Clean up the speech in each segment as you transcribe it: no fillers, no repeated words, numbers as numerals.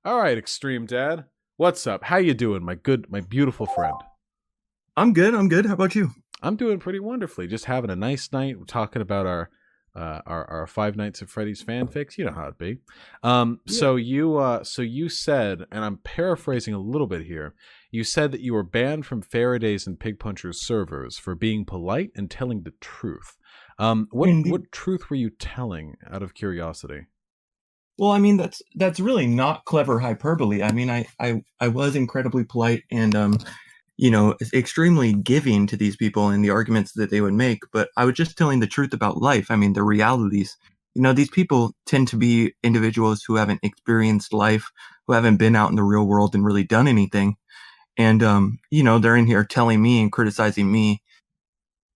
All right, Extreme Dad. What's up? How you doing, my beautiful friend? I'm good. I'm good. How about you? I'm doing pretty wonderfully. Just having a nice night. We're talking about our Five Nights at Freddy's fanfics. You know how it be. Yeah. So you said, and I'm paraphrasing a little bit here. You said that you were banned from Faraday's and Pig Puncher's servers for being polite and telling the truth. What Indeed. what truth were you telling? Out of curiosity. Well, I mean that's really not clever hyperbole. I mean, I was incredibly polite and extremely giving to these people and the arguments that they would make, but I was just telling the truth about life. I mean, the realities. These people tend to be individuals who haven't experienced life, who haven't been out in the real world and really done anything. And they're in here telling me and criticizing me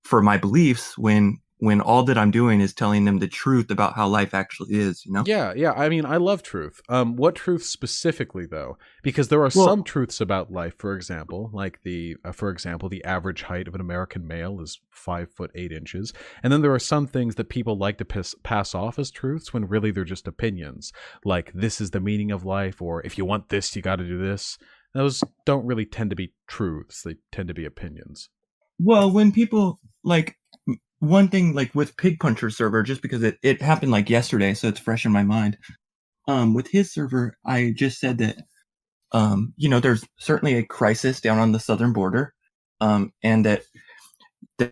for my beliefs when all that I'm doing is telling them the truth about how life actually is. Yeah. I mean, I love truth. What truth specifically, though? Because there are Well, some truths about life. For example, the average height of an American male is 5'8" and then there are some things that people like to pass off as truths when really they're just opinions. Like this is the meaning of life, or if you want this, you got to do this. Those don't really tend to be truths. They tend to be opinions. well, when people like one thing like with Pig Puncher server, just because it happened like yesterday, so it's fresh in my mind. With his server, I just said that there's certainly a crisis down on the southern border, and that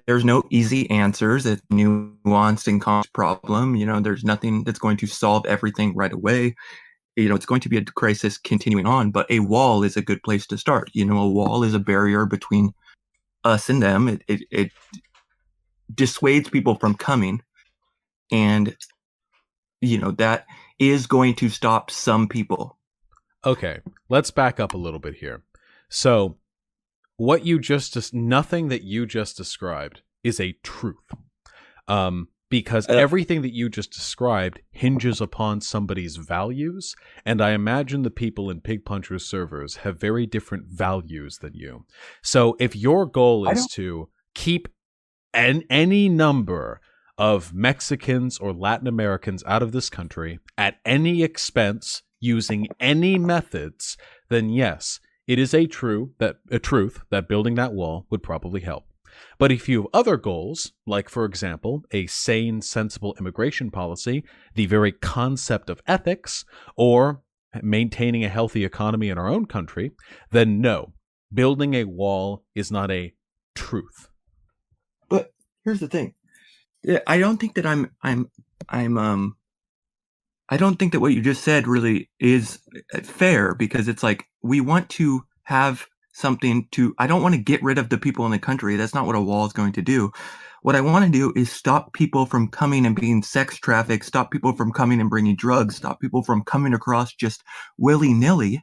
there's no easy answers. It's a nuanced and complex problem. There's nothing that's going to solve everything right away. It's going to be a crisis continuing on, but a wall is a good place to start. A wall is a barrier between us and them. It dissuades people from coming, and that is going to stop some people. Okay, let's back up a little bit here. So, nothing that you just described is a truth. Because uh, everything that you just described hinges upon somebody's values, and I imagine the people in Pig Puncher's servers have very different values than you. So if your goal I is don't to keep any number of Mexicans or Latin Americans out of this country at any expense using any methods, then yes, it is a truth that building that wall would probably help. But if you have other goals, like, for example, a sane, sensible immigration policy, the very concept of ethics, or maintaining a healthy economy in our own country, then no, building a wall is not a truth. But here's the thing. Yeah, I don't think that I don't think that what you just said really is fair, because it's like we want to have something to. I don't want to get rid of the people in the country. That's not what a wall is going to do. What I want to do is stop people from coming and being sex trafficked, stop people from coming and bringing drugs, stop people from coming across just willy-nilly.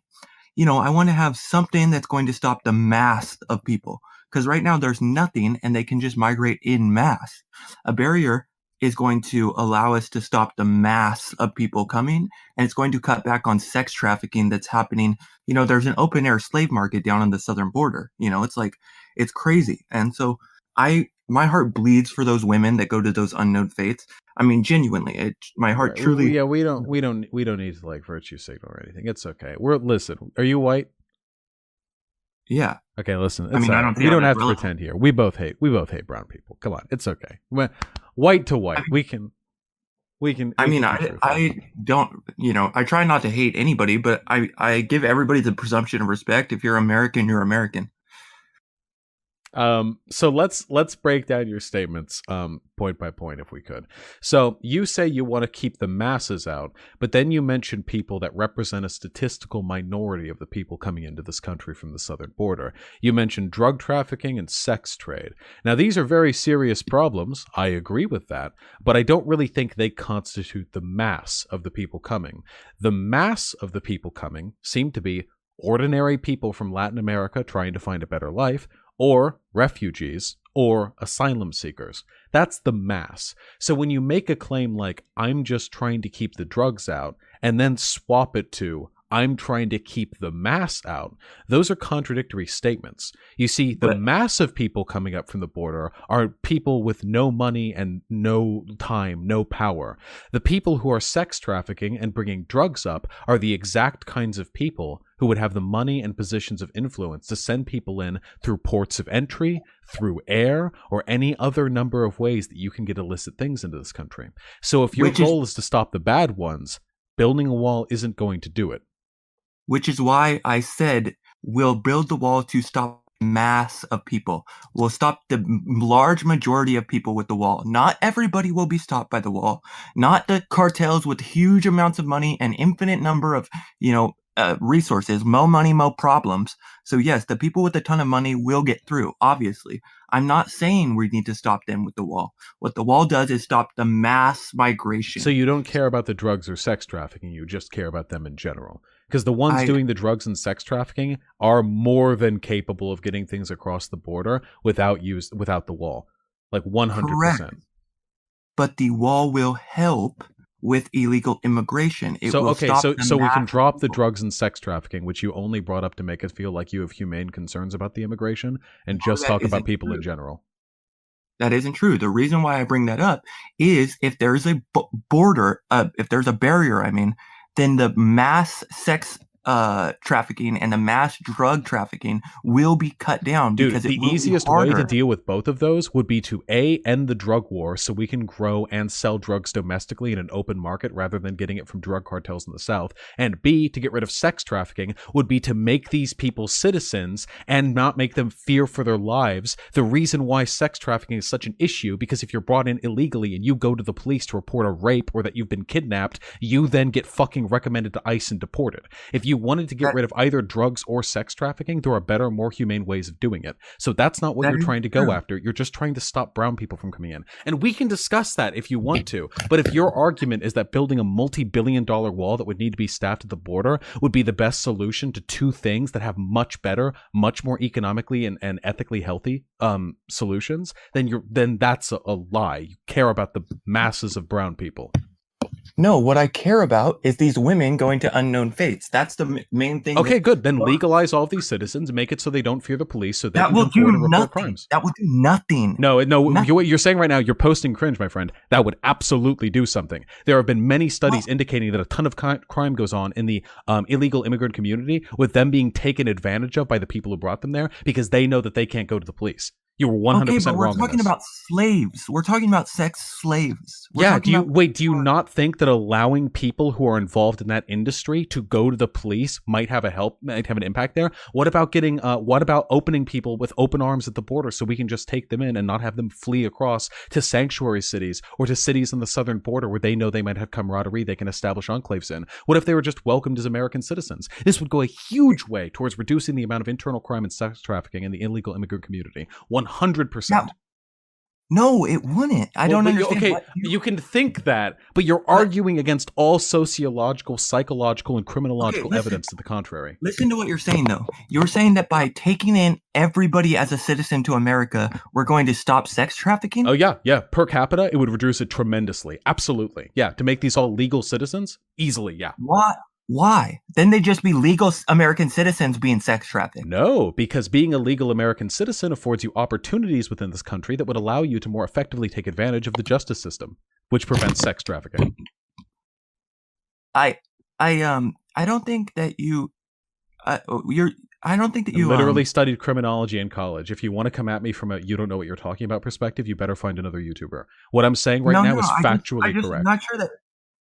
I want to have something that's going to stop the mass of people. Because right now there's nothing and they can just migrate in mass. A barrier is going to allow us to stop the mass of people coming, and it's going to cut back on sex trafficking that's happening. There's an open air slave market down on the southern border. It's like, it's crazy. And so my heart bleeds for those women that go to those unknown fates. I mean, genuinely, my heart Right. truly. Yeah, we don't need to like virtue signal or anything. It's okay. Listen. Are you white? Yeah. Okay, listen. I It's mean, all I right. don't see We how don't that's have to relevant. pretend here. We both hate brown people. Come on, it's okay. White to I white, mean, we can we can I we mean, can be I, truthful. I don't, I try not to hate anybody, but I give everybody the presumption of respect. If you're American, you're American. So let's break down your statements point by point if we could. So you say you want to keep the masses out, but then you mention people that represent a statistical minority of the people coming into this country from the southern border. You mentioned drug trafficking and sex trade. Now these are very serious problems. I agree with that, but I don't really think they constitute the mass of the people coming. The mass of the people coming seem to be ordinary people from Latin America trying to find a better life, or refugees, or asylum seekers. That's the mass. So when you make a claim like, I'm just trying to keep the drugs out, and then swap it to, I'm trying to keep the mass out. Those are contradictory statements. You see, the mass of people coming up from the border are people with no money and no time, no power. The people who are sex trafficking and bringing drugs up are the exact kinds of people who would have the money and positions of influence to send people in through ports of entry, through air, or any other number of ways that you can get illicit things into this country. So if your goal is to stop the bad ones, building a wall isn't going to do it. Which is why I said we'll build the wall to stop mass of people. We'll stop the large majority of people with the wall. Not everybody will be stopped by the wall. Not the cartels with huge amounts of money and infinite number of, resources. Mo money, mo problems. So yes, the people with a ton of money will get through, obviously. I'm not saying we need to stop them with the wall. What the wall does is stop the mass migration. So you don't care about the drugs or sex trafficking, you just care about them in general. Because the ones doing the drugs and sex trafficking are more than capable of getting things across the border without the wall. Like 100%. Correct. But the wall will help with illegal immigration. So we can drop the drugs and sex trafficking, which you only brought up to make us feel like you have humane concerns about the immigration, and just talk about people in general. That isn't true. The reason why I bring that up is if there's a border, if there's a barrier, then the mass sex trafficking and the mass drug trafficking will be cut down. Dude, because the easiest way to deal with both of those would be to end the drug war so we can grow and sell drugs domestically in an open market rather than getting it from drug cartels in the South. And B, to get rid of sex trafficking would be to make these people citizens and not make them fear for their lives. The reason why sex trafficking is such an issue, because if you're brought in illegally and you go to the police to report a rape or that you've been kidnapped, you then get fucking recommended to ICE and deported. If you wanted to get rid of either drugs or sex trafficking, there are better, more humane ways of doing it. So that's not what you're trying to go after. You're just trying to stop brown people from coming in. And we can discuss that if you want to. But if your argument is that building a multi-billion-dollar wall that would need to be staffed at the border would be the best solution to two things that have much better, much more economically and ethically healthy solutions, then that's a lie. You care about the masses of brown people. No, what I care about is these women going to unknown fates. That's the main thing. Okay, good. Then legalize all of these citizens, make it so they don't fear the police, so they that can will do nothing. Crimes. That will do nothing. No. What you're saying right now, you're posting cringe, my friend. That would absolutely do something. There have been many studies indicating that a ton of crime goes on in the illegal immigrant community, with them being taken advantage of by the people who brought them there because they know that they can't go to the police. You were 100% wrong. Okay, but we're talking about slaves. We're talking about sex slaves. Do you not think that allowing people who are involved in that industry to go to the police might have an impact there? What about opening people with open arms at the border so we can just take them in and not have them flee across to sanctuary cities or to cities on the southern border where they know they might have camaraderie they can establish enclaves in? What if they were just welcomed as American citizens? This would go a huge way towards reducing the amount of internal crime and sex trafficking in the illegal immigrant community. 100%. No, it wouldn't. I don't understand. Okay, you can think that, but you're arguing against all sociological, psychological, and criminological evidence to the contrary. Listen to what you're saying, though. You're saying that by taking in everybody as a citizen to America, we're going to stop sex trafficking? Oh, yeah. Per capita, it would reduce it tremendously. Absolutely. Yeah, to make these all legal citizens? Easily, yeah. What? Why? Then they'd just be legal American citizens being sex trafficked. No, because being a legal American citizen affords you opportunities within this country that would allow you to more effectively take advantage of the justice system, which prevents sex trafficking. I don't think that you literally studied criminology in college. If you want to come at me from a you don't know what you're talking about perspective, you better find another YouTuber. What I'm saying right now is factually correct. I'm not sure that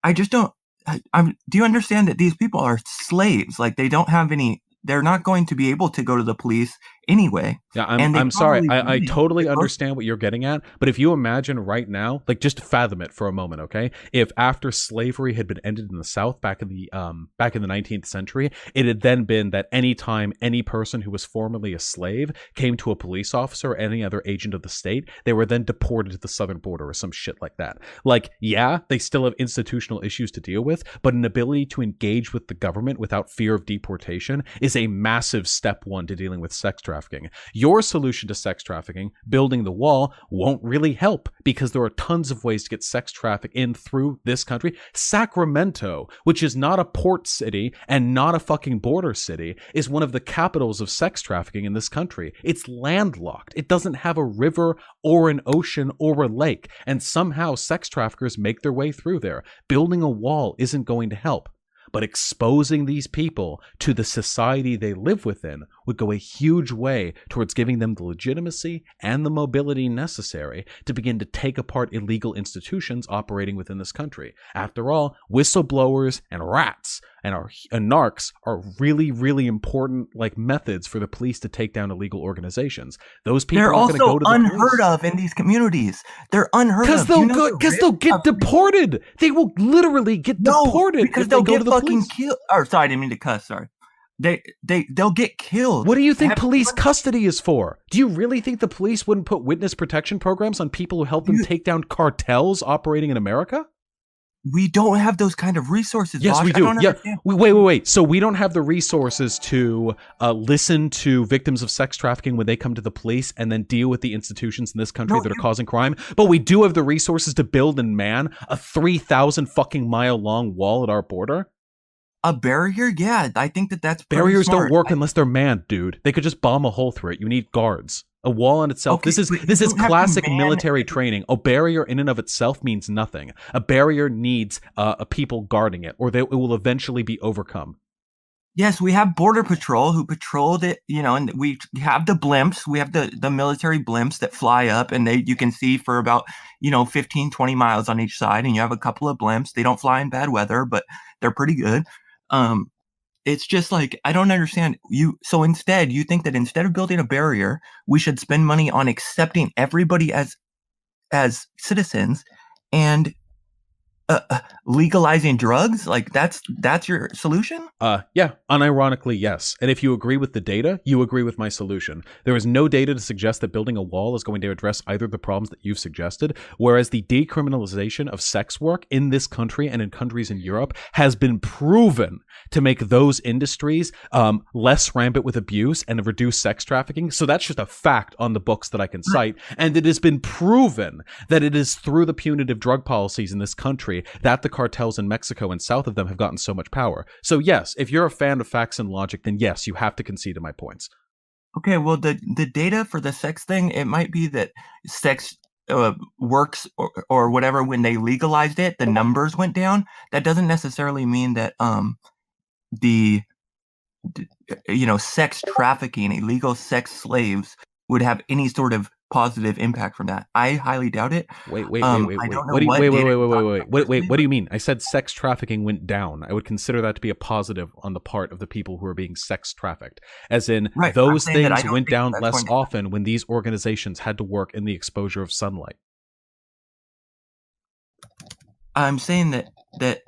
I just don't. Do you understand that these people are slaves? Like they don't have any. They're not going to be able to go to the police anyway. Yeah, I'm sorry. I totally understand what you're getting at. But if you imagine right now, like just fathom it for a moment, okay? If after slavery had been ended in the South back in the 19th century, it had then been that any time any person who was formerly a slave came to a police officer or any other agent of the state, they were then deported to the southern border or some shit like that. Like, yeah, they still have institutional issues to deal with, but an ability to engage with the government without fear of deportation is a massive step one to dealing with sex trafficking. trafficking. Your solution to sex trafficking, building the wall, won't really help because there are tons of ways to get sex traffic in through this country. Sacramento, which is not a port city and not a fucking border city, is one of the capitals of sex trafficking in this country. It's landlocked. It doesn't have a river or an ocean or a lake, and somehow sex traffickers make their way through there. Building a wall isn't going to help. But exposing these people to the society they live within would go a huge way towards giving them the legitimacy and the mobility necessary to begin to take apart illegal institutions operating within this country. After all, whistleblowers and rats and narcs are really, really important methods for the police to take down illegal organizations. Those people they're aren't going to go to the unheard police. of in these communities. They're unheard of. Because they'll get deported. They will literally get deported because if they'll they go get to the fucking police. killed. Or sorry, I didn't mean to cuss. Sorry. They'll get killed. What do you think police custody is for? Do you really think the police wouldn't put witness protection programs on people who help them take down cartels operating in America? We don't have those kind of resources. Yes, Vaush. we do. Yeah. Wait. So we don't have the resources to listen to victims of sex trafficking when they come to the police and then deal with the institutions in this country that are causing crime. But we do have the resources to build and man a 3,000 fucking mile long wall at our border. A barrier? Yeah, I think that's barriers smart. don't work unless they're manned, dude. They could just bomb a hole through it. You need guards. A wall in itself. Okay, this is classic military training. A barrier in and of itself means nothing. A barrier needs a people guarding it, or it will eventually be overcome. Yes, we have Border Patrol who patrolled it, and we have the blimps. We have the military blimps that fly up, and you can see for about 15, 20 miles on each side, and you have a couple of blimps. They don't fly in bad weather, but they're pretty good. It's just I don't understand you. So instead, you think that instead of building a barrier, we should spend money on accepting everybody as citizens and legalizing drugs? That's your solution? Yeah, unironically, yes. And if you agree with the data, you agree with my solution. There is no data to suggest that building a wall is going to address either of the problems that you've suggested, whereas the decriminalization of sex work in this country and in countries in Europe has been proven to make those industries less rampant with abuse and reduce sex trafficking. So that's just a fact on the books that I can cite. And it has been proven that it is through the punitive drug policies in this country that the cartels in Mexico and south of them have gotten so much power. So yes, if you're a fan of facts and logic, then yes, you have to concede to my points. Okay, well, the data for the sex thing, it might be that sex works or whatever when they legalized it, the numbers went down. That doesn't necessarily mean that sex trafficking, illegal sex slaves would have any sort of positive impact from that. I highly doubt it. Wait. What do you mean? I said sex trafficking went down. I would consider that to be a positive on the part of the people who are being sex trafficked. As in, those things went down less often when these organizations had to work in the exposure of sunlight. I'm saying that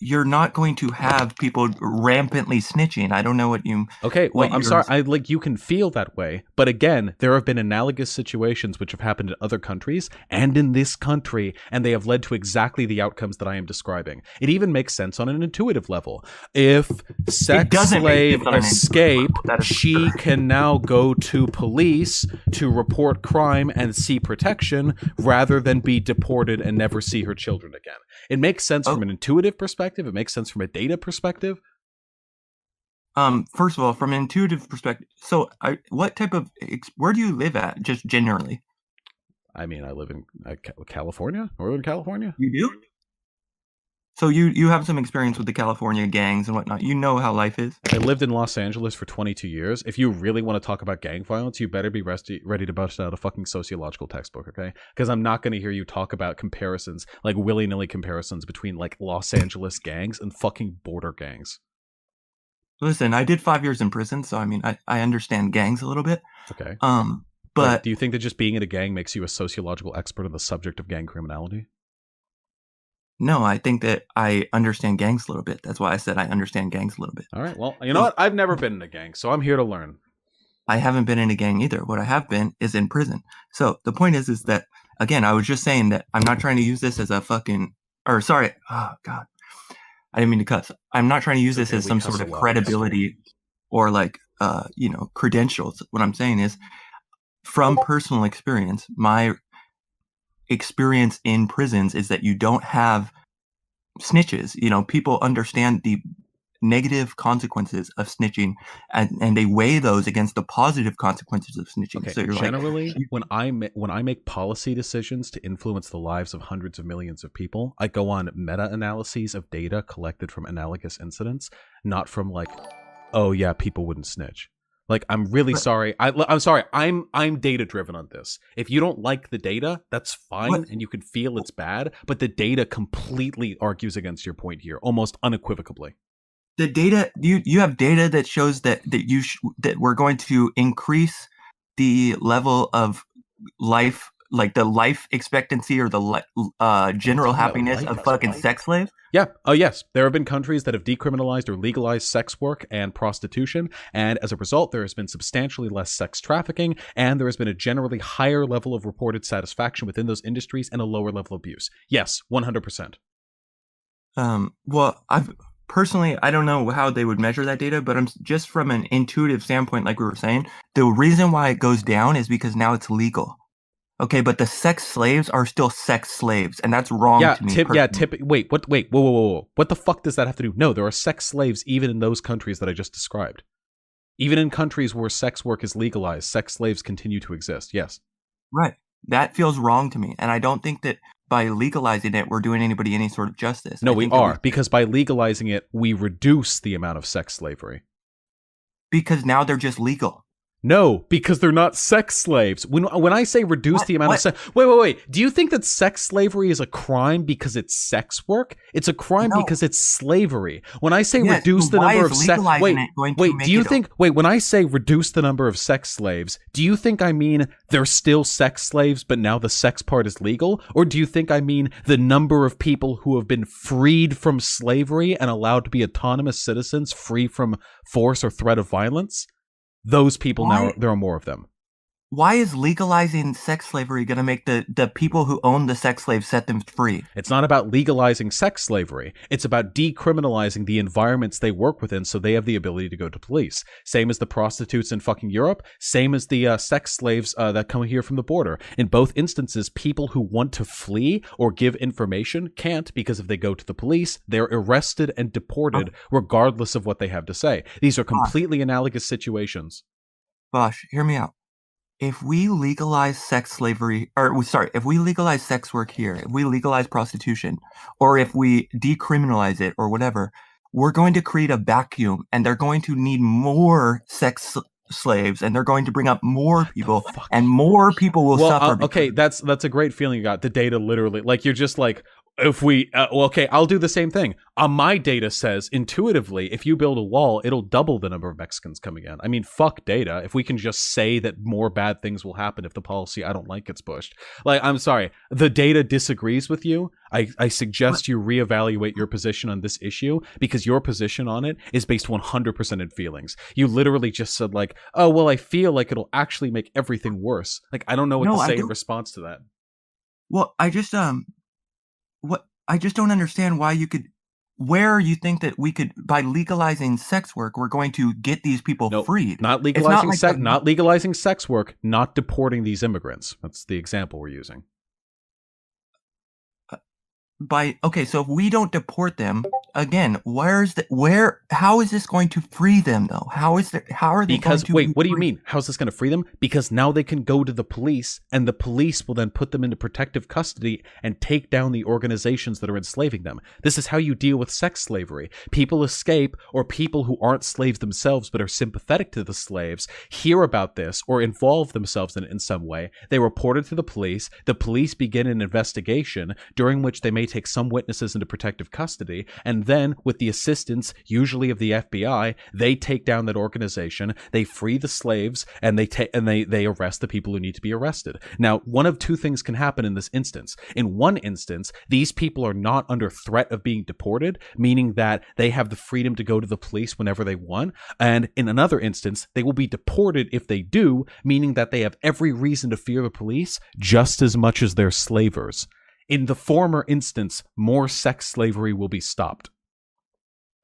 you're not going to have people rampantly snitching. I don't know what you... Okay, well, I'm sorry. You can feel that way. But again, there have been analogous situations which have happened in other countries and in this country, and they have led to exactly the outcomes that I am describing. It even makes sense on an intuitive level. If sex slave escape, she can now go to police to report crime and see protection rather than be deported and never see her children again. It makes sense from an intuitive perspective. It makes sense from a data perspective. First of all, from an intuitive perspective, so where do you live at, just generally? I mean, I live in California, Northern California. You do? So you have some experience with the California gangs and whatnot. You know how life is. I lived in Los Angeles for 22 years. If you really want to talk about gang violence, you better be ready to bust out a fucking sociological textbook, okay? Because I'm not going to hear you talk about comparisons, willy-nilly comparisons between Los Angeles gangs and fucking border gangs. Listen, I did 5 years in prison, so I mean, I understand gangs a little bit. Okay. But do you think that just being in a gang makes you a sociological expert on the subject of gang criminality? No, I think that I understand gangs a little bit. That's why I said I understand gangs a little bit. All right. Well, you know what? I've never been in a gang, so I'm here to learn. I haven't been in a gang either. What I have been is in prison. So the point is that, again, I was just saying that I'm not trying to use this as a oh, God. I didn't mean to cuss. I'm not trying to use this as some sort of credibility or credentials. What I'm saying is, from personal experience, my experience in prisons is that you don't have snitches. People understand the negative consequences of snitching, and they weigh those against the positive consequences of snitching. Okay, So you're generally, like, when I make policy decisions to influence the lives of hundreds of millions of people, I go on meta-analyses of data collected from analogous incidents, not from like, oh yeah, people wouldn't snitch. Like, I'm really sorry. I'm sorry. I'm data driven on this. If you don't like the data, that's fine, and you can feel it's bad. But the data completely argues against your point here, almost unequivocally. The data, you have data that shows that we're going to increase the level of life, like the life expectancy or the general happiness of fucking sex slaves. Yeah. Oh, yes. There have been countries that have decriminalized or legalized sex work and prostitution, and as a result, there has been substantially less sex trafficking, and there has been a generally higher level of reported satisfaction within those industries and a lower level of abuse. Yes, 100%. Well, Personally, I don't know how they would measure that data, but I'm just from an intuitive standpoint, like we were saying, the reason why it goes down is because now it's legal. Okay, but the sex slaves are still sex slaves, and that's wrong to me. Wait, whoa. What the fuck does that have to do? No, there are sex slaves even in those countries that I just described. Even in countries where sex work is legalized, sex slaves continue to exist, yes. Right. That feels wrong to me, and I don't think that by legalizing it, we're doing anybody any sort of justice. No, we are, because by legalizing it, we reduce the amount of sex slavery. Because now they're just legal. No, because they're not sex slaves. When I say reduce the amount of sex... Wait. Do you think that sex slavery is a crime because it's sex work? It's a crime because it's slavery. When I say reduce the number of sex... when I say reduce the number of sex slaves, do you think I mean they're still sex slaves, but now the sex part is legal? Or do you think I mean the number of people who have been freed from slavery and allowed to be autonomous citizens free from force or threat of violence? Those people now, there are more of them. Why is legalizing sex slavery going to make the people who own the sex slaves set them free? It's not about legalizing sex slavery. It's about decriminalizing the environments they work within so they have the ability to go to police. Same as the prostitutes in fucking Europe. Same as the sex slaves that come here from the border. In both instances, people who want to flee or give information can't, because if they go to the police, they're arrested and deported regardless of what they have to say. These are completely analogous situations. Vaush, hear me out. If we legalize if we legalize sex work here, if we legalize prostitution, or if we decriminalize it or whatever, we're going to create a vacuum, and they're going to need more sex slaves, and they're going to bring up more people, and more people will suffer. Okay, that's a great feeling you got. The data literally, like, you're just like, if we, I'll do the same thing. My data says intuitively, if you build a wall, it'll double the number of Mexicans coming in. I mean, fuck data. If we can just say that more bad things will happen if the policy I don't like gets pushed. Like, I'm sorry, the data disagrees with you. I suggest you reevaluate your position on this issue, because your position on it is based 100% in feelings. You literally just said like, oh, well, I feel like it'll actually make everything worse. Like, I don't know what to say in response to that. Well, I just don't understand where you think that we could, by legalizing sex work, we're going to get these people freed. Not legalizing sex work, not deporting these immigrants. That's the example we're using. So if we don't deport them, again, how is this going to free them though? How are they going to what do you mean? How's this going to free them? Because now they can go to the police, and the police will then put them into protective custody and take down the organizations that are enslaving them. This is how you deal with sex slavery. People escape, or people who aren't slaves themselves but are sympathetic to the slaves hear about this or involve themselves in it in some way. They report it to the police begin an investigation, during which they may take some witnesses into protective custody, and then, with the assistance usually of the FBI, they take down that organization, they free the slaves, and they arrest the people who need to be arrested. Now, one of two things can happen in this instance. In one instance, these people are not under threat of being deported, meaning that they have the freedom to go to the police whenever they want, and in another instance, they will be deported if they do, meaning that they have every reason to fear the police just as much as they're slavers. In the former instance, more sex slavery will be stopped.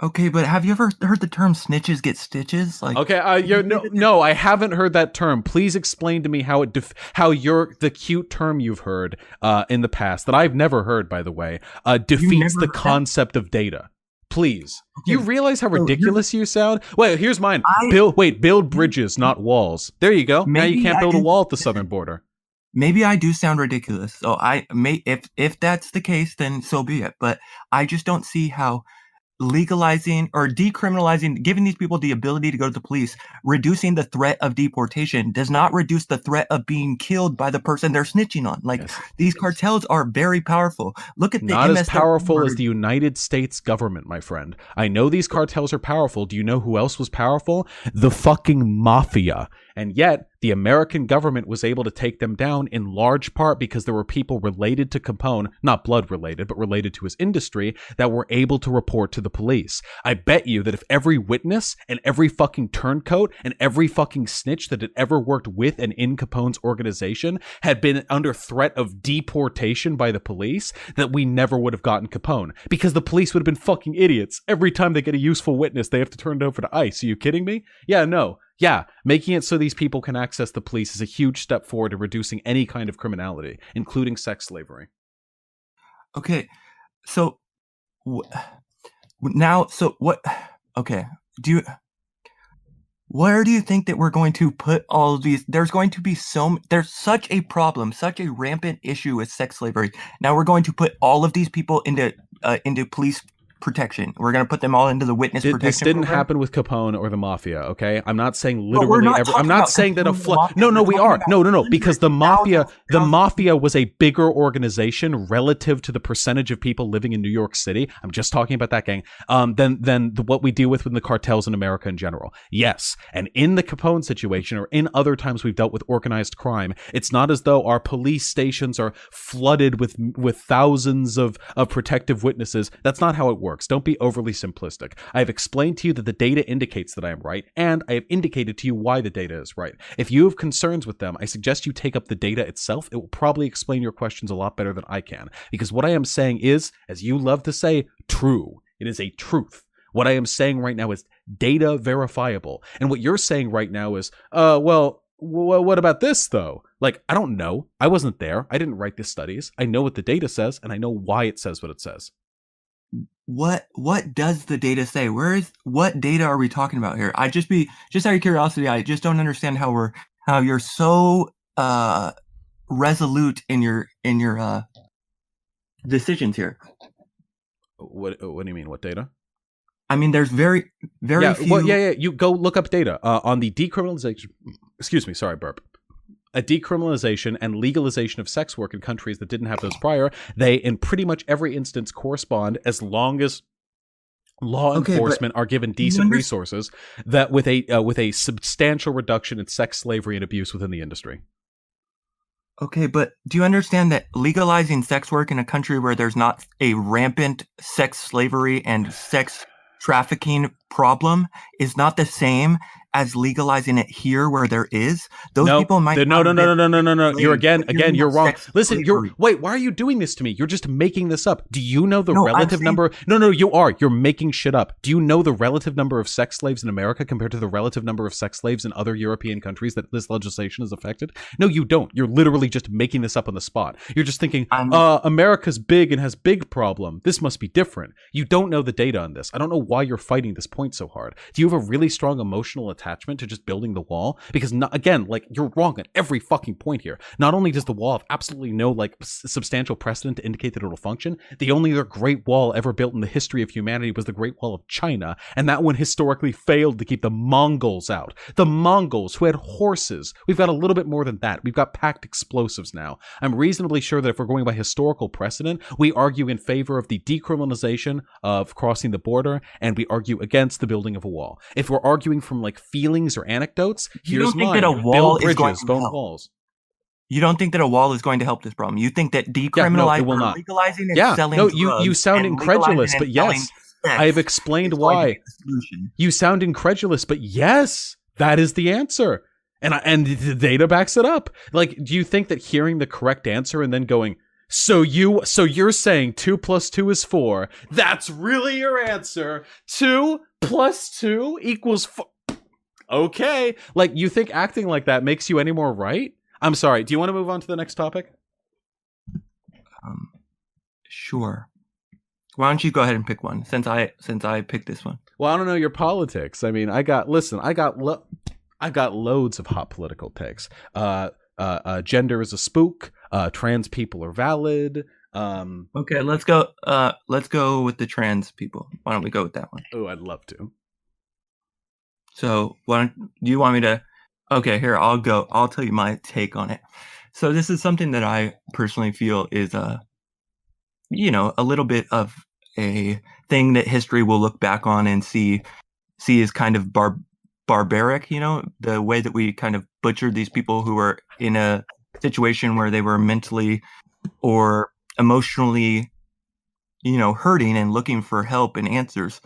Okay, but have you ever heard the term snitches get stitches? Like, Okay, no, I haven't heard that term. Please explain to me how the cute term you've heard in the past that I've never heard, by the way, defeats the concept of data. Please. Do you realize how ridiculous you sound? Wait, here's mine. Build bridges, not walls. There you go. Now you can't build a wall at the southern border. Maybe I do sound ridiculous. So if that's the case, then so be it. But I just don't see how legalizing or decriminalizing, giving these people the ability to go to the police, reducing the threat of deportation does not reduce the threat of being killed by the person they're snitching on. Like, these cartels are very powerful. Look at the not as powerful as the United States government, my friend. I know these cartels are powerful. Do you know who else was powerful? The fucking mafia. And yet, the American government was able to take them down in large part because there were people related to Capone, not blood related, but related to his industry, that were able to report to the police. I bet you that if every witness and every fucking turncoat and every fucking snitch that had ever worked with and in Capone's organization had been under threat of deportation by the police, that we never would have gotten Capone. Because the police would have been fucking idiots. Every time they get a useful witness, they have to turn it over to ICE. Are you kidding me? Yeah, no. Yeah, making it so these people can access the police is a huge step forward to reducing any kind of criminality, including sex slavery. Okay, so now, so what? Okay, where do you think that we're going to put all of these? There's going to be there's such a problem, such a rampant issue with sex slavery. Now we're going to put all of these people into police protection. We're going to put them all into the witness protection. This didn't happen with Capone or the mafia, okay? I'm not saying literally I'm not saying that we are. No, because the mafia was a bigger organization relative to the percentage of people living in New York City. I'm just talking about that gang. Than what we deal with the cartels in America in general. Yes, and in the Capone situation or in other times we've dealt with organized crime, it's not as though our police stations are flooded with thousands of protective witnesses. That's not how it works. Don't be overly simplistic. I have explained to you that the data indicates that I am right, and I have indicated to you why the data is right. If you have concerns with them, I suggest you take up the data itself. It will probably explain your questions a lot better than I can, because what I am saying is, as you love to say, true. It is a truth. What I am saying right now is data verifiable. And what you're saying right now is, well, what about this, though? Like, I don't know. I wasn't there. I didn't write the studies. I know what the data says, and I know why it says what it says. What does the data say? What data are we talking about here? Just out of curiosity, I just don't understand how you're so resolute in your decisions here. What do you mean? What data? I mean, there's very few. Well, yeah. You go look up data on the decriminalization. Excuse me. Sorry, burp. A decriminalization and legalization of sex work in countries that didn't have those prior, they in pretty much every instance correspond, as long as law enforcement are given decent resources, that with a substantial reduction in sex slavery and abuse within the industry. Okay, but do you understand that legalizing sex work in a country where there's not a rampant sex slavery and sex trafficking problem is not the same as legalizing it here where there is? Those people might no. You're you're wrong. Listen, wait, why are you doing this to me? You're just making this up. Do you know the relative number? No, you are. You're making shit up. Do you know the relative number of sex slaves in America compared to the relative number of sex slaves in other European countries that this legislation has affected? No, you don't. You're literally just making this up on the spot. You're just thinking, America's big and has big problem. This must be different. You don't know the data on this. I don't know why you're fighting this point so hard. Do you have a really strong emotional attachment to just building the wall? Because you're wrong on every fucking point here. Not only does the wall have absolutely no substantial precedent to indicate that it'll function, the only other great wall ever built in the history of humanity was the Great Wall of China, and that one historically failed to keep the Mongols out. The Mongols, who had horses. We've got a little bit more than that. We've got packed explosives now. I'm reasonably sure that if we're going by historical precedent, we argue in favor of the decriminalization of crossing the border, and we argue against the building of a wall. If we're arguing from feelings or anecdotes, here's mine. Build bridges, build walls. You don't think that a wall is going to help this problem? You think that decriminalizing, legalizing, and selling drugs, you sound incredulous, but yes, I have explained why. You sound incredulous, but yes, that is the answer, and the data backs it up. Do you think that hearing the correct answer and then going, So you're saying 2 + 2 is 4. That's really your answer. 2 + 2 = 4. Okay. Like, you think acting like that makes you any more right? I'm sorry. Do you want to move on to the next topic? Sure. Why don't you go ahead and pick one since I picked this one? Well, I don't know your politics. I mean, I got loads of hot political takes. Gender is a spook. Trans people are valid. Okay, let's go. Let's go with the trans people. Why don't we go with that one? Oh, I'd love to. So, do you want me to? Okay, here I'll go. I'll tell you my take on it. So, this is something that I personally feel is a little bit of a thing that history will look back on and see as kind of barbaric. The way that we kind of butchered these people who were in a situation where they were mentally or emotionally, hurting and looking for help and answers.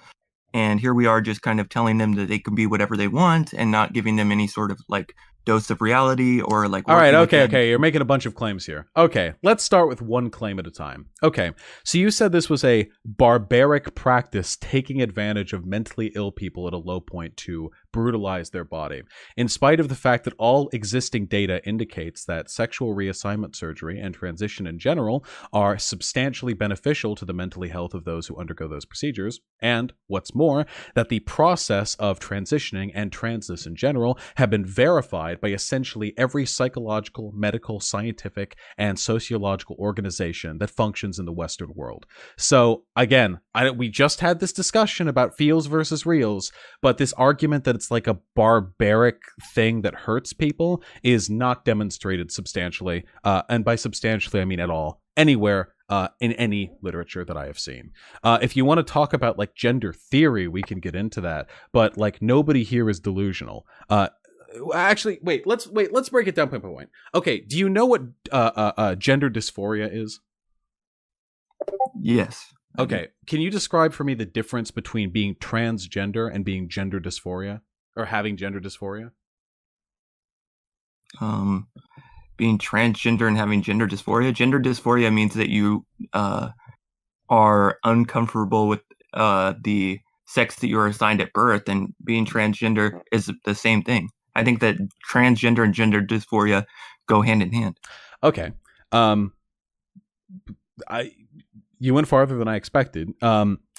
And here we are just kind of telling them that they can be whatever they want and not giving them any sort of like dose of reality or like. All right. Okay. You're making a bunch of claims here. Okay. Let's start with one claim at a time. Okay. So you said this was a barbaric practice taking advantage of mentally ill people at a low point to brutalize their body, in spite of the fact that all existing data indicates that sexual reassignment surgery and transition in general are substantially beneficial to the mentally health of those who undergo those procedures. And what's more, that the process of transitioning and transness in general have been verified by essentially every psychological, medical, scientific, and sociological organization that functions in the Western world. So again, we just had this discussion about feels versus reals, but this argument that it's like a barbaric thing that hurts people is not demonstrated substantially, and by substantially I mean at all, anywhere in any literature that I have seen. If you want to talk about like gender theory, we can get into that, but like nobody here is delusional. Actually, let's break it down point by point. Okay, do you know what gender dysphoria is? Yes. Okay, can you describe for me the difference between being transgender and being gender dysphoria, or having gender dysphoria? Being transgender and having gender dysphoria. Gender dysphoria means that you are uncomfortable with the sex that you were assigned at birth, and being transgender is the same thing. I think that transgender and gender dysphoria go hand in hand. Okay. You went farther than I expected.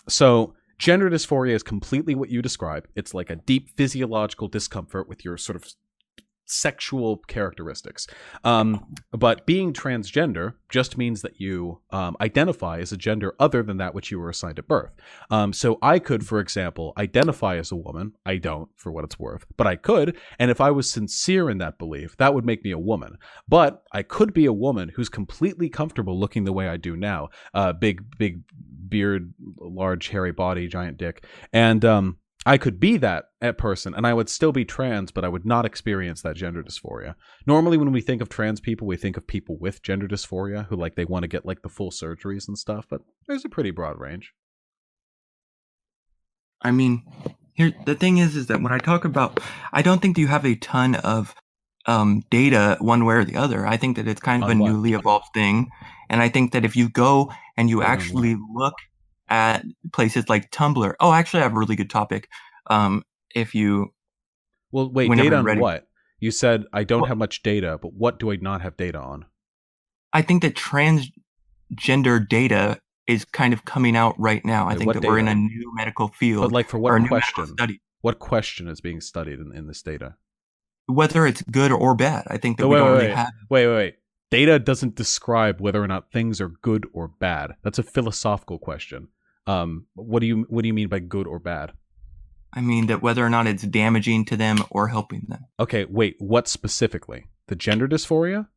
So gender dysphoria is completely what you describe. It's like a deep physiological discomfort with your sort of sexual characteristics. But being transgender just means that you identify as a gender other than that which you were assigned at birth. So I could, for example, identify as a woman. I don't, for what it's worth, but I could. And if I was sincere in that belief, that would make me a woman. But I could be a woman who's completely comfortable looking the way I do now. Big beard, large hairy body, giant dick. And I could be that person and I would still be trans, but I would not experience that gender dysphoria. Normally when we think of trans people, we think of people with gender dysphoria who like they want to get like the full surgeries and stuff, but there's a pretty broad range. I mean, here the thing is that when I talk about, I don't think you have a ton of data one way or the other. I think that it's kind of a newly evolved thing. And I think that if you go and you actually look at places like Tumblr. Oh, actually, I have a really good topic. If you... Well, wait, data on what? You said, I don't have much data, but what do I not have data on? I think that transgender data is kind of coming out right now. I think that we're in a new medical field. But like for what question? What question is being studied in this data? Whether it's good or bad. I think that we don't really have... Wait. Data doesn't describe whether or not things are good or bad. That's a philosophical question. What do you mean by good or bad? I mean that whether or not it's damaging to them or helping them. Okay, wait, what specifically? The gender dysphoria?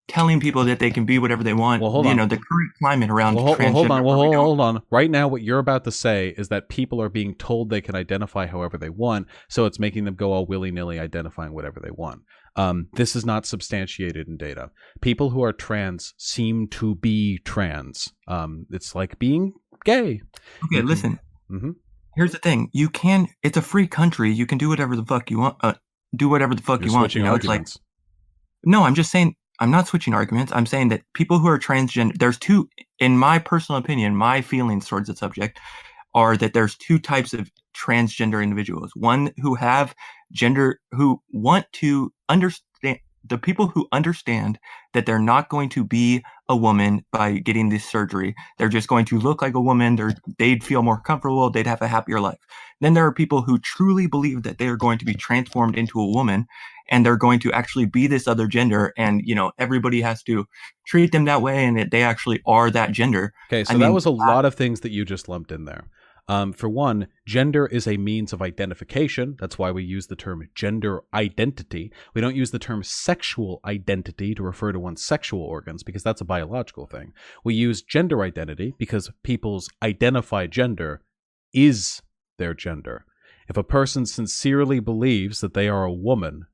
Telling people that they can be whatever they want. Well, hold on. The current climate around transgender. Hold on. Right now, what you're about to say is that people are being told they can identify however they want, so it's making them go all willy-nilly identifying whatever they want. This is not substantiated in data. People who are trans seem to be trans. It's like being gay. Okay, listen. Mm-hmm. Here's the thing. It's a free country. You can do whatever the fuck you want. Do whatever the fuck you want. It's like... No, I'm just saying, I'm not switching arguments. I'm saying that people who are transgender, there's two, in my personal opinion, my feelings towards the subject are that there's two types of transgender individuals. One who have gender, who want to understand, the people who understand that they're not going to be a woman by getting this surgery. They're just going to look like a woman. They'd feel more comfortable. They'd have a happier life. Then there are people who truly believe that they are going to be transformed into a woman and they're going to actually be this other gender. And, everybody has to treat them that way and that they actually are that gender. Okay, so that was a lot of things that you just lumped in there. For one, gender is a means of identification. That's why we use the term gender identity. We don't use the term sexual identity to refer to one's sexual organs because that's a biological thing. We use gender identity because people's identified gender is their gender. If a person sincerely believes that they are a woman,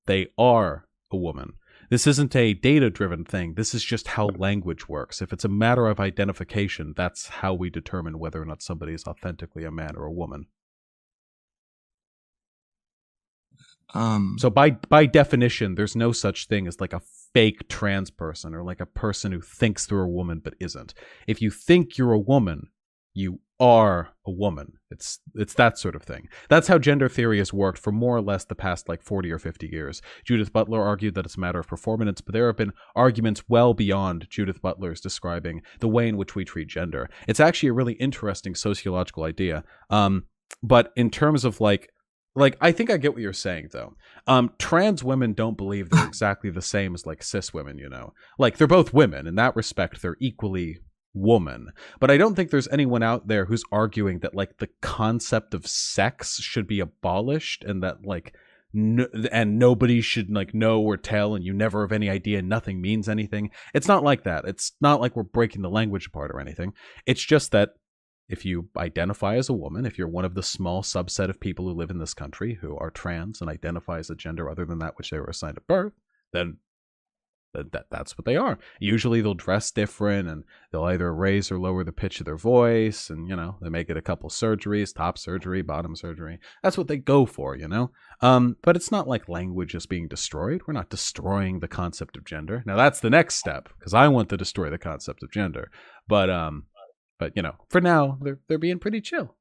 they are a woman. This isn't a data-driven thing. This is just how language works. If it's a matter of identification, that's how we determine whether or not somebody is authentically a man or a woman. So by definition, there's no such thing as like a fake trans person or like a person who thinks they're a woman but isn't. If you think you're a woman, you are a woman. It's that sort of thing. That's how gender theory has worked for more or less the past like 40 or 50 years. Judith Butler argued that it's a matter of performance, but there have been arguments well beyond Judith Butler's describing the way in which we treat gender. It's actually a really interesting sociological idea. But in terms of like I think I get what you're saying though. Trans women don't believe they're exactly the same as like cis women, Like they're both women. In that respect, they're equally woman. But I don't think there's anyone out there who's arguing that like the concept of sex should be abolished and that like and nobody should like know or tell and you never have any idea, nothing means anything. It's not like that. It's not like we're breaking the language apart or anything. It's just that if you identify as a woman, if you're one of the small subset of people who live in this country who are trans and identify as a gender other than that which they were assigned at birth, then that's what they are. Usually they'll dress different and they'll either raise or lower the pitch of their voice and, they may get a couple surgeries, top surgery, bottom surgery. That's what they go for, But it's not like language is being destroyed. We're not destroying the concept of gender. Now that's the next step because I want to destroy the concept of gender. But for now, they're being pretty chill.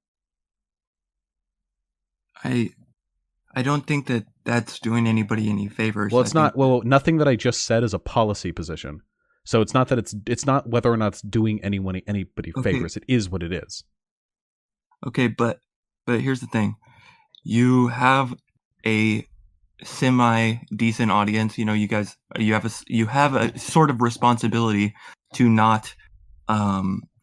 I don't think that that's doing anybody any favors. Well, it's not. Well, nothing that I just said is a policy position. So it's not that it's not whether or not it's doing anybody favors. It is what it is. Okay, but here's the thing. You have a semi-decent audience. You guys, you have a sort of responsibility to not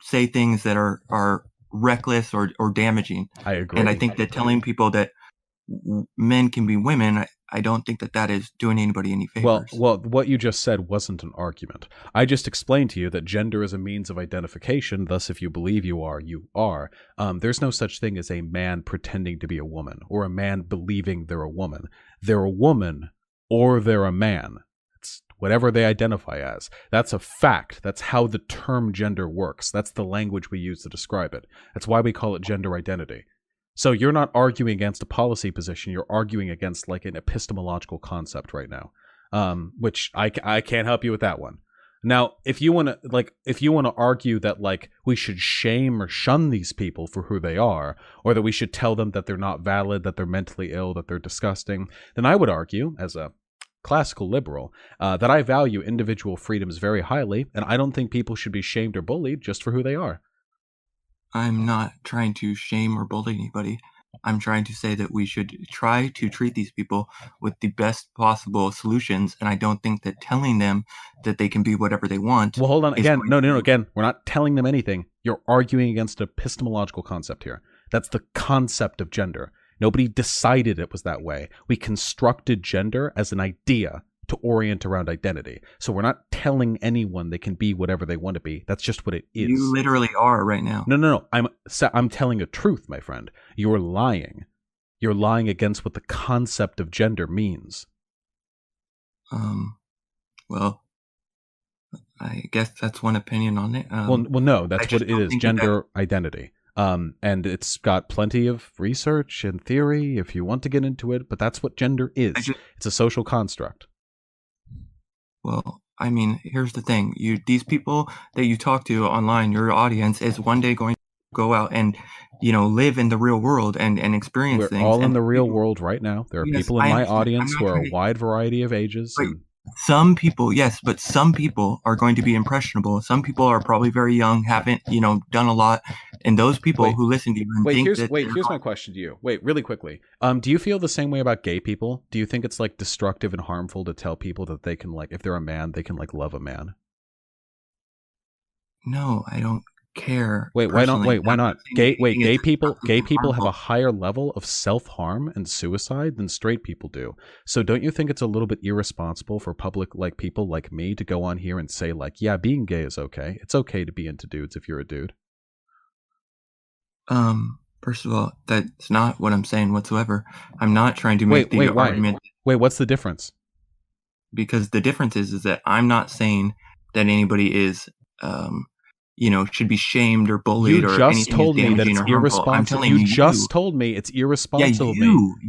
say things that are reckless or damaging. I agree. And I think that telling people that men can be women, I don't think that is doing anybody any favors. Well, what you just said wasn't an argument. I just explained to you that gender is a means of identification. Thus, if you believe you are, you are. There's no such thing as a man pretending to be a woman or a man believing they're a woman. They're a woman or they're a man. It's whatever they identify as. That's a fact. That's how the term gender works. That's the language we use to describe it. That's why we call it gender identity. So you're not arguing against a policy position. You're arguing against like an epistemological concept right now, which I can't help you with that one. Now, if you want to argue that like we should shame or shun these people for who they are, or that we should tell them that they're not valid, that they're mentally ill, that they're disgusting, then I would argue, as a classical liberal, that I value individual freedoms very highly, and I don't think people should be shamed or bullied just for who they are. I'm not trying to shame or bully anybody. I'm trying to say that we should try to treat these people with the best possible solutions, and I don't think that telling them that they can be whatever they want. Well, hold on. Again, no. Again, we're not telling them anything. You're arguing against an epistemological concept here. That's the concept of gender. Nobody decided it was that way. We constructed gender as an idea to orient around identity. So we're not telling anyone they can be whatever they want to be. That's just what it is. You literally are right now. No. I'm telling a truth, my friend. You're lying. You're lying against what the concept of gender means. Well, I guess that's one opinion on it. Well, no, that's what it is. Gender identity. And it's got plenty of research and theory if you want to get into it, but that's what gender is. It's a social construct. Well, I mean, here's the thing. These people that you talk to online, your audience is one day going to go out and, live in the real world and experience We're things. all in And the real world right now. There are yes, people in I my understand. I'm audience not who are trying a to, wide variety of ages. but And some people, yes, but some people are going to be impressionable. Some people are probably very young, haven't, done a lot. And those people wait, who listen to you and think that here's my question to you. Wait, really quickly. Do you feel the same way about gay people? Do you think it's like destructive and harmful to tell people that they can, like, if they're a man, they can like love a man? no, I don't care. Wait, why not? Personally. Wait, why I'm not? saying anything is Gay people destructive and have a harmful. higher level of self-harm and suicide than straight people do. So don't you think it's a little bit irresponsible for public, like, people like me to go on here and say, like, yeah, being gay is okay. It's okay to be into dudes if you're a dude. First of all, that's not what I'm saying whatsoever. I'm not trying to make the why? argument Wait, what's the difference? because the difference is that I'm not saying that anybody is, should be shamed or bullied You or just anything is told me that damaging it's or harmful. I'm irresponsible. telling You just told me it's yeah, irresponsible of me.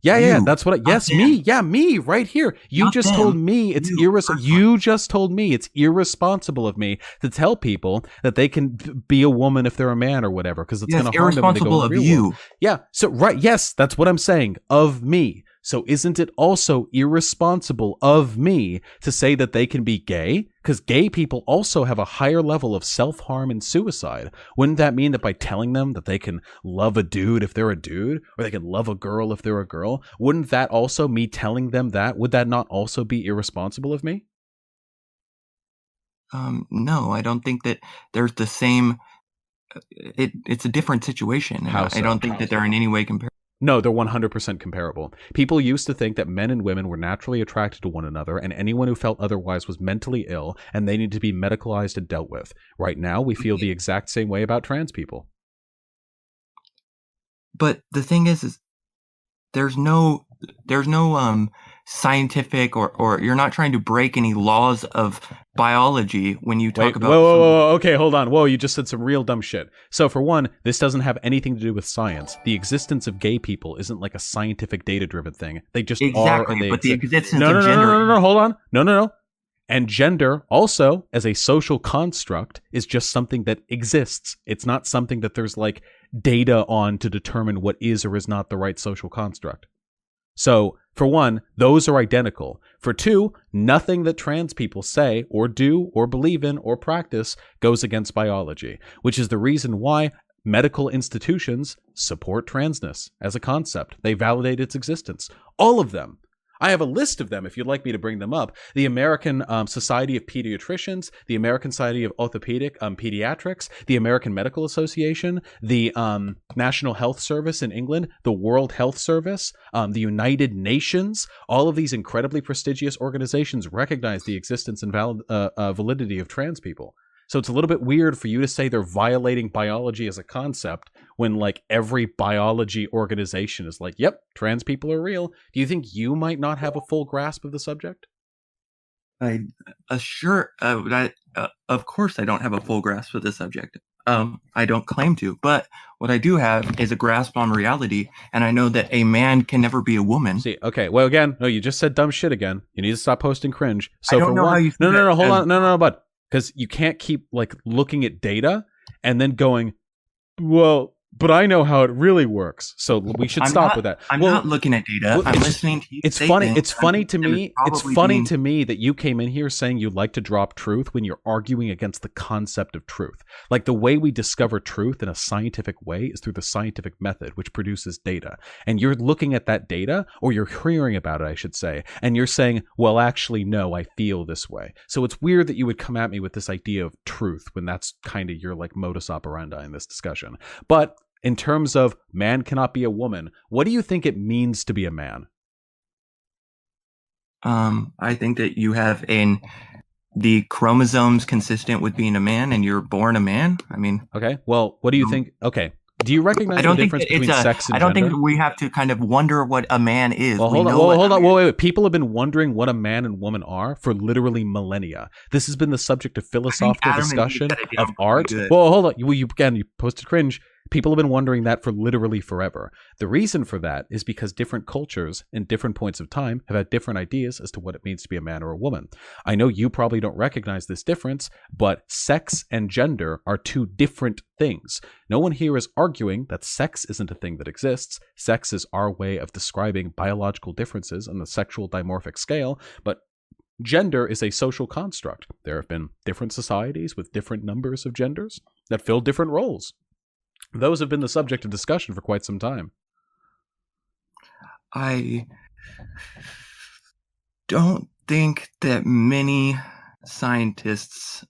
Yeah, that's what. not them, Me. Yeah, me right here. You not just told them, me it's you, You just told me it's irresponsible of me to tell people that they can be a woman if they're a man or whatever, because it's yes, going to harm them when they go irresponsible in of the real you. world. Yeah. So right. Yes, that's what I'm saying. Of me. So isn't it also irresponsible of me to say that they can be gay? Because gay people also have a higher level of self-harm and suicide. Wouldn't that mean that by telling them that they can love a dude if they're a dude, or they can love a girl if they're a girl, wouldn't that also, me telling them that, would that not also be irresponsible of me? No, I don't think that there's the same. It's a different situation. And How I don't so? think that they're in any way comparable. No, they're 100% comparable. People used to think that men and women were naturally attracted to one another, and anyone who felt otherwise was mentally ill, and they needed to be medicalized and dealt with. Right now, we feel the exact same way about trans people. But the thing is there's no scientific or you're not trying to break any laws of biology when you talk about whoa, okay, hold on. Whoa, you just said some real dumb shit. So for one, this doesn't have anything to do with science. The existence of gay people isn't like a scientific data-driven thing. They just are, and they but the existence no, of gender. no, hold on. No. And gender, also, as a social construct, is just something that exists. It's not something that there's like data on to determine what is or is not the right social construct. So, for one, those are identical. For two, nothing that trans people say or do or believe in or practice goes against biology, which is the reason why medical institutions support transness as a concept. They validate its existence. All of them. I have a list of them if you'd like me to bring them up. The American Society of Pediatricians, the American Society of Orthopedic Pediatrics, the American Medical Association, the National Health Service in England, the World Health Service, the United Nations. All of these incredibly prestigious organizations recognize the existence and validity of trans people. So it's a little bit weird for you to say they're violating biology as a concept when like every biology organization is like, yep, trans people are real. Do you think you might not have a full grasp of the subject? Of course I don't have a full grasp of the subject. I don't claim to, but what I do have is a grasp on reality, and I know that a man can never be a woman. See, okay, well, again, no, you just said dumb shit again. You need to stop posting cringe. So I don't know how you no, hold on, no, bud. Because you can't keep like looking at data and then going, well, but I know how it really works. So we should stop with that. I'm not looking at data. I'm listening to you. It's funny. It's funny to me. It's funny to me that you came in here saying you'd like to drop truth when you're arguing against the concept of truth. Like the way we discover truth in a scientific way is through the scientific method, which produces data. And you're looking at that data, or you're hearing about it, I should say, and you're saying, well, actually, no, I feel this way. So it's weird that you would come at me with this idea of truth when that's kind of your like modus operandi in this discussion. But in terms of man cannot be a woman, what do you think it means to be a man? I think that you have the chromosomes consistent with being a man, and you're born a man. I mean, okay. Well, what do you think? Okay, do you recognize the difference between sex and gender? I don't think we have to kind of wonder what a man is. Well, hold on. Wait. People have been wondering what a man and woman are for literally millennia. This has been the subject of philosophical discussion, of art. Well, hold on. You posted cringe. People have been wondering that for literally forever. The reason for that is because different cultures in different points of time have had different ideas as to what it means to be a man or a woman. I know you probably don't recognize this difference, but sex and gender are two different things. No one here is arguing that sex isn't a thing that exists. Sex is our way of describing biological differences on the sexual dimorphic scale, but gender is a social construct. There have been different societies with different numbers of genders that fill different roles. Those have been the subject of discussion for quite some time. I don't think that many scientists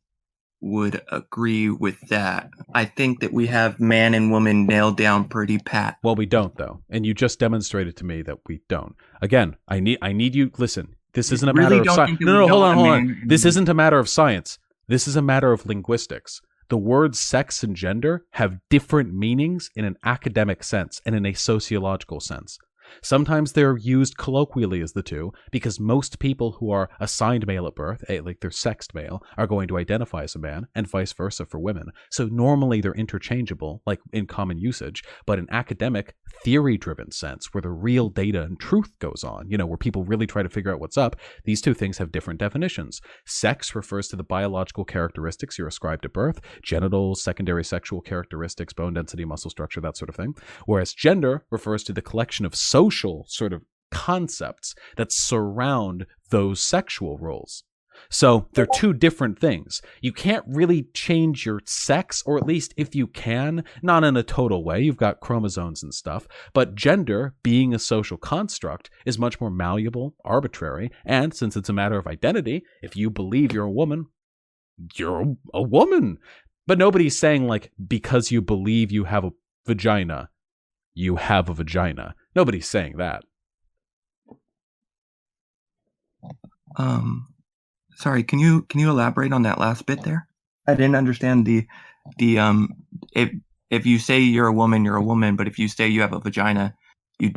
would agree with that. I think that we have man and woman nailed down pretty pat. Well, we don't, though. And you just demonstrated to me that we don't. Again, I need you, listen, this isn't a matter of science. No, hold on. This isn't a matter of science. This is a matter of linguistics. The words sex and gender have different meanings in an academic sense and in a sociological sense. Sometimes they're used colloquially as the two because most people who are assigned male at birth, like they're sexed male, are going to identify as a man, and vice versa for women. So normally they're interchangeable, like in common usage, but in academic, theory-driven sense, where the real data and truth goes on, where people really try to figure out what's up, these two things have different definitions. Sex refers to the biological characteristics you're ascribed at birth, genitals, secondary sexual characteristics, bone density, muscle structure, that sort of thing, whereas gender refers to the collection of social sort of concepts that surround those sexual roles. So they're two different things. You can't really change your sex, or at least if you can, not in a total way, you've got chromosomes and stuff, but gender, being a social construct, is much more malleable, arbitrary, and since it's a matter of identity, if you believe you're a woman, you're a woman. But nobody's saying, like, because you believe you have a vagina, you have a vagina. Nobody's saying that. Sorry, can you elaborate on that last bit there? I didn't understand the if you say you're a woman, but if you say you have a vagina, you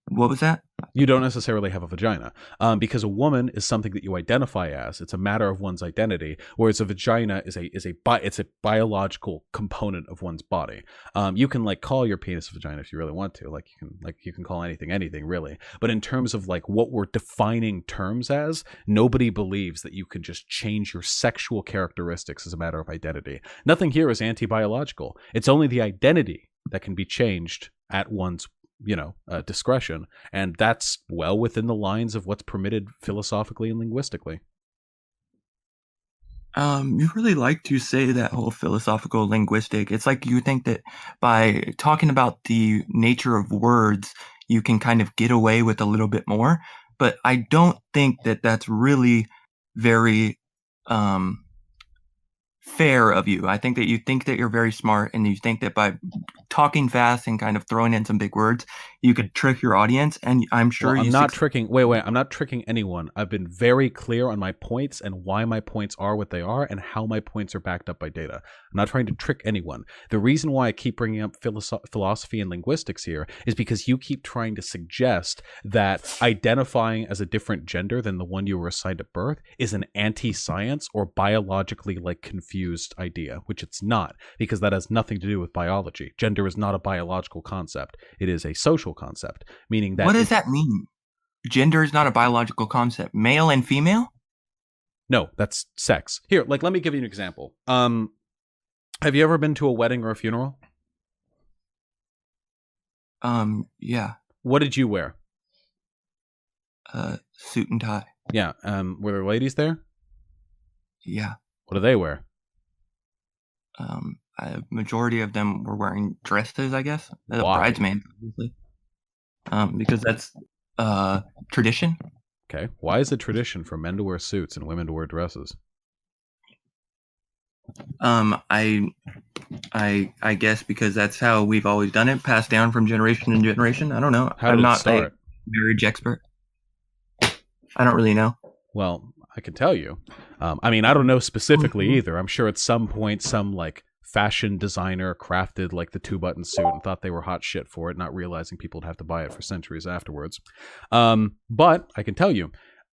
what was that? You don't necessarily have a vagina, because a woman is something that you identify as. It's a matter of one's identity, whereas a vagina is a biological component of one's body. You can call your penis a vagina if you really want to. You can call anything really. But in terms of what we're defining terms as, nobody believes that you can just change your sexual characteristics as a matter of identity. Nothing here is anti-biological. It's only the identity that can be changed at one's discretion, and that's well within the lines of what's permitted philosophically and linguistically. You really like to say that whole philosophical linguistic. It's like you think that by talking about the nature of words, you can kind of get away with a little bit more, but I don't think that that's really very fair of you. I think that you think that you're very smart, and you think that by talking fast and kind of throwing in some big words, you could trick your audience, and I'm sure I'm not tricking anyone. I've been very clear on my points and why my points are what they are and how my points are backed up by data. I'm not trying to trick anyone. The reason why I keep bringing up philosophy and linguistics here is because you keep trying to suggest that identifying as a different gender than the one you were assigned at birth is an anti-science or biologically confused idea, which it's not, because that has nothing to do with biology. Gender is not a biological concept. It is a social concept, meaning that... What does that mean? Gender is not a biological concept. Male and female? No, that's sex. Here, let me give you an example. Have you ever been to a wedding or a funeral? Yeah. What did you wear? Suit and tie. Yeah. Were there ladies there? Yeah. What do they wear? A majority of them were wearing dresses, I guess. As a Why? bridesmaid, obviously. Because that's tradition. Okay. Why is it tradition for men to wear suits and women to wear dresses? I guess because that's how we've always done it, passed down from generation to generation. I don't know. I'm not a marriage expert. I don't really know. Well, I can tell you. I don't know specifically either. I'm sure at some point some fashion designer crafted the 2-button suit and thought they were hot shit for it, not realizing people would have to buy it for centuries afterwards. But I can tell you,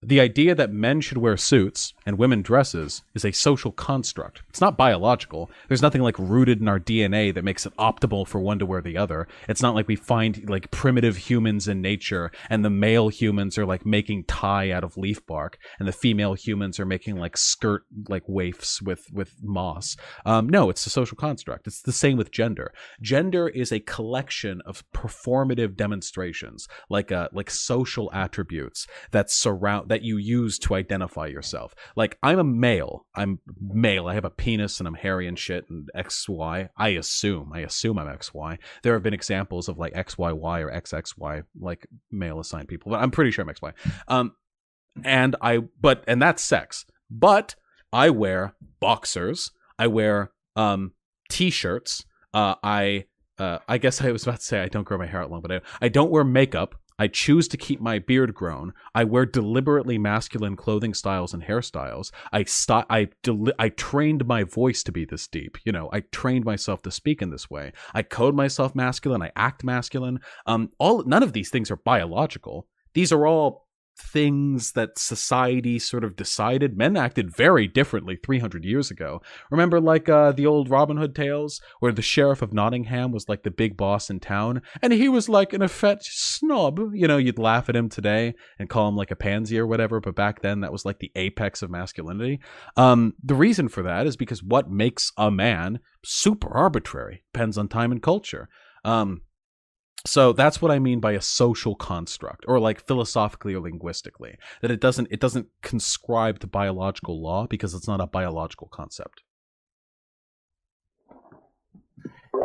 The idea that men should wear suits and women dresses is a social construct. It's not biological. There's nothing like rooted in our DNA that makes it optimal for one to wear the other. It's not like we find like primitive humans in nature and the male humans are like making tie out of leaf bark and the female humans are making like skirt like waifs with moss. No, it's a social construct. It's the same with gender. Gender is a collection of performative demonstrations, like social attributes that surround that you use to identify yourself. Like, I'm a male. I'm male. I have a penis and I'm hairy and shit and XY. I assume I'm XY. There have been examples of like XYY or XXY, like male assigned people, but I'm pretty sure I'm XY. And that's sex. But I wear boxers. I wear t-shirts. I guess I was about to say I don't grow my hair out long, but I don't wear makeup. I choose to keep my beard grown. I wear deliberately masculine clothing styles and hairstyles. I trained my voice to be this deep. You know, I trained myself to speak in this way. I code myself masculine. I act masculine. None of these things are biological. These are all things that society sort of decided. Men acted very differently 300 years ago. Remember like the old Robin Hood tales where the sheriff of Nottingham was like the big boss in town and he was like an effete snob. You know, you'd laugh at him today and call him like a pansy or whatever, but back then that was like the apex of masculinity. The reason for that is because what makes a man super arbitrary depends on time and culture. So that's what I mean by a social construct, or like philosophically or linguistically, that it doesn't conscribe to biological law because it's not a biological concept.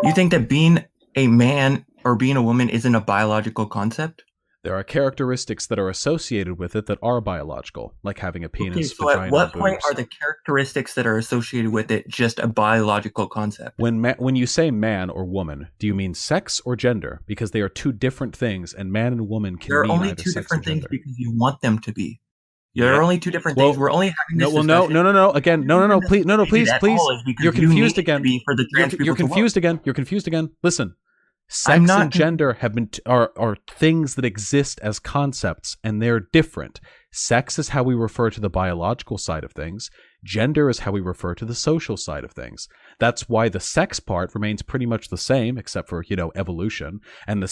You think that being a man or being a woman isn't a biological concept? There are characteristics that are associated with it that are biological, like having a penis. Okay, so at what point are the characteristics that are associated with it just a biological concept? When you say man or woman, do you mean sex or gender? Because they are two different things, and man and woman can mean either sex or gender. They're only two different things because you want them to be. There are only two different things. We're only having this discussion. No. Again, no. Please. You're confused again. You're confused again. You're confused again. Listen. Sex and gender are things that exist as concepts, and they're different. Sex is how we refer to the biological side of things. Gender is how we refer to the social side of things. That's why the sex part remains pretty much the same, except for, evolution. And the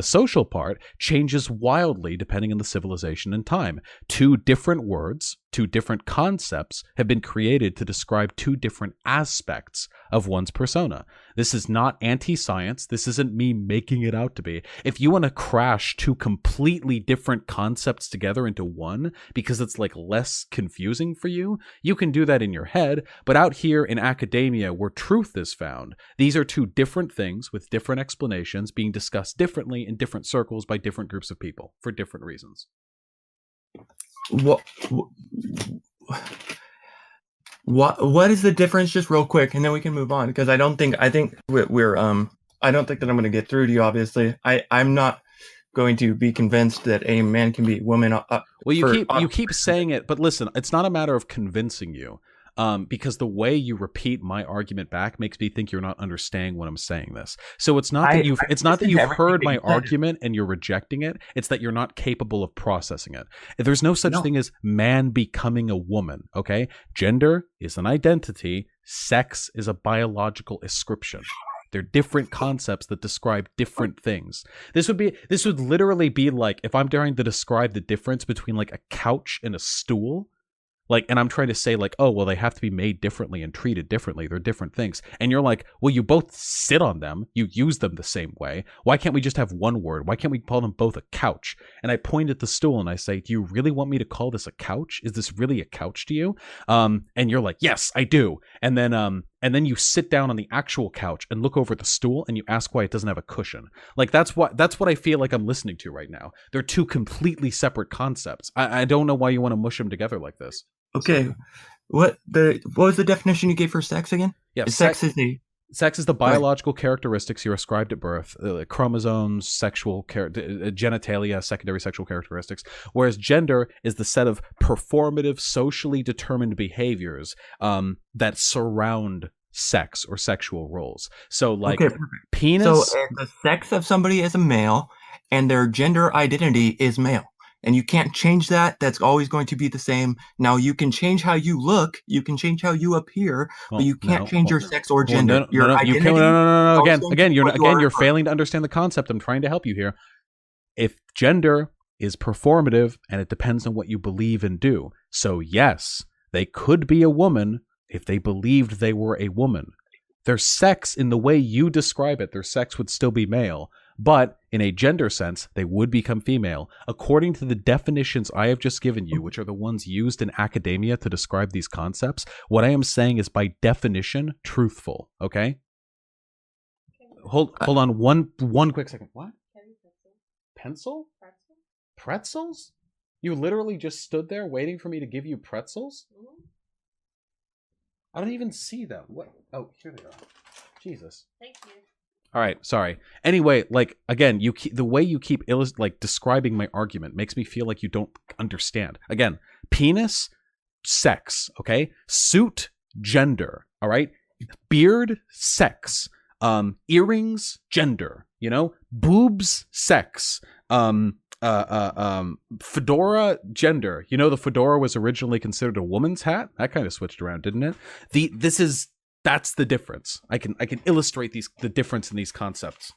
social part changes wildly depending on the civilization and time. Two different words, two different concepts have been created to describe two different aspects of one's persona. This is not anti-science. This isn't me making it out to be. If you want to crash two completely different concepts together into one because it's like less confusing for you, you can do that in your head, but out here in academia where truth is found, these are two different things with different explanations being discussed differently in different circles by different groups of people for different reasons. What is the difference, just real quick, and then we can move on, because I don't think that I'm going to get through to you, obviously. I'm not going to be convinced that a man can be a woman. Well, you keep saying it, but listen, it's not a matter of convincing you, because the way you repeat my argument back makes me think you're not understanding when I'm saying this. So it's not that you've heard my argument and you're rejecting it. It's that you're not capable of processing it. There's no such thing as man becoming a woman. Okay, gender is an identity. Sex is a biological ascription. They're different concepts that describe different things. This would literally be like if I'm trying to describe the difference between like a couch and a stool. Like, and I'm trying to say like, oh, well, they have to be made differently and treated differently. They're different things. And you're like, well, you both sit on them. You use them the same way. Why can't we just have one word? Why can't we call them both a couch? And I point at the stool and I say, do you really want me to call this a couch? Is this really a couch to you? And you're like, yes, I do. And then you sit down on the actual couch and look over at the stool and you ask why it doesn't have a cushion. Like that's what I feel like I'm listening to right now. They're two completely separate concepts. I don't know why you want to mush them together like this. Okay, what was the definition you gave for sex again? Yeah, sex is the biological characteristics you're ascribed at birth, chromosomes, sexual genitalia, secondary sexual characteristics, whereas gender is the set of performative, socially determined behaviors that surround sex or sexual roles. So like penis. So the sex of somebody is a male and their gender identity is male. and you can't change that. That's always going to be the same. Now, you can change how you look, you can change how you appear, but you can't change your sex or gender. Your identity. No. Again, you're failing to understand the concept. I'm trying to help you here. If gender is performative and it depends on what you believe and do, so yes, they could be a woman if they believed they were a woman. Their sex, in the way you describe it, their sex would still be male. But in a gender sense, they would become female. According to the definitions I have just given you, which are the ones used in academia to describe these concepts, what I am saying is by definition truthful. Okay? Hold on one quick second. What? Pencil? Pretzels? You literally just stood there waiting for me to give you pretzels? I don't even see them. What? Oh, here they are. Jesus. Thank you. All right, sorry. Anyway, like, again, the way you keep describing my argument makes me feel like you don't understand. Again, penis, sex, okay? Suit, gender, all right? Beard, sex. Earrings, gender, you know? Boobs, sex. Fedora, gender. You know, the fedora was originally considered a woman's hat. That kind of switched around, didn't it? That's the difference. I can illustrate the difference in these concepts.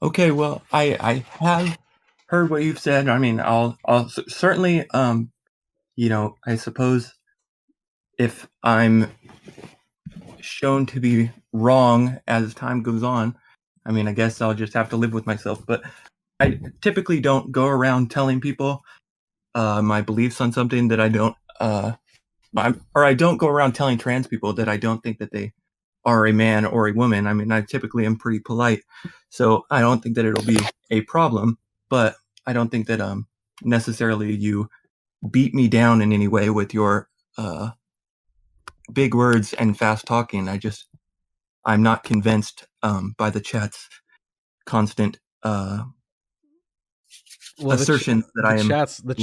Okay. Well, I have heard what you've said. I mean, I'll certainly, I suppose if I'm shown to be wrong as time goes on, I mean, I guess I'll just have to live with myself. But I typically don't go around telling people my beliefs on something that I don't, I don't go around telling trans people that I don't think that they are a man or a woman. I mean, I typically am pretty polite, so I don't think that it'll be a problem. But I don't think that necessarily you beat me down in any way with your big words and fast talking. I'm not convinced by the chat's constant assertions that I am. The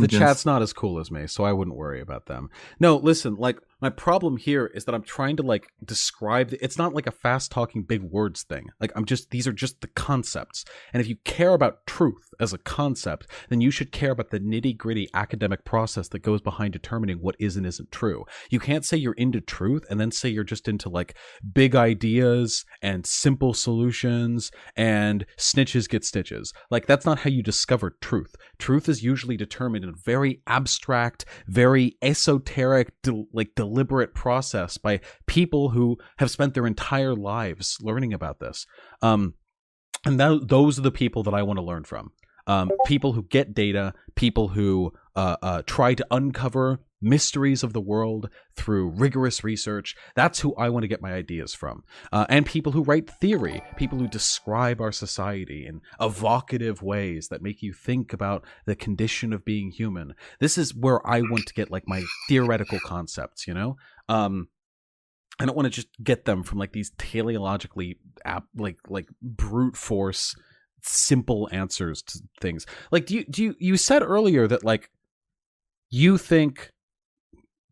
chat's not as cool as me, so I wouldn't worry about them. No, listen, like, my problem here is that I'm trying to like describe it's not like a fast talking big words thing. Like, these are just the concepts. And if you care about truth as a concept, then you should care about the nitty-gritty academic process that goes behind determining what is and isn't true. You can't say you're into truth and then say you're just into like big ideas and simple solutions and snitches get stitches. Like, that's not how you discover truth. Truth is usually determined in a very abstract, very esoteric, deliberate process by people who have spent their entire lives learning about this. And those are the people that I want to learn from. People who get data, people who try to uncover mysteries of the world through rigorous research. That's who I want to get my ideas from. And people who write theory, people who describe our society in evocative ways that make you think about the condition of being human. This is where I want to get like my theoretical concepts, you know? I don't want to just get them from like these teleologically like brute force simple answers to things. Like, you said earlier that like you think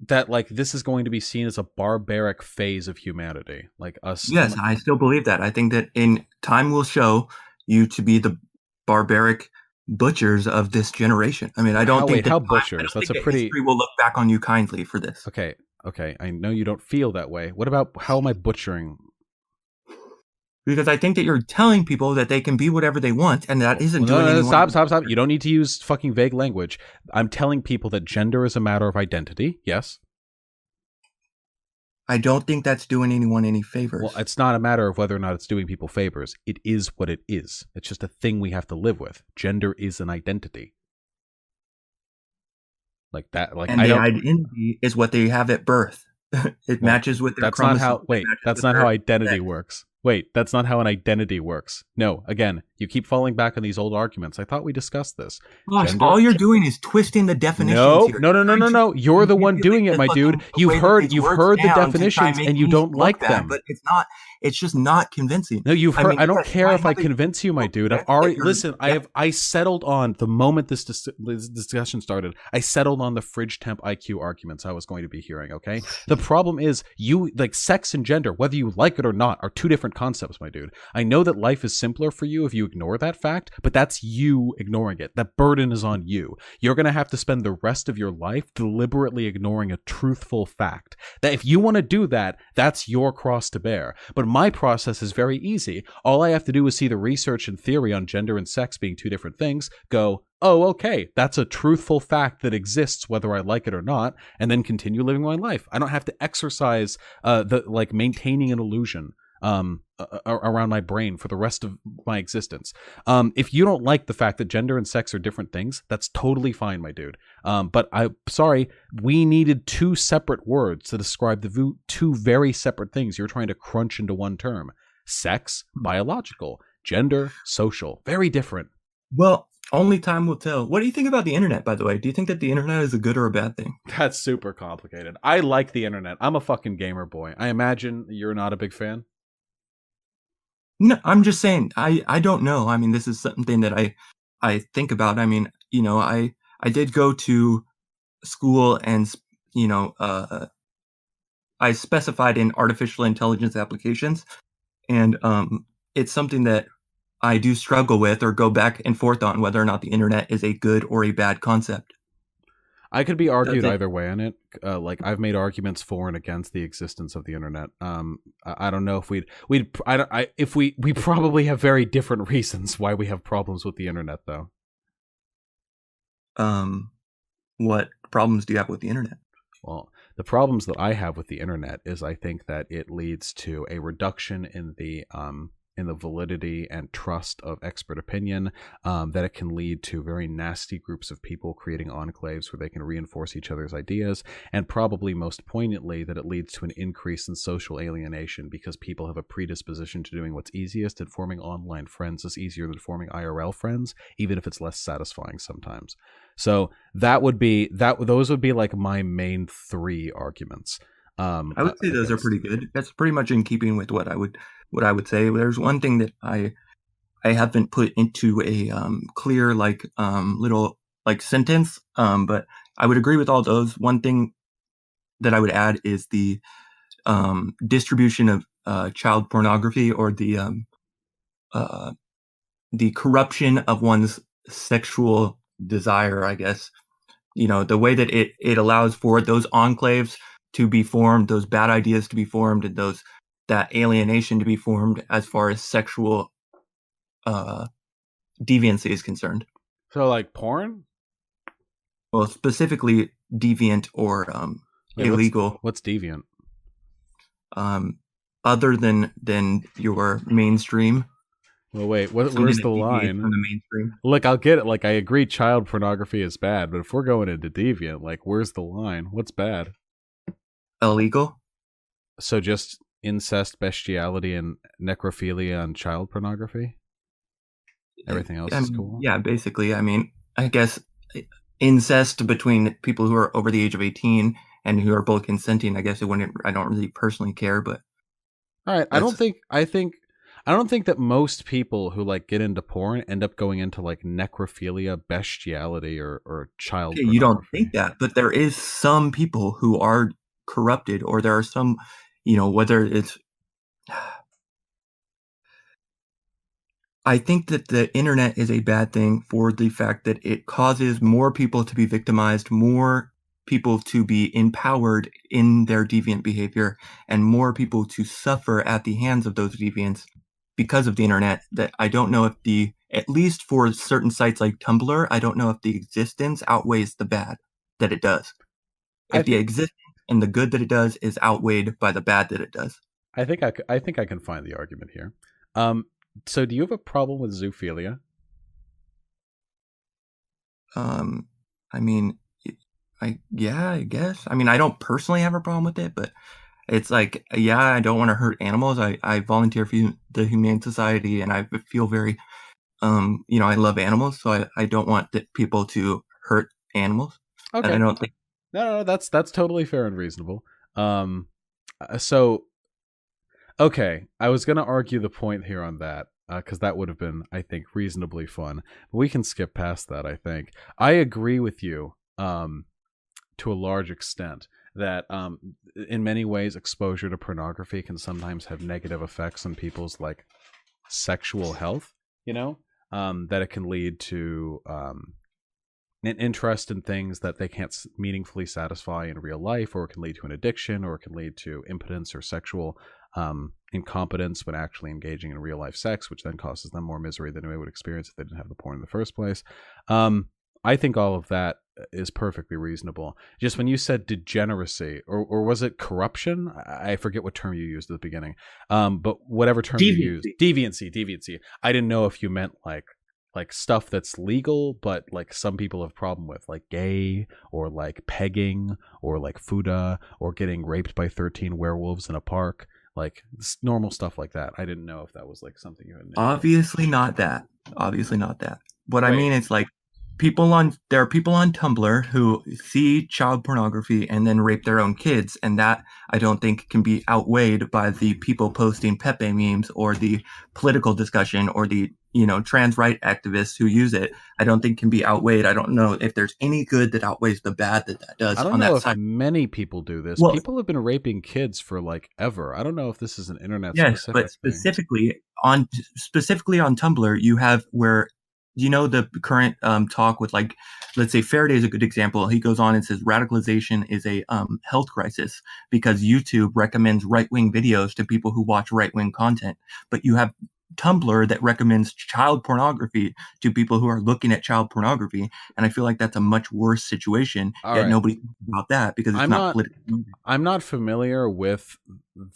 that like this is going to be seen as a barbaric phase of humanity, like us. Yes, I still believe that. I think that in time will show you to be the barbaric butchers of this generation. I mean, I don't think how butchers. That's a pretty. History will look back on you kindly for this. Okay. I know you don't feel that way. What about how am I butchering? Because I think that you're telling people that they can be whatever they want, and that isn't doing anyone. Stop. You don't need to use fucking vague language. I'm telling people that gender is a matter of identity. Yes. I don't think that's doing anyone any favors. Well, it's not a matter of whether or not it's doing people favors. It is what it is. It's just a thing we have to live with. Gender is an identity. Like that. Like, and the identity is what they have at birth. It matches with their chromosomes. That's not how identity works. Wait, that's not how an identity works. No, again, you keep falling back on these old arguments. I thought we discussed this. Gosh, all you're doing is twisting the definitions. No. You're the one doing it, my dude. You've heard the definitions and you don't like them. But it's not. It's just not convincing. No, you've I heard. mean, I don't yes, care if I have a convince you, my dude. I've that already you're listen. yeah, I settled on the moment this discussion started. I settled on the fridge temp IQ arguments I was going to be hearing. Okay. The problem is you like sex and gender, whether you like it or not, are two different concepts, my dude. I know that life is simpler for you if you ignore that fact, but that's you ignoring it. That burden is on you. You're gonna have to spend the rest of your life deliberately ignoring a truthful fact. That if you want to do that, that's your cross to bear. But my process is very easy. All I have to do is see the research and theory on gender and sex being two different things, go, oh, okay, that's a truthful fact that exists whether I like it or not, and then continue living my life. I don't have to exercise maintaining an illusion around my brain for the rest of my existence. If you don't like the fact that gender and sex are different things, that's totally fine, my dude. But sorry, we needed two separate words to describe the two very separate things you're trying to crunch into one term. Sex, biological. Gender, social. Very different. Well, only time will tell. What do you think about the internet, by the way? Do you think that the internet is a good or a bad thing? That's super complicated. I like the internet. I'm a fucking gamer boy. I imagine you're not a big fan. No, I'm just saying. I don't know. I mean, this is something that I think about. I mean, I did go to school, and I specified in artificial intelligence applications, and it's something that I do struggle with or go back and forth on whether or not the internet is a good or a bad concept. I could be argued either way on it. Like I've made arguments for and against the existence of the internet. I don't know if we probably have very different reasons why we have problems with the internet, though. What problems do you have with the internet? Well, the problems that I have with the internet is I think that it leads to a reduction in the validity and trust of expert opinion, that it can lead to very nasty groups of people creating enclaves where they can reinforce each other's ideas, and probably most poignantly that it leads to an increase in social alienation because people have a predisposition to doing what's easiest, and forming online friends is easier than forming IRL friends, even if it's less satisfying sometimes. So those would be like my main three arguments. I would say those are pretty good. That's pretty much in keeping with what I would say. There's one thing that I haven't put into a clear little sentence, but I would agree with all those. One thing that I would add is the distribution of child pornography, or the corruption of one's sexual desire, I guess. The way that it allows for those enclaves to be formed, those bad ideas to be formed, and that alienation to be formed as far as sexual deviancy is concerned. So like porn? Well, specifically deviant or illegal. What's deviant? Other than your mainstream. Well, wait, where's the line? From the mainstream. Look, I'll get it. Like, I agree child pornography is bad, but if we're going into deviant, like, where's the line? What's bad? Illegal. So just incest, bestiality, and necrophilia and child pornography? Everything else is cool? Yeah, basically. I mean, I guess incest between people who are over the age of 18 and who are both consenting, I guess I don't really personally care, but... All right, I don't think that most people who like get into porn end up going into like necrophilia, bestiality, or child pornography. You don't think that, but there is some people who are corrupted, or there are some, whether it's... I think that the internet is a bad thing for the fact that it causes more people to be victimized, more people to be empowered in their deviant behavior, and more people to suffer at the hands of those deviants because of the internet. That I don't know if at least for certain sites like Tumblr, I don't know if the existence outweighs the bad that it does. If the existence and the good that it does is outweighed by the bad that it does. I think I can find the argument here. So do you have a problem with zoophilia? I mean, I guess. I mean, I don't personally have a problem with it, but it's like, yeah, I don't want to hurt animals. I volunteer for the Humane Society, and I feel very, I love animals, so I don't want people to hurt animals. Okay. And I don't think... No, that's totally fair and reasonable. So Okay, I was going to argue the point here on that because that would have been, I think, reasonably fun. But we can skip past that, I think. I agree with you to a large extent that in many ways exposure to pornography can sometimes have negative effects on people's like sexual health, you know, that it can lead to an interest in things that they can't meaningfully satisfy in real life, or it can lead to an addiction, or it can lead to impotence or sexual incompetence when actually engaging in real life sex, which then causes them more misery than they would experience if they didn't have the porn in the first place. I think all of that is perfectly reasonable. Just when you said degeneracy, or was it corruption? I forget what term you used at the beginning. But whatever term you used, deviancy. I didn't know if you meant like stuff that's legal, but like some people have problem with, like gay, or like pegging, or like fuda, or getting raped by 13 werewolves in a park, like normal stuff like that. I didn't know if that was like something you had. Obviously not that. What I mean is like there are people on Tumblr who see child pornography and then rape their own kids, and that I don't think can be outweighed by the people posting Pepe memes or the political discussion or the trans right activists who use it. I don't think can be outweighed. I don't know if there's any good that outweighs the bad that does. I don't on know that if side. many people do this. Well, people have been raping kids for like ever. I don't know if this is an internet yes, specific but thing. specifically on Tumblr, you have where the current talk with, like, let's say Faraday is a good example. He goes on and says radicalization is a health crisis because YouTube recommends right-wing videos to people who watch right-wing content. But you have Tumblr that recommends child pornography to people who are looking at child pornography. And I feel like that's a much worse situation. All Yet right. nobody thinks about that because it's not political. I'm not familiar with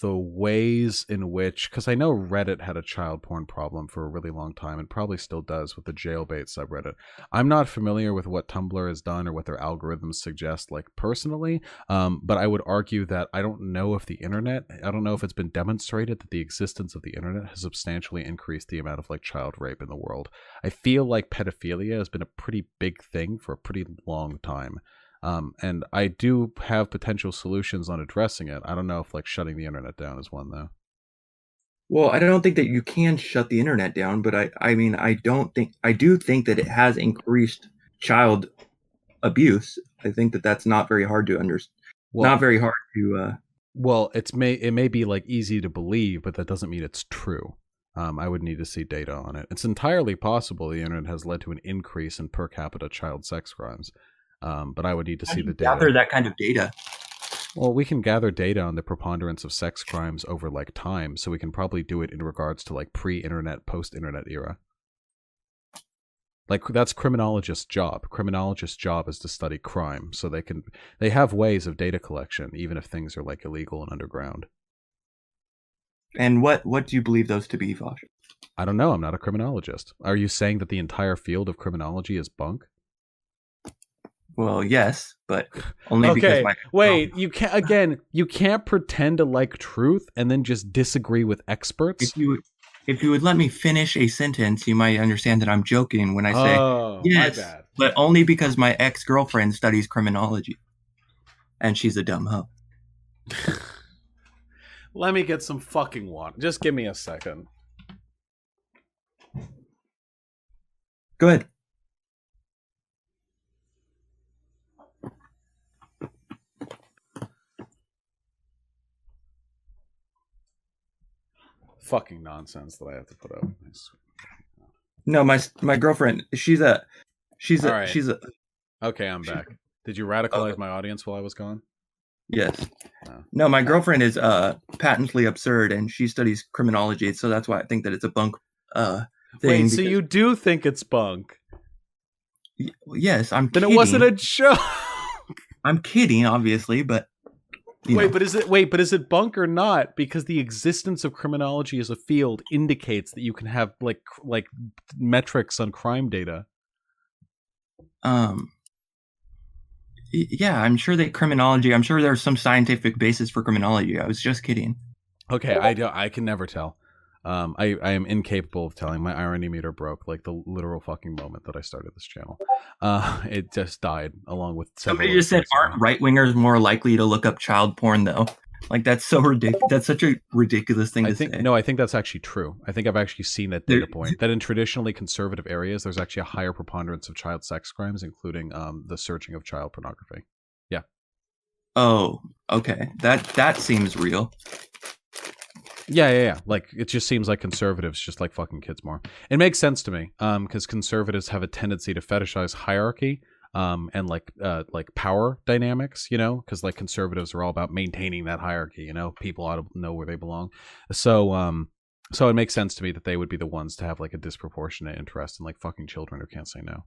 the ways in which, because I know Reddit had a child porn problem for a really long time and probably still does with the jailbait subreddit. I'm not familiar with what Tumblr has done or what their algorithms suggest, like personally, but I would argue that I don't know if it's been demonstrated that the existence of the internet has substantially increased the amount of like child rape in the world. I feel like pedophilia has been a pretty big thing for a pretty long time. And I do have potential solutions on addressing it. I don't know if like shutting the internet down is one, though. Well, I don't think that you can shut the internet down, but I do think that it has increased child abuse. I think that that's not very hard to understand. Not very hard to. Well, it may be like easy to believe, but that doesn't mean it's true. I would need to see data on it. It's entirely possible the internet has led to an increase in per capita child sex crimes. But I would need to see the data. Gather that kind of data. Well, we can gather data on the preponderance of sex crimes over like time, so we can probably do it in regards to like pre-internet, post-internet era. Like that's criminologist's job. Criminologist's job is to study crime, so they have ways of data collection, even if things are like illegal and underground. And what do you believe those to be, Vaush? I don't know. I'm not a criminologist. Are you saying that the entire field of criminology is bunk? Well, yes, but only because you can't pretend to like truth and then just disagree with experts. If you would let me finish a sentence, you might understand that I'm joking when I say yes, my bad. But only because my ex-girlfriend studies criminology, and she's a dumb hoe. Let me get some fucking water. Just give me a second. Go ahead. Fucking nonsense that I have to put up. No, my girlfriend, she's a Okay, I'm back. Did you radicalize my audience while I was gone? Yes. No, my girlfriend is patently absurd, and she studies criminology, so that's why I think that it's a bunk thing. Wait, so you do think it's bunk? Yes, I'm kidding. Then it wasn't a joke. I'm kidding, obviously, but but is it bunk or not? Because the existence of criminology as a field indicates that you can have like metrics on crime data. Yeah, I'm sure there's some scientific basis for criminology. I was just kidding. Okay, I can never tell. I am incapable of telling. My irony meter broke like the literal fucking moment that I started this channel. It just died along with several. Somebody just said, aren't right-wingers more likely to look up child porn, though? Like, that's so ridiculous. That's such a ridiculous thing to say. No, I think that's actually true. I think I've actually seen that data point, that in traditionally conservative areas, there's actually a higher preponderance of child sex crimes, including the searching of child pornography. Yeah. Oh, okay. That seems real. Yeah. Like, it just seems like conservatives just like fucking kids more. It makes sense to me, because conservatives have a tendency to fetishize hierarchy, and like power dynamics, because like conservatives are all about maintaining that hierarchy. People ought to know where they belong. So it makes sense to me that they would be the ones to have like a disproportionate interest in like fucking children who can't say no.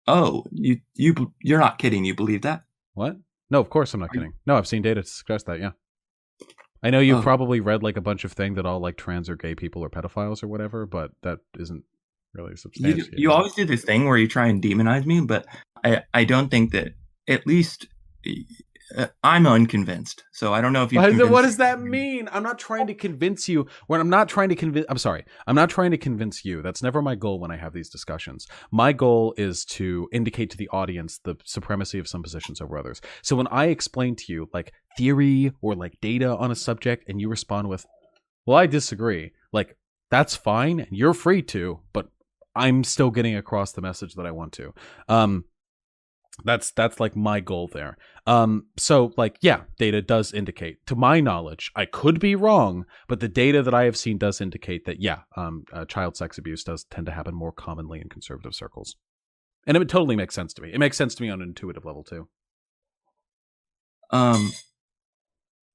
Oh, you're not kidding. You believe that? What? No, of course I'm not kidding. No, I've seen data to suggest that. Yeah. I know you've probably read like a bunch of things that all like trans or gay people are pedophiles or whatever, but that isn't really substantiated. You always do this thing where you try and demonize me, but I don't think that, at least I'm unconvinced. So I don't know if you. What does that mean? I'm not trying to convince you. I'm not trying to convince you. That's never my goal when I have these discussions. My goal is to indicate to the audience the supremacy of some positions over others. So when I explain to you like theory or like data on a subject and you respond with, well, I disagree, like, that's fine and you're free to, but I'm still getting across the message that I want to. That's like my goal there. So like, yeah, data does indicate, to my knowledge, I could be wrong, but the data that I have seen does indicate that, yeah, child sex abuse does tend to happen more commonly in conservative circles. And it totally makes sense to me. It makes sense to me on an intuitive level too.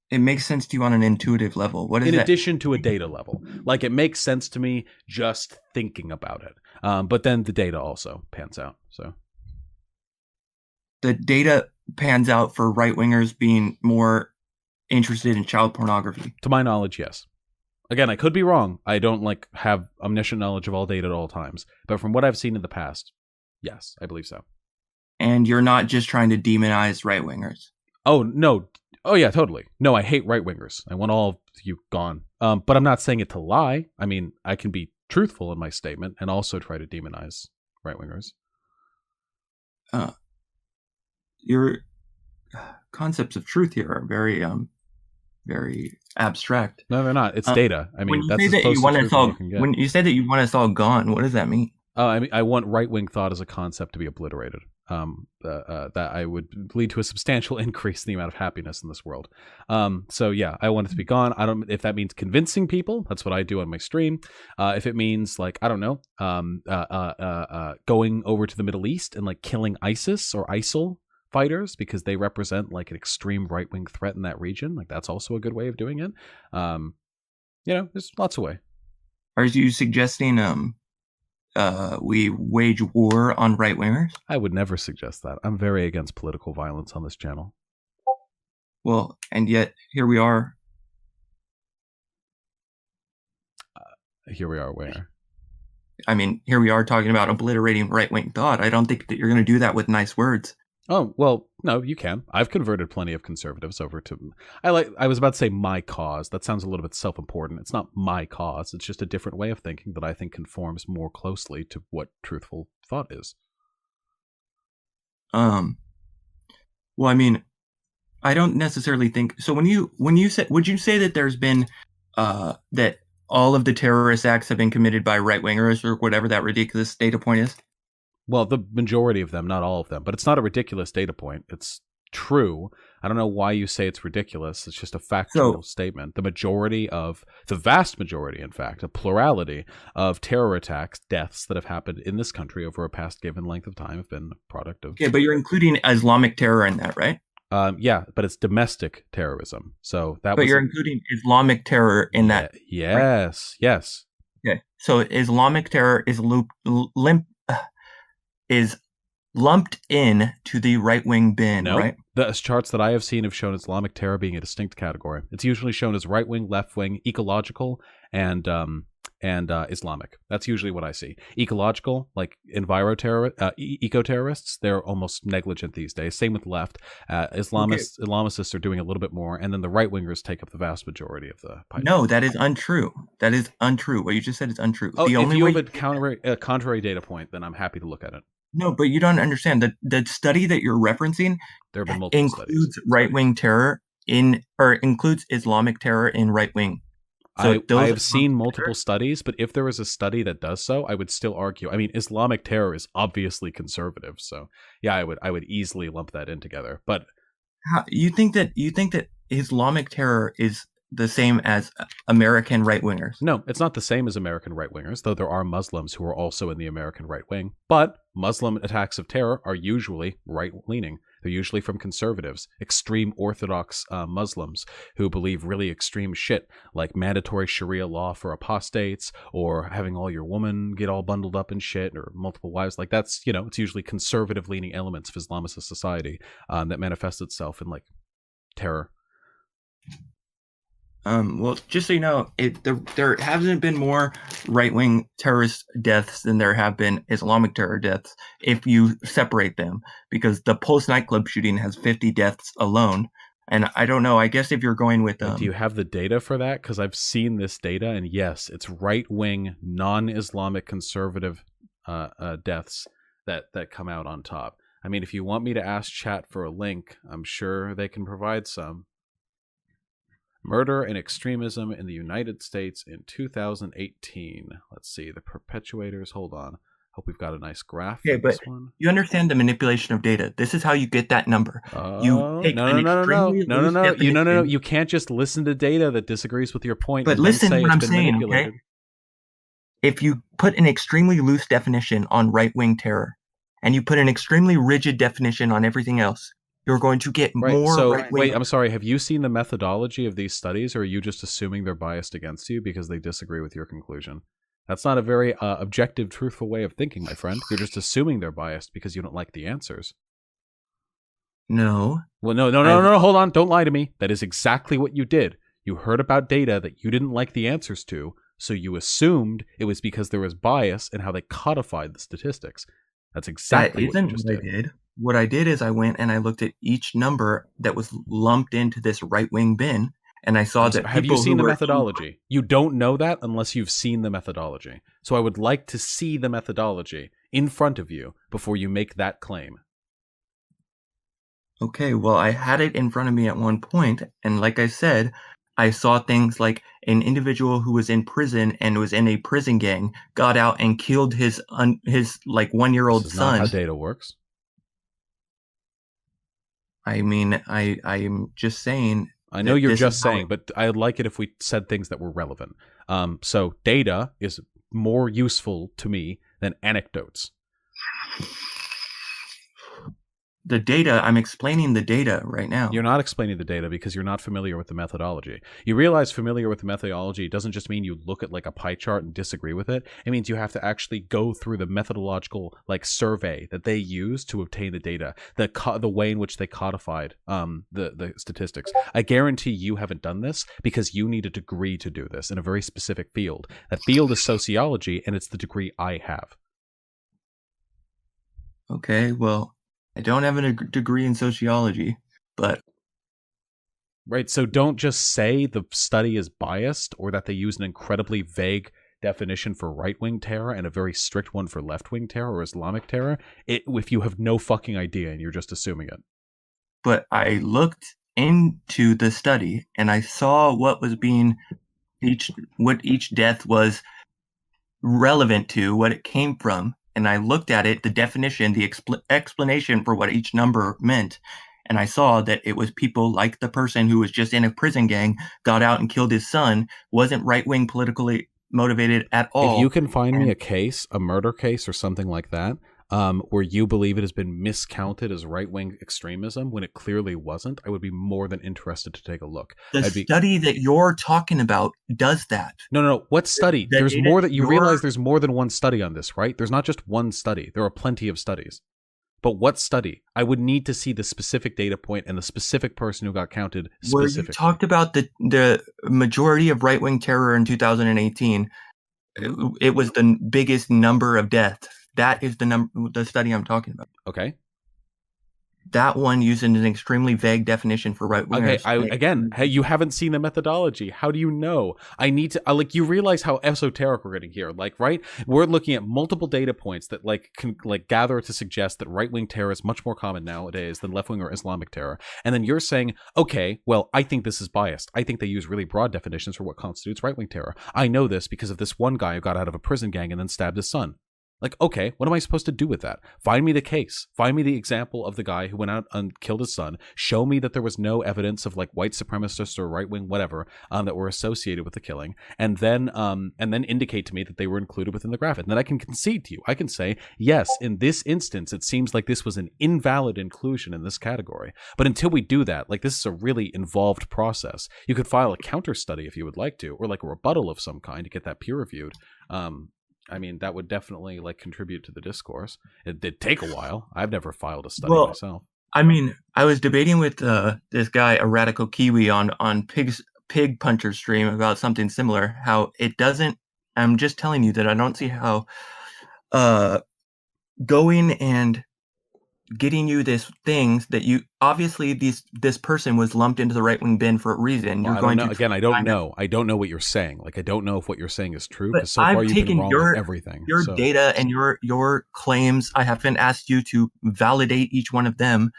It makes sense to you on an intuitive level. What is that? In addition to a data level. Like, it makes sense to me just thinking about it. But then the data also pans out. So the data pans out for right-wingers being more interested in child pornography. To my knowledge, yes. Again, I could be wrong. I don't like have omniscient knowledge of all data at all times. But from what I've seen in the past, yes, I believe so. And you're not just trying to demonize right-wingers. Oh, no. Oh, yeah, totally. No, I hate right-wingers. I want all of you gone. But I'm not saying it to lie. I mean, I can be truthful in my statement and also try to demonize right-wingers. Your concepts of truth here are very, very abstract. No, they're not. It's data. I mean, that's when you say that you want us all gone, what does that mean? I mean, I want right-wing thought as a concept to be obliterated. That I would lead to a substantial increase in the amount of happiness in this world. So yeah, I want it to be gone. I don't. If that means convincing people, that's what I do on my stream. If it means like, I don't know, going over to the Middle East and like killing ISIS or ISIL fighters because they represent like an extreme right-wing threat in that region, like that's also a good way of doing it. There's lots of ways. Are you suggesting we wage war on right-wingers? I would never suggest that. I'm very against political violence on this channel. Well, and yet here we are. Here we are where? I mean, here we are talking about obliterating right-wing thought. I don't think that you're going to do that with nice words. Oh, well, no, you can. I've converted plenty of conservatives over to... I was about to say my cause. That sounds a little bit self-important. It's not my cause. It's just a different way of thinking that I think conforms more closely to what truthful thought is. Well, I mean, I don't necessarily think... So when you say... Would you say that there's been... that all of the terrorist acts have been committed by right-wingers or whatever that ridiculous data point is? Well, the majority of them, not all of them. But it's not a ridiculous data point. It's true. I don't know why you say it's ridiculous. It's just a factual statement. The vast majority, in fact, a plurality of terror attacks, deaths that have happened in this country over a past given length of time have been a product of... Okay, but you're including Islamic terror in that, right? Yeah, but it's domestic terrorism. So that. But you're including Islamic terror in that. Yes, right? Yes. Okay, so Islamic terror is lumped in to the right-wing bin, no, right? The charts that I have seen have shown Islamic terror being a distinct category. It's usually shown as right-wing, left-wing, ecological, and Islamic. That's usually what I see. Ecological, like eco-terrorists, they're almost negligent these days. Same with left. Islamicists are doing a little bit more, and then the right-wingers take up the vast majority of the pipe. No, that is untrue. That is untrue. What you just said is untrue. Oh, if you have a contrary data point, then I'm happy to look at it. No, but you don't understand. The study that you're referencing There have been multiple studies. includes right-wing terror includes Islamic terror in right-wing. So I those have seen Islamic multiple terror, studies, but if there is a study that does so, I would still argue. I mean, Islamic terror is obviously conservative, so yeah, I would easily lump that in together. But you think that Islamic terror is the same as American right-wingers? no, it's not the same as American right wingers, though there are Muslims who are also in the American right wing. But Muslim attacks of terror are usually right leaning. They're usually from conservatives, extreme Orthodox Muslims who believe really extreme shit, like mandatory Sharia law for apostates, or having all your women get all bundled up in shit, or multiple wives. Like that's, it's usually conservative leaning elements of Islamist society that manifests itself in like terror. Well, just so you know, there hasn't been more right-wing terrorist deaths than there have been Islamic terror deaths if you separate them, because the Pulse nightclub shooting has 50 deaths alone. And I don't know, I guess if you're going with... Do you have the data for that? Because I've seen this data, and yes, it's right-wing, non-Islamic conservative deaths that come out on top. I mean, if you want me to ask chat for a link, I'm sure they can provide some. Murder and extremism in the United States in 2018. Let's see, the perpetuators. Hold on. Hope we've got a nice graph for this one. You understand the manipulation of data. This is how you get that number. No. You can't just listen to data that disagrees with your point. But listen to what I'm saying, okay? If you put an extremely loose definition on right-wing terror, and you put an extremely rigid definition on everything else, you're going to get more. So, wait, I'm sorry. Have you seen the methodology of these studies, or are you just assuming they're biased against you because they disagree with your conclusion? That's not a very objective, truthful way of thinking, my friend. You're just assuming they're biased because you don't like the answers. No. Well, no. Hold on. Don't lie to me. That is exactly what you did. You heard about data that you didn't like the answers to, so you assumed it was because there was bias in how they codified the statistics. That's exactly what you just did. What I did is I went and I looked at each number that was lumped into this right-wing bin, and I saw that. Have you seen the methodology? You don't know that unless you've seen the methodology. So I would like to see the methodology in front of you before you make that claim. Okay, well, I had it in front of me at one point, and like I said, I saw things like an individual who was in prison and was in a prison gang got out and killed his like 1-year-old son. This is not how data works. I mean, I'm just saying. I know you're just saying, but I'd like it if we said things that were relevant. So data is more useful to me than anecdotes. The data, I'm explaining the data right now. You're not explaining the data because you're not familiar with the methodology. You realize familiar with the methodology doesn't just mean you look at like a pie chart and disagree with it. It means you have to actually go through the methodological like survey that they use to obtain the data, the way in which they codified the statistics. I guarantee you haven't done this because you need a degree to do this in a very specific field. That field is sociology, and it's the degree I have. Okay, well, I don't have a degree in sociology, but... Right, so don't just say the study is biased or that they use an incredibly vague definition for right-wing terror and a very strict one for left-wing terror or Islamic terror if you have no fucking idea and you're just assuming it. But I looked into the study and I saw what was being... what each death was relevant to, what it came from. And I looked at it, the definition, the explanation for what each number meant, and I saw that it was people like the person who was just in a prison gang, got out and killed his son, wasn't right-wing politically motivated at all. If you can find me a case, a murder case or something like that, where you believe it has been miscounted as right-wing extremism when it clearly wasn't, I would be more than interested to take a look. The study that you're talking about does that. No. What study? There's more that you realize there's more than one study on this, right? There's not just one study. There are plenty of studies. But what study? I would need to see the specific data point and the specific person who got counted specifically. Where you talked about the majority of right-wing terror in 2018, it was the biggest number of deaths. That is the study I'm talking about. Okay. that one using an extremely vague definition for right Okay, wingers. hey, you haven't seen the methodology. How do you know? I need to like you realize how esoteric we're getting here. Like, right? We're looking at multiple data points that like can like gather to suggest that right wing terror is much more common nowadays than left wing or Islamic terror. And then you're saying, okay, well, I think this is biased. I think they use really broad definitions for what constitutes right wing terror. I know this because of this one guy who got out of a prison gang and then stabbed his son. Like, okay, what am I supposed to do with that? Find me the case. Find me the example of the guy who went out and killed his son. Show me that there was no evidence of like white supremacists or right wing whatever that were associated with the killing, and then indicate to me that they were included within the graph. And then I can concede to you. I can say, yes, in this instance, it seems like this was an invalid inclusion in this category. But until we do that, like this is a really involved process. You could file a counter study if you would like to, or like a rebuttal of some kind to get that peer reviewed. I mean, that would definitely like contribute to the discourse. It did take a while. I've never filed a study myself. I mean, I was debating with this guy, a radical Kiwi, on Pig Puncher stream about something similar. How it doesn't. I'm just telling you that I don't see how going and getting you this things that you obviously this person was lumped into the right wing bin for a reason. Well, I don't know. I don't know what you're saying. Like I don't know if what you're saying is true because so I've far you've taken been wrong with everything. Your data and your claims. I haven't asked you to validate each one of them.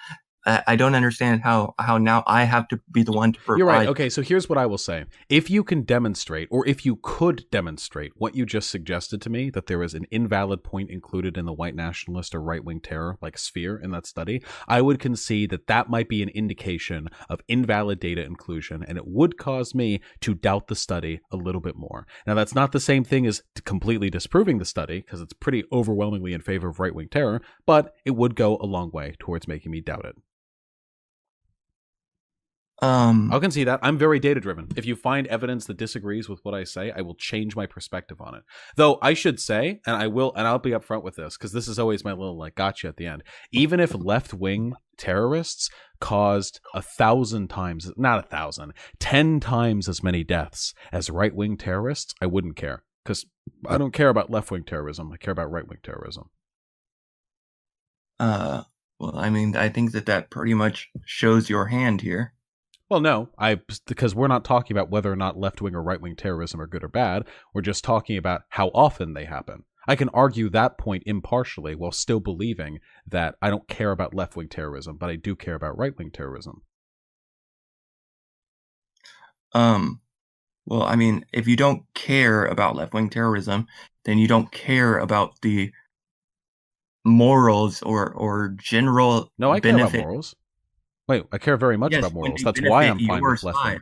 I don't understand how now I have to be the one to provide. You're right. Okay, so here's what I will say. If you can demonstrate, or if you could demonstrate what you just suggested to me, that there was an invalid point included in the white nationalist or right-wing terror, like sphere in that study, I would concede that that might be an indication of invalid data inclusion, and it would cause me to doubt the study a little bit more. Now, that's not the same thing as completely disproving the study, because it's pretty overwhelmingly in favor of right-wing terror, but it would go a long way towards making me doubt it. I'll concede that. I'm very data driven. If you find evidence that disagrees with what I say, I will change my perspective on it. Though I should say, and I'll be upfront with this, because this is always my little like gotcha at the end. Even if left-wing terrorists caused 1,000 times, not 1,000, 10 times as many deaths as right-wing terrorists, I wouldn't care. Because I don't care about left-wing terrorism. I care about right-wing terrorism. Well, I mean, I think that pretty much shows your hand here. Well, no, because we're not talking about whether or not left-wing or right-wing terrorism are good or bad. We're just talking about how often they happen. I can argue that point impartially while still believing that I don't care about left-wing terrorism, but I do care about right-wing terrorism. Well, I mean, if you don't care about left-wing terrorism, then you don't care about the morals or general No, I benefit. care about morals. Wait, I care very much about morals. That's why I'm fine with left-wing.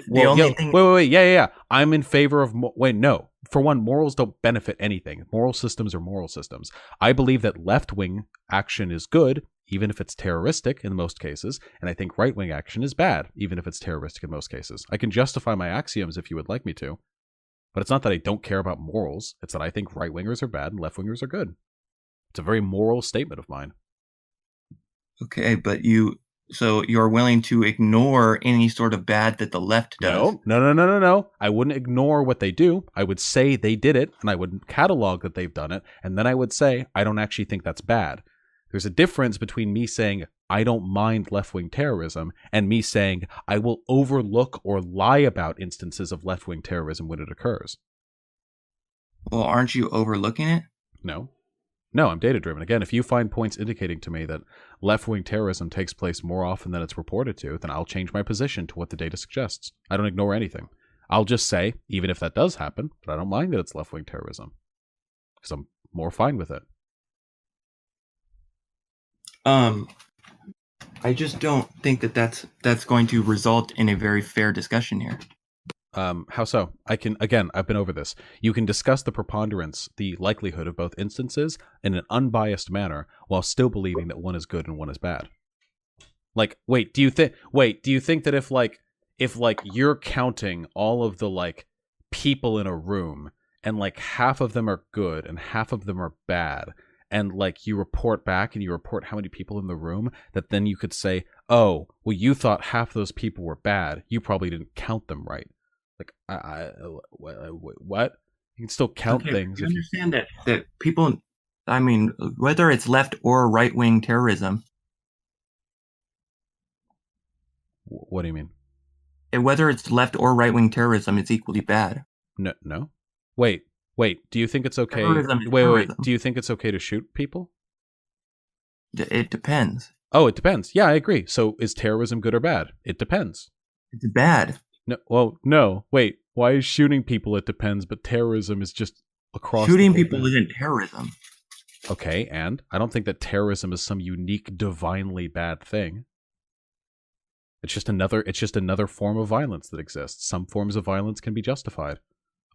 Wait. Yeah. I'm in favor of... no. For one, morals don't benefit anything. Moral systems are moral systems. I believe that left-wing action is good, even if it's terroristic in most cases, and I think right-wing action is bad, even if it's terroristic in most cases. I can justify my axioms if you would like me to, but it's not that I don't care about morals. It's that I think right-wingers are bad and left-wingers are good. It's a very moral statement of mine. Okay, but So you're willing to ignore any sort of bad that the left does? No. I wouldn't ignore what they do. I would say they did it, and I would catalog that they've done it, and then I would say, I don't actually think that's bad. There's a difference between me saying, I don't mind left-wing terrorism, and me saying, I will overlook or lie about instances of left-wing terrorism when it occurs. Well, aren't you overlooking it? No, I'm data-driven. Again, if you find points indicating to me that left-wing terrorism takes place more often than it's reported to, then I'll change my position to what the data suggests. I don't ignore anything. I'll just say, even if that does happen, but I don't mind that it's left-wing terrorism, because I'm more fine with it. I just don't think that's going to result in a very fair discussion here. How so? I've been over this. You can discuss the preponderance, the likelihood of both instances in an unbiased manner while still believing that one is good and one is bad. Like, do you think that if you're counting all of the like people in a room and like half of them are good and half of them are bad, and like you report back and you report how many people in the room, that then you could say, oh, well, you thought half those people were bad. You probably didn't count them right. Like, what? You can still count things. You understand that people, I mean, whether it's left or right-wing terrorism, What do you mean? And whether it's left or right-wing terrorism, it's equally bad. No. Wait. Do you think it's okay? Terrorism is Wait. terrorism. Do you think it's okay to shoot people? It depends. Oh, it depends. Yeah, I agree. So is terrorism good or bad? It depends. It's bad. No. Well, no. Wait. Why is shooting people? It depends, but terrorism is just across. Shooting people isn't terrorism. Okay, and I don't think that terrorism is some unique, divinely bad thing. It's just another form of violence that exists. Some forms of violence can be justified.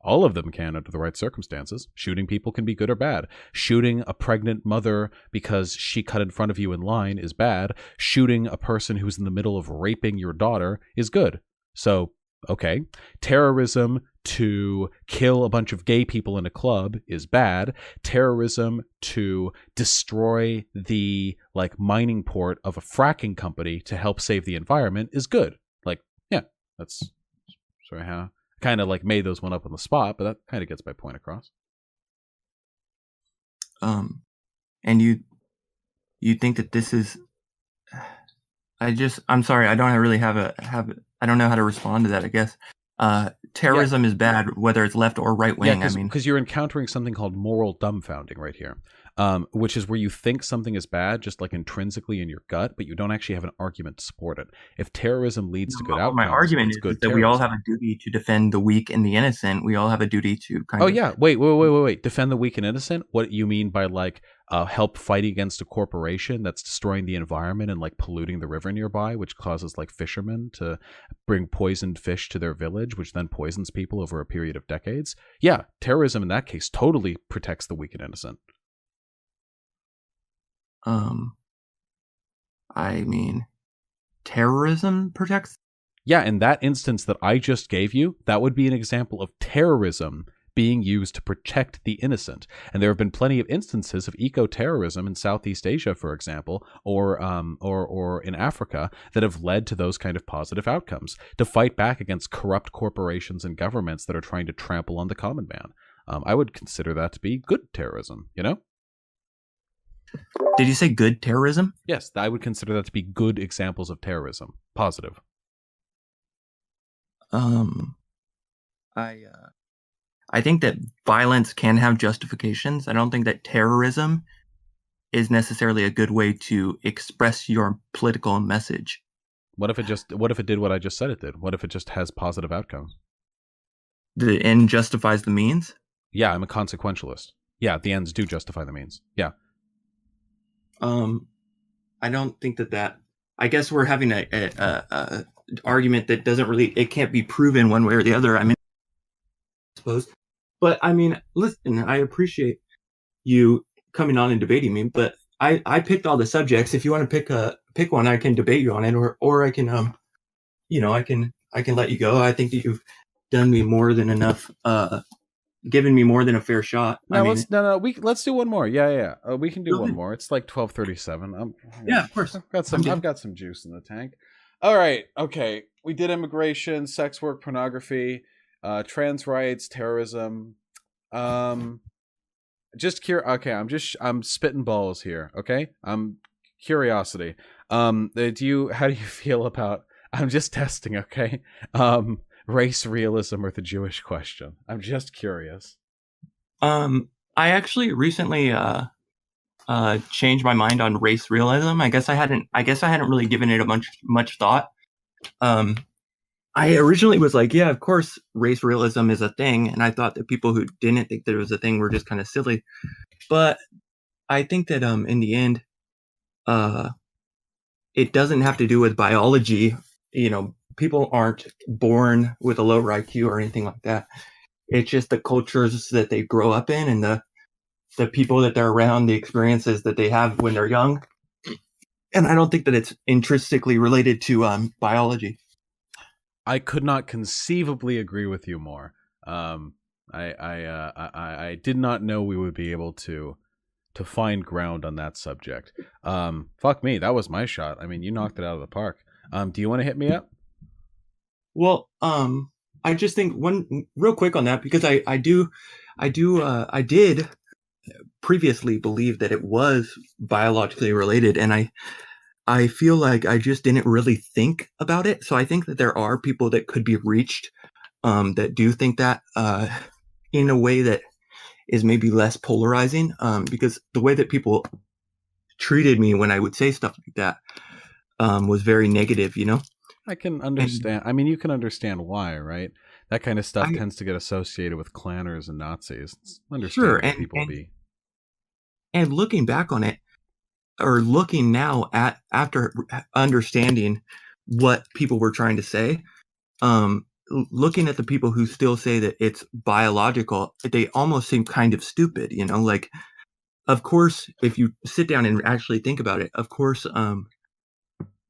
All of them can under the right circumstances. Shooting people can be good or bad. Shooting a pregnant mother because she cut in front of you in line is bad. Shooting a person who's in the middle of raping your daughter is good. So, okay. Terrorism to kill a bunch of gay people in a club is bad. Terrorism to destroy the mining port of a fracking company to help save the environment is good. Yeah, that's sort of how kind of made those one up on the spot, but that kind of gets my point across. And you think that this is? I'm sorry, I don't really I don't know how to respond to that. I guess terrorism is bad, whether it's left or right wing. Yeah, because you're encountering something called moral dumbfounding right here, which is where you think something is bad, just intrinsically in your gut, but you don't actually have an argument to support it. If terrorism leads to good outcomes, my argument is that we all have a duty to defend the weak and the innocent. We all have a duty to kind of. Oh yeah, wait. Defend the weak and innocent. What you mean by help fight against a corporation that's destroying the environment and polluting the river nearby, which causes fishermen to bring poisoned fish to their village, which then poisons people over a period of decades? Yeah, terrorism in that case totally protects the weak and innocent. I mean, terrorism protects? Yeah, in that instance that I just gave you, that would be an example of terrorism being used to protect the innocent. And there have been plenty of instances of eco-terrorism in Southeast Asia, for example, or in Africa that have led to those kind of positive outcomes, to fight back against corrupt corporations and governments that are trying to trample on the common man. I would consider that to be good terrorism, you know? Did you say good terrorism? Yes, I would consider that to be good examples of terrorism. Positive. I think that violence can have justifications. I don't think that terrorism is necessarily a good way to express your political message. What if it did what I just said it did? What if it just has positive outcomes? The end justifies the means? Yeah, I'm a consequentialist. Yeah, the ends do justify the means. Yeah. I don't think that I guess we're having a argument that it can't be proven one way or the other. I mean, I suppose. But I mean, listen, I appreciate you coming on and debating me, but I picked all the subjects. If you want to pick one, I can debate you on it, or I can I can let you go. I think that you've done me more than enough, given me more than a fair shot. Let's do one more. Yeah. We can do one more. It's 12:37. Yeah, of course. I've got some juice in the tank. All right. Okay. We did immigration, sex work, pornography, trans rights, terrorism. Okay. I'm spitting balls here. Okay. Curiosity. How do you feel about? I'm just testing. Okay. Race realism or the Jewish question? I'm just curious. I actually recently changed my mind on race realism. I guess I hadn't really given it much thought. I originally was like, yeah, of course race realism is a thing, and I thought that people who didn't think that it was a thing were just kind of silly. But I think that in the end, it doesn't have to do with biology. People aren't born with a lower IQ or anything like that. It's just the cultures that they grow up in and the people that they're around, the experiences that they have when they're young. And I don't think that it's intrinsically related to biology. I could not conceivably agree with you more. I did not know we would be able to find ground on that subject. Fuck me, that was my shot. I mean, you knocked it out of the park. Do you want to hit me up? Well, I just think one real quick on that, because I did previously believe that it was biologically related, and I feel like I just didn't really think about it. So I think that there are people that could be reached that do think that in a way that is maybe less polarizing, because the way that people treated me when I would say stuff like that was very negative, you know? I can And understand. I mean, you can understand why, right? That kind of stuff I, tends to get associated with clanners and Nazis. It's sure. understandable people be. And looking back on it, or looking now at after understanding what people were trying to say, looking at the people who still say that it's biological, they almost seem kind of stupid, you know? Like, of course, if you sit down and actually think about it, of course,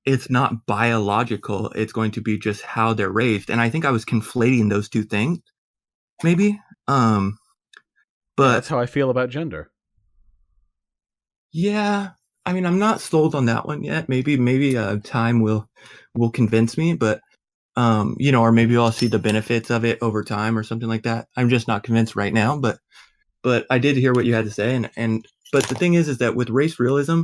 it's not biological. It's going to be just how they're raised. And I think I was conflating those two things, maybe. Yeah, that's But how I feel about gender. yeah, I mean, I'm not sold on that one yet. Maybe time will convince me, but you know, or maybe I'll see the benefits of it over time or something like that. I'm just not convinced right now, but I did hear what you had to say, and but the thing is that with race realism,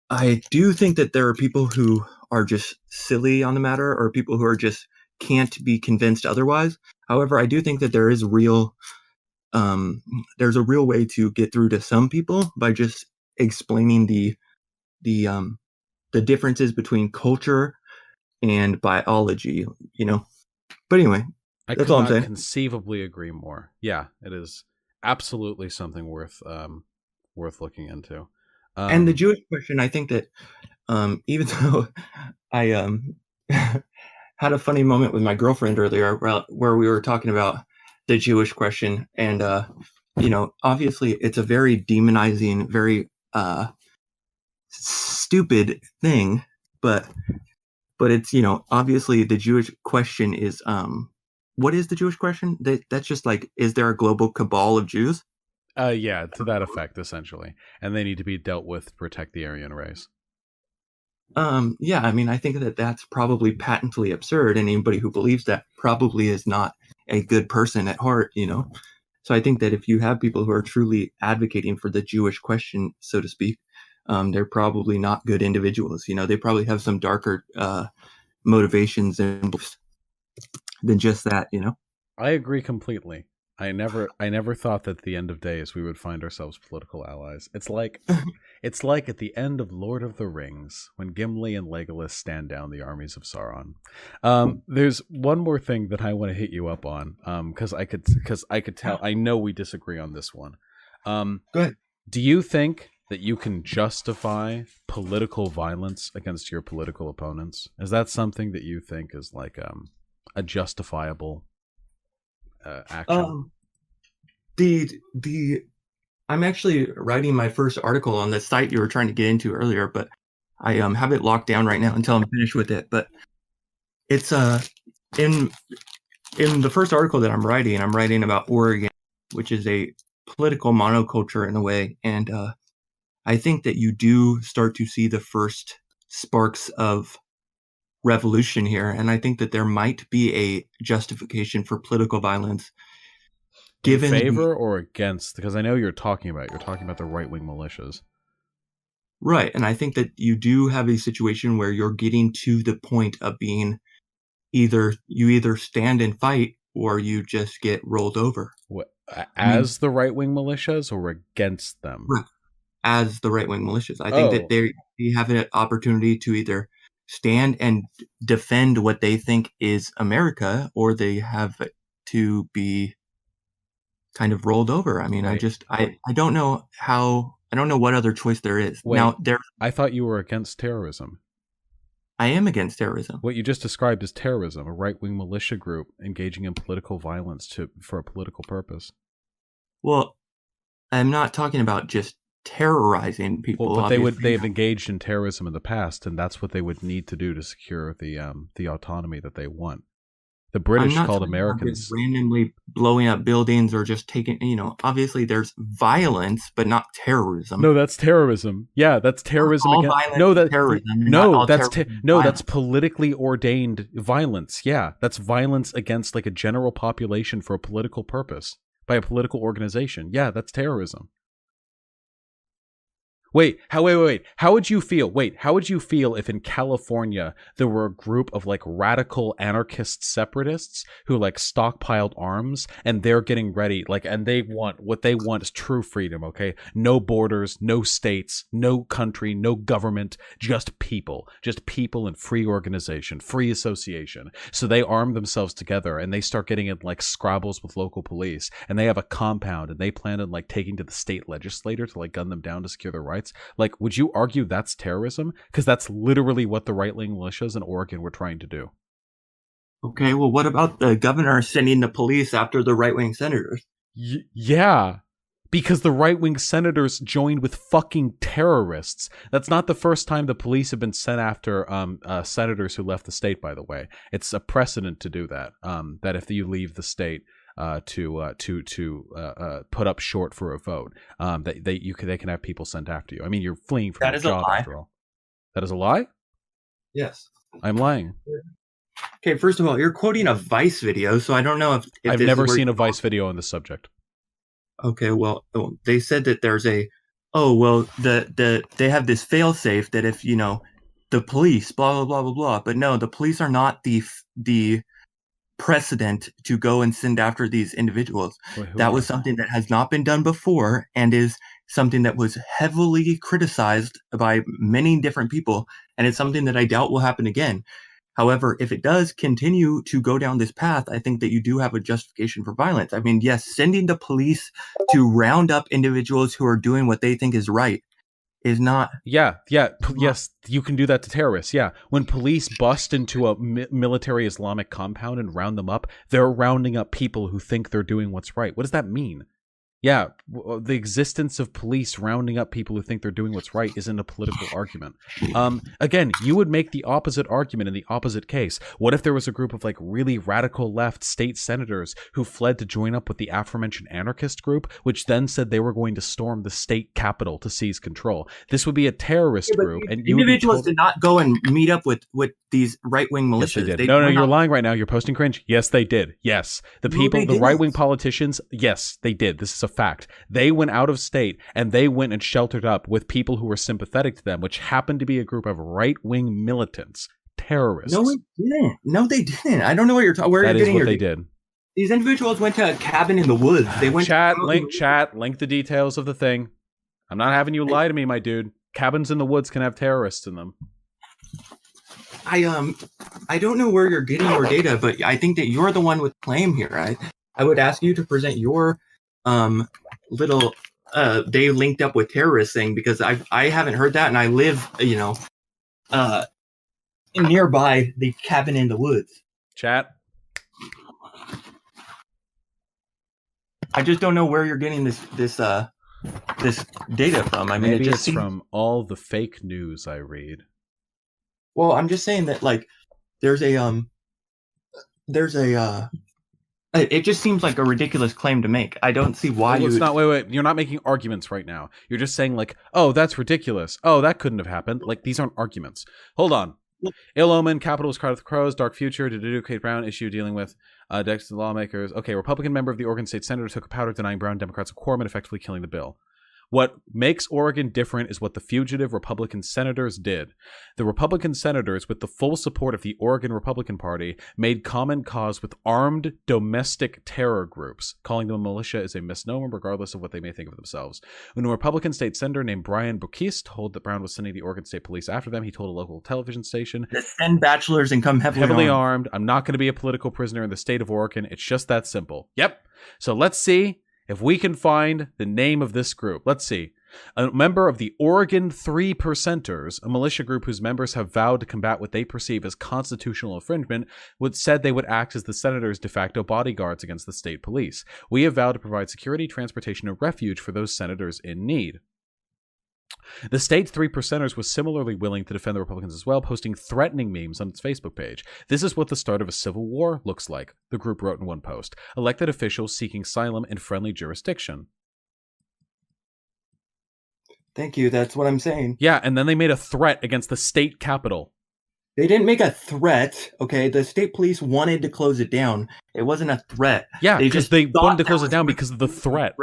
I do think that there are people who are just silly on the matter, or people who are just can't be convinced otherwise. However, I do think that there's a real way to get through to some people by just explaining the um the differences between culture and biology, you know. But anyway, I that's could all I'm not saying. conceivably agree more. Yeah, it is absolutely something worth looking into. And the Um, Jewish question, I think that even though I had a funny moment with my girlfriend earlier where we were talking about the Jewish question, and you know, obviously it's a very demonizing, very stupid thing, but it's, you know, obviously the Jewish question is what is the Jewish question? That's just like, is there a global cabal of Jews? yeah, to that effect, essentially, and they need to be dealt with to protect the Aryan race. Yeah, I mean, I think that that's probably patently absurd, and anybody who believes that probably is not a good person at heart, you know. So I think that if you have people who are truly advocating for the Jewish question, so to speak, they're probably not good individuals. You know, they probably have some darker motivations and beliefs than just that. You know. I agree completely. I never thought that at the end of days we would find ourselves political allies. It's like at the end of Lord of the Rings when Gimli and Legolas stand down the armies of Sauron. There's one more thing that I want to hit you up on, because I could tell I know we disagree on this one. Go ahead. Do you think that you can justify political violence against your political opponents? Is that something that you think is like a justifiable action? Um, the I'm actually writing my first article on the site you were trying to get into earlier, but I have it locked down right now until I'm finished with it. But it's in in the first article that I'm writing about Oregon, which is a political monoculture in a way, and I think that you do start to see the first sparks of revolution here, and I think that there might be a justification for political violence In given the favor or against? Because I know you're talking about the right wing militias. right, and I think that you do have a situation where you're getting to the point of being either stand and fight or you just get rolled over. What, I mean, as the right wing militias or against them? right, as the right wing militias, I think that Oh, they have an opportunity to either stand and defend what they think is America, or they have to be kind of rolled over. I mean, wait, I don't know how, I don't know what other choice there is. wait. Now, there, I thought you were against terrorism. I am against terrorism. What you just described is terrorism, a right wing militia group engaging in political violence for a political purpose. Well, I'm not talking about just terrorizing Well, people, but obviously. they've engaged in terrorism in the past, and that's what they would need to do to secure the autonomy that they want. The I'm British not called talking about just Americans. randomly blowing up buildings or just taking, you know, obviously there's violence, but not terrorism. No, that's terrorism. Yeah, that's Not terrorism all again. violence No, is that terrorism, and not no, all terrorism is no, that's violence. politically ordained violence. Yeah, that's violence against like a general population for a political purpose by a political organization. Yeah, that's terrorism. Wait, how would you feel? How would you feel if in California there were a group of like radical anarchist separatists who like stockpiled arms and they're getting ready, like, and what they want is true freedom, okay? No borders, no states, no country, no government, just people and free organization, free association. So they arm themselves together and they start getting in like squabbles with local police, and they have a compound and they plan on like taking to the state legislature to like gun them down to secure their rights. Like, would you argue that's terrorism? Because that's literally what the right-wing militias in Oregon were trying to do. Okay, well, what about the governor sending the police after the right-wing senators? Yeah, because the right-wing senators joined with fucking terrorists. That's not the first time the police have been sent after senators who left the state, by the way. It's a precedent to do that, that if you leave the state, to put up short for a vote, they can have people sent after you. I mean, you're fleeing from a job after all. That is a lie? Yes. I'm lying. Okay, first of all, you're quoting a Vice video, so I don't know if I've never seen a Vice video on this subject. Okay, well, they said that there's they have this fail-safe that if, the police, blah, blah, blah, blah, blah, but no, the police are not the precedent to go and send after these individuals. That was something that has not been done before and is something that was heavily criticized by many different people, and it's something that I doubt will happen again. However, if it does continue to go down this path, I think that you do have a justification for violence. I mean, yes, sending the police to round up individuals who are doing what they think is right is not... Yes, you can do that to terrorists, yeah. When police bust into a military Islamic compound and round them up, they're rounding up people who think they're doing what's right. What does that mean? Yeah, the existence of police rounding up people who think they're doing what's right isn't a political argument. Again, you would make the opposite argument in the opposite case. What if there was a group of like really radical left state senators who fled to join up with the aforementioned anarchist group, which then said they were going to storm the state capitol to seize control? This would be a terrorist group. And individuals did not go and meet up with these right-wing militias. Yes, they did. No, you're lying right now. You're posting cringe. Yes, they did. Yes. The right-wing politicians, yes, they did. This is a fact. They went out of state and they went and sheltered up with people who were sympathetic to them, which happened to be a group of right-wing militants, terrorists. No, it didn't. No, they didn't. I don't know what you're talking. That is what they did. These individuals went to a cabin in the woods. They went link the details of the thing. I'm not having you lie to me, my dude. Cabins in the woods can have terrorists in them. I don't know where you're getting your data, but I think that you're the one with claim here. I would ask you to present your little they linked up with terrorists thing, because I haven't heard that, and I live nearby the cabin in the woods. Chat. I just don't know where you're getting this data from. I mean, maybe it's from all the fake news I read. Well, I'm just saying that like it just seems like a ridiculous claim to make. I don't see why wait. You're not making arguments right now. You're just saying like, oh, that's ridiculous. Oh, that couldn't have happened. Like, these aren't arguments. Hold on. Ill Omen, Capital was crowded with crows, Dark Future, Kate Brown issue dealing with Dexter lawmakers. Okay, Republican member of the Oregon State Senator took a powder denying Brown Democrats a quorum and effectively killing the bill. What makes Oregon different is what the fugitive Republican senators did. The Republican senators, with the full support of the Oregon Republican Party, made common cause with armed domestic terror groups. Calling them a militia is a misnomer, regardless of what they may think of themselves. When a Republican state senator named Brian Bukis told that Brown was sending the Oregon State Police after them, he told a local television station, "Send bachelors and come heavily armed. I'm not going to be a political prisoner in the state of Oregon. It's just that simple." Yep. So let's see if we can find the name of this group. Let's see. A member of the Oregon 3 Percenters, a militia group whose members have vowed to combat what they perceive as constitutional infringement, said they would act as the senators' de facto bodyguards against the state police. We have vowed to provide security, transportation, and refuge for those senators in need. The state's 3 Percenters was similarly willing to defend the Republicans as well, posting threatening memes on its Facebook page. This is what the start of a civil war looks like, the group wrote in one post. Elected officials seeking asylum in friendly jurisdiction. Thank you, that's what I'm saying. Yeah, and then they made a threat against the state capitol. They didn't make a threat, okay? The state police wanted to close it down. It wasn't a threat. Yeah, because they wanted to close it down because of the threat.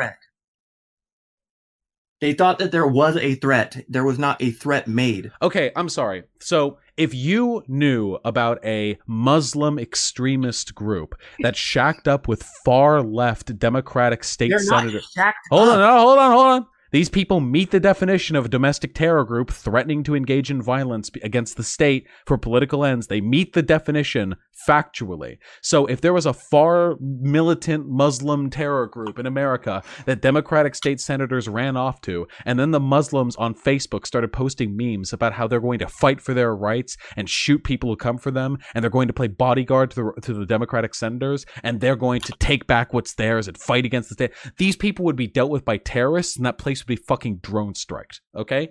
They thought that there was a threat. There was not a threat made. Okay, I'm sorry. So if you knew about a Muslim extremist group that shacked up with far left Democratic state senators. Hold on. These people meet the definition of a domestic terror group threatening to engage in violence against the state for political ends. They meet the definition factually. So if there was a far militant Muslim terror group in America that Democratic state senators ran off to, and then the Muslims on Facebook started posting memes about how they're going to fight for their rights and shoot people who come for them, and they're going to play bodyguard to the Democratic senators, and they're going to take back what's theirs and fight against the state, these people would be dealt with by terrorists, and that place would be fucking drone striked. Okay?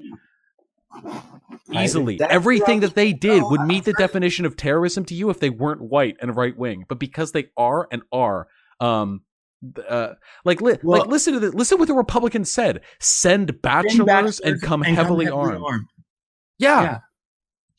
Easily. Everything that they did would meet the definition of terrorism to you if they weren't white and right wing. But because they are and are, listen to what the Republicans said. Send bachelors and come heavily armed. Yeah.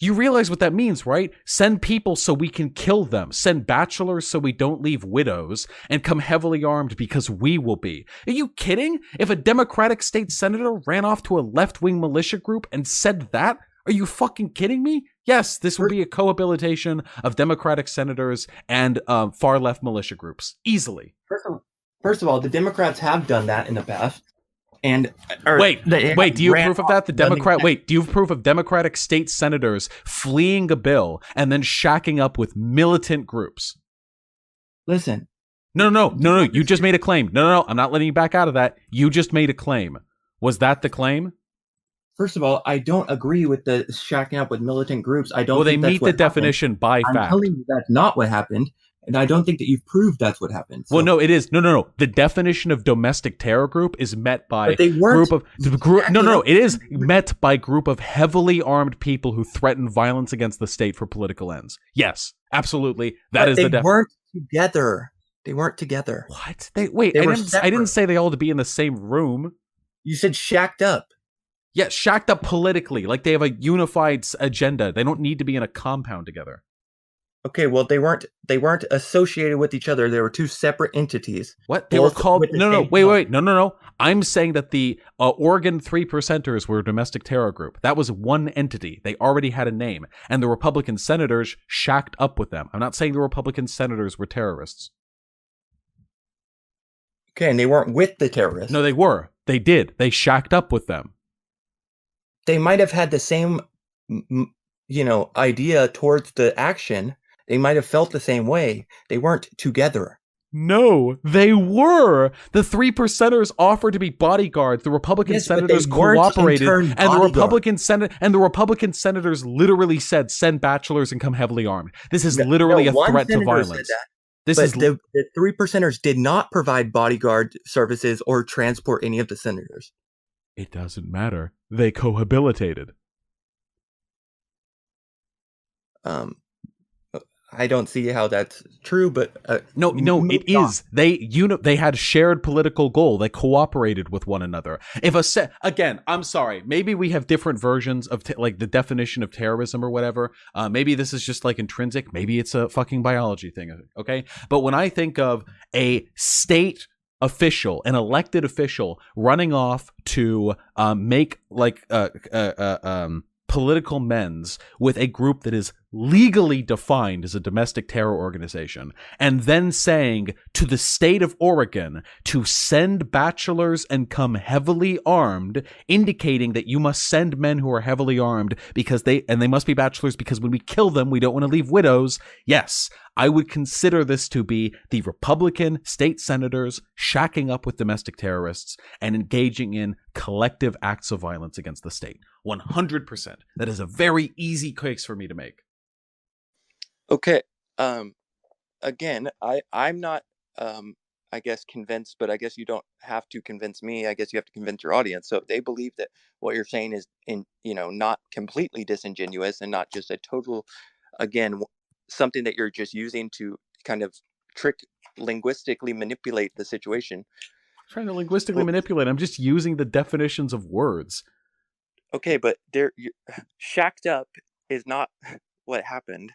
You realize what that means, right? Send people so we can kill them. Send bachelors so we don't leave widows, and come heavily armed because we will be. Are you kidding? If a Democratic state senator ran off to a left-wing militia group and said that, are you fucking kidding me? Yes, this would be a cohabilitation of Democratic senators and far-left militia groups. Easily. First of all, the Democrats have done that in the past. And wait, do you have proof of that? Do you have proof of Democratic state senators fleeing a bill and then shacking up with militant groups? Listen. No. You just made a claim. No. I'm not letting you back out of that. You just made a claim. Was that the claim? First of all, I don't agree with the shacking up with militant groups. I don't. Well, they meet the definition by fact. I'm telling you that's not what happened. And I don't think that you've proved that's what happened. So. Well, no, it is. No. The definition of domestic terror group is met by it is met by group of heavily armed people who threaten violence against the state for political ends. Yes, absolutely. That is the definition. They weren't together. They weren't together. What? I didn't say they all had to be in the same room. You said shacked up. Yeah, shacked up politically, like they have a unified agenda. They don't need to be in a compound together. Okay, well, they weren't associated with each other. They were two separate entities. What? They were called... No. I'm saying that the Oregon 3%ers were a domestic terror group. That was one entity. They already had a name. And the Republican senators shacked up with them. I'm not saying the Republican senators were terrorists. Okay, and they weren't with the terrorists. No, they were. They did. They shacked up with them. They might have had the same, idea towards the action. They might have felt the same way. They weren't together. No, they were. The 3%ers offered to be bodyguards. The Republican senators cooperated, and the Republican senators literally said, "Send bachelors and come heavily armed." This is literally a threat to violence. The 3%ers did not provide bodyguard services or transport any of the senators. It doesn't matter. They cohabitated. I don't see how that's true, but no, it is. They had shared political goal. They cooperated with one another. Again, I'm sorry. Maybe we have different versions of like the definition of terrorism or whatever. Maybe this is just like intrinsic. Maybe it's a fucking biology thing. Okay, but when I think of a state official, an elected official, running off to make like political mends with a group that is legally defined as a domestic terror organization, and then saying to the state of Oregon to send bachelors and come heavily armed, indicating that you must send men who are heavily armed because they must be bachelors because when we kill them, we don't want to leave widows. Yes, I would consider this to be the Republican state senators shacking up with domestic terrorists and engaging in collective acts of violence against the state. 100%. That is a very easy case for me to make. Okay. Again, I'm not, I guess, convinced, but I guess you don't have to convince me. I guess you have to convince your audience. So if they believe that what you're saying is not completely disingenuous and not just a total, again, something that you're just using to kind of linguistically manipulate the situation. I'm trying to linguistically manipulate. I'm just using the definitions of words. Okay, but shacked up is not what happened.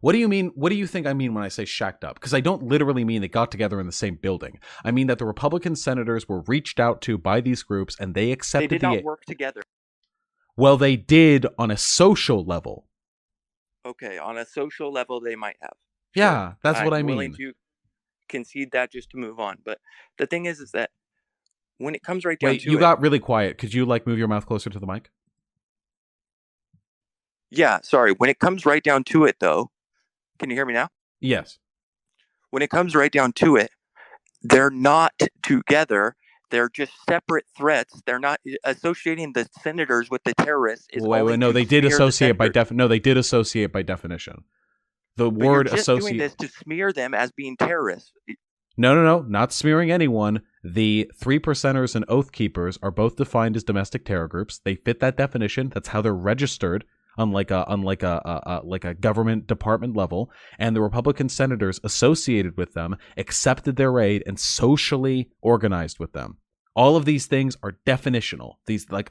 What do you mean? What do you think I mean when I say shacked up? Because I don't literally mean they got together in the same building. I mean that the Republican senators were reached out to by these groups and they accepted They did not work together. Well, they did on a social level. Okay, on a social level, they might have. Yeah, that's what I I'm mean. willing to concede that just to move on. But the thing is that when it comes right down to it... Wait, you got really quiet. Could you, like, move your mouth closer to the mic? Yeah, sorry. When it comes right down to it, though, can you hear me now? Yes. When it comes right down to it, they're not together. They're just separate threats. They're not associating the senators with the terrorists. Wait, no, they did associate by No, they did associate by definition. The but word you're just doing this to smear them as being terrorists. No, not smearing anyone. The 3%ers and Oath Keepers are both defined as domestic terror groups. They fit that definition. That's how they're registered on like a government department level. And the Republican senators associated with them accepted their aid and socially organized with them. All of these things are definitional.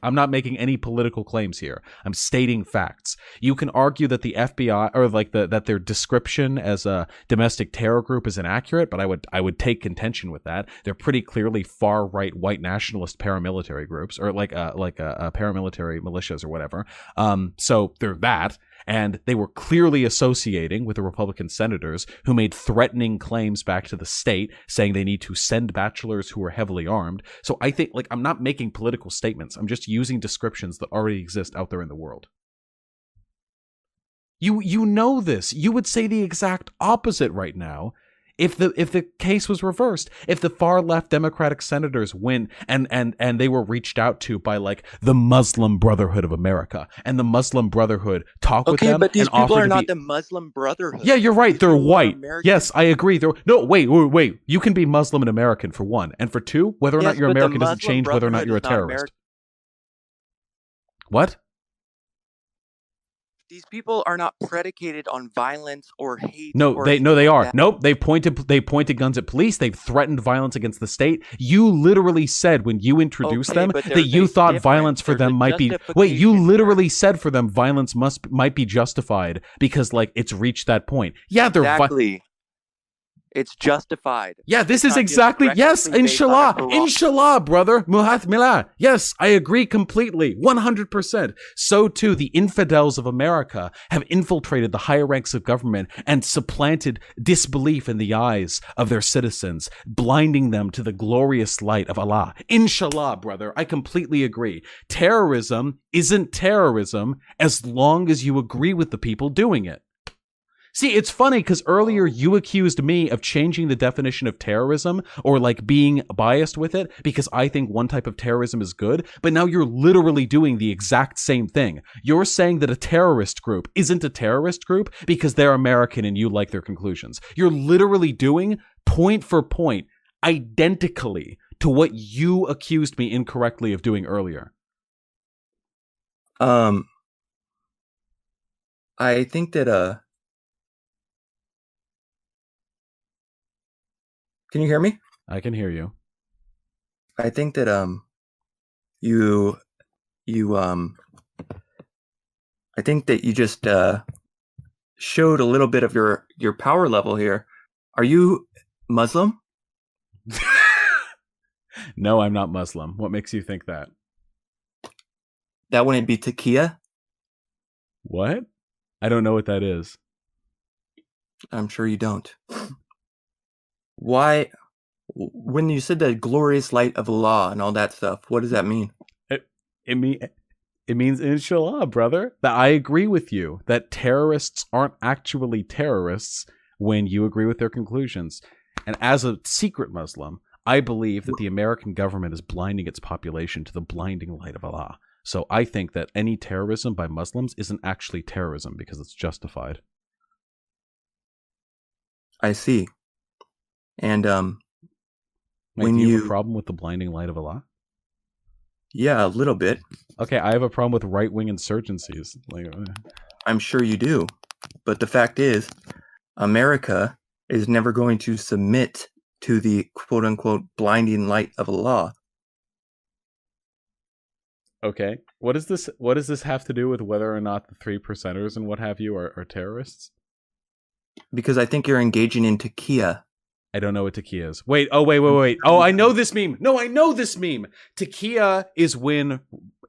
I'm not making any political claims here. I'm stating facts. You can argue that the FBI or that their description as a domestic terror group is inaccurate, but I would take contention with that. They're pretty clearly far right white nationalist paramilitary groups or paramilitary militias or whatever. So they're that. And they were clearly associating with the Republican senators who made threatening claims back to the state saying they need to send bachelors who are heavily armed. So I think, I'm not making political statements. I'm just using descriptions that already exist out there in the world. You know this. You would say the exact opposite right now if the case was reversed. If the far left Democratic senators win and they were reached out to by the Muslim Brotherhood of America, and the Muslim Brotherhood talk with them. Okay, but these and people are not the Muslim Brotherhood. Yeah, you're right. These They're white. American. Yes, I agree. Wait. You can be Muslim and American for one, and for two, whether or not you're American doesn't change whether or not you're a terrorist. What? These people are not predicated on violence or hate. No, they are. Nope, they pointed guns at police. They've threatened violence against the state. You literally said when you introduced them that you thought violence for them might be. Wait, you literally said for them violence might be justified because it's reached that point. Yeah, they're exactly. It's justified. Yeah, this is exactly, yes, inshallah, brother, muhath milah. Yes, I agree completely, 100%. So too, the infidels of America have infiltrated the higher ranks of government and supplanted disbelief in the eyes of their citizens, blinding them to the glorious light of Allah. Inshallah, brother, I completely agree. Terrorism isn't terrorism as long as you agree with the people doing it. See, it's funny because earlier you accused me of changing the definition of terrorism or being biased with it because I think one type of terrorism is good, but now you're literally doing the exact same thing. You're saying that a terrorist group isn't a terrorist group because they're American and you like their conclusions. You're literally doing point for point identically to what you accused me incorrectly of doing earlier. I think that can you hear me? I can hear you. I think that you I think that you just showed a little bit of your power level here. Are you Muslim? No, I'm not Muslim. What makes you think that? That wouldn't be Taqiyya? What? I don't know what that is. I'm sure you don't. Why, when you said the glorious light of Allah and all that stuff, what does that mean? It means inshallah, brother. That I agree with you that terrorists aren't actually terrorists when you agree with their conclusions. And as a secret Muslim, I believe that the American government is blinding its population to the blinding light of Allah. So I think that any terrorism by Muslims isn't actually terrorism because it's justified. I see. And when you have a problem with the blinding light of Allah? Yeah, a little bit. Okay, I have a problem with right-wing insurgencies. I'm sure you do. But the fact is, America is never going to submit to the quote-unquote blinding light of Allah. Okay. What does this have to do with whether or not the 3%ers and what have you are terrorists? Because I think you're engaging in Taqiyya. I don't know what Taqiyya is. Wait. Oh, I know this meme. No, I know this meme. Taqiyya is when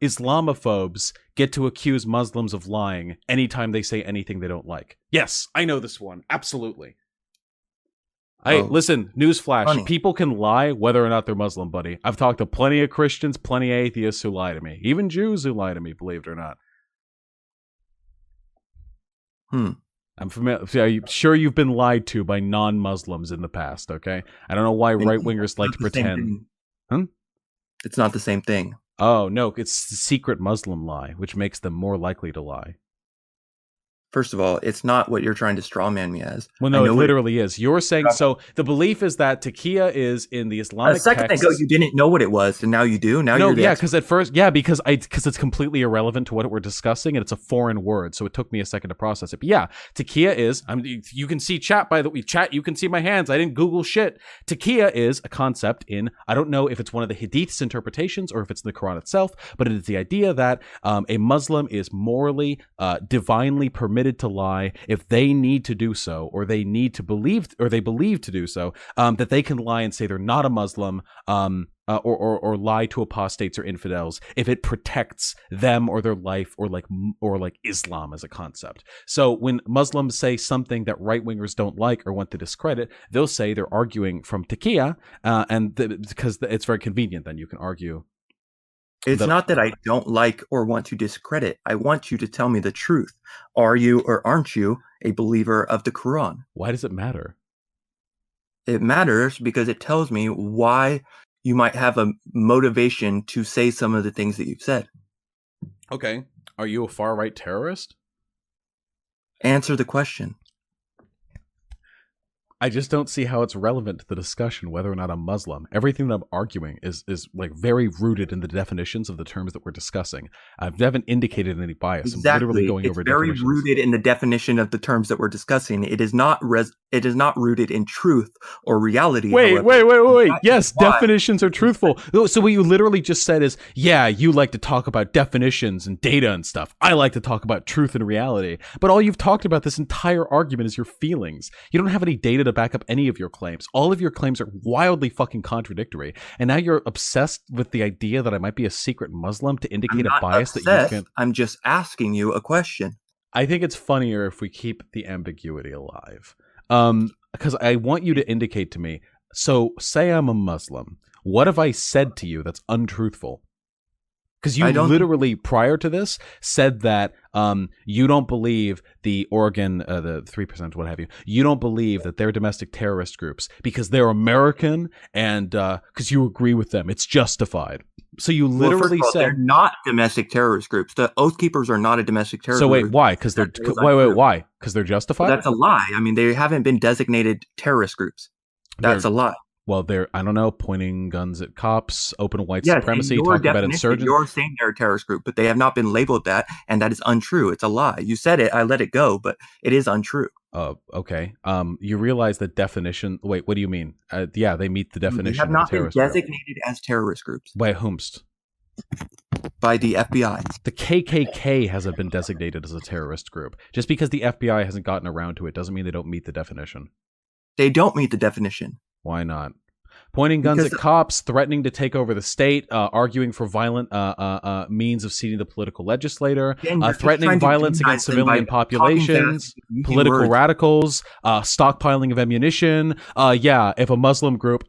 Islamophobes get to accuse Muslims of lying anytime they say anything they don't like. Yes, I know this one. Absolutely. Listen, newsflash. Funny. People can lie whether or not they're Muslim, buddy. I've talked to plenty of Christians, plenty of atheists who lie to me. Even Jews who lie to me, believe it or not. I'm familiar. I'm sure you've been lied to by non-Muslims in the past, okay? I don't know why right-wingers like to pretend. It's not the same thing. Oh, no, it's the secret Muslim lie, which makes them more likely to lie. First of all, it's not what you're trying to strawman me as. Well, no, it literally is. You're saying, so the belief is that Taqiyya is in the Islamic a second texts. ago, you didn't know what it was, and now you do? Because at first, because it's completely irrelevant to what we're discussing, and it's a foreign word, so it took me a second to process it. But yeah, Taqiyya is, you can see chat, by the way, you can see my hands, I didn't Google shit. Taqiyya is a concept in, I don't know if it's one of the Hadith's interpretations, or if it's in the Quran itself, but it is the idea that a Muslim is morally, divinely permitted to lie if they need to do so, or they need to believe, or they believe to do so, that they can lie and say they're not a Muslim, or lie to apostates or infidels if it protects them or their life, or like Islam as a concept. So when Muslims say something that right-wingers don't like or want to discredit, they'll say they're arguing from Taqiyya, because it's very convenient. Then you can argue. It's not that I don't like or want to discredit. I want you to tell me the truth. Are you or aren't you a believer of the Quran? Why does it matter? It matters because it tells me why you might have a motivation to say some of the things that you've said. Okay. Are you a far-right terrorist? Answer the question. I just don't see how it's relevant to the discussion whether or not I'm Muslim. Everything that I'm arguing is like very rooted in the definitions of the terms that we're discussing. I haven't indicated any bias. Exactly. I'm literally going over definitions. It's very rooted in the definition of the terms that we're discussing. It is not rooted in truth or reality. Wait. Yes, definitions are truthful. So what you literally just said is, yeah, you like to talk about definitions and data and stuff. I like to talk about truth and reality. But all you've talked about this entire argument is your feelings. You don't have any data to back up any of your claims. All of your claims are wildly fucking contradictory. And now you're obsessed with the idea that I might be a secret Muslim to indicate a bias obsessed. That you can. I'm just asking you a question. I think it's funnier if we keep the ambiguity alive. Because I want you to indicate to me, so say I'm a Muslim. What have I said to you that's untruthful? Because you literally, prior to this, said that you don't believe the Oregon, the 3%, what have you. You don't believe that they're domestic terrorist groups because they're American and because you agree with them. It's justified. So you literally said they're not domestic terrorist groups. The Oath Keepers are not a domestic terrorist group. So wait, why? Because they're why? Because they're justified? That's a lie. I mean, they haven't been designated terrorist groups. That's a lie. Well, they're, I don't know, pointing guns at cops, open white supremacy, talking about insurgents. You're saying they're a terrorist group, but they have not been labeled that, and that is untrue. It's a lie. You said it, I let it go, but it is untrue. Okay. You realize the definition. Wait, what do you mean? Yeah, they meet the definition. They have not been designated as terrorist groups. By whomst? By the FBI. The KKK hasn't been designated as a terrorist group. Just because the FBI hasn't gotten around to it doesn't mean they don't meet the definition. They don't meet the definition. Why not? Pointing guns at cops, threatening to take over the state, arguing for violent means of seating the political legislator, threatening violence against civilian populations, political radicals, stockpiling of ammunition. Yeah, if a Muslim group,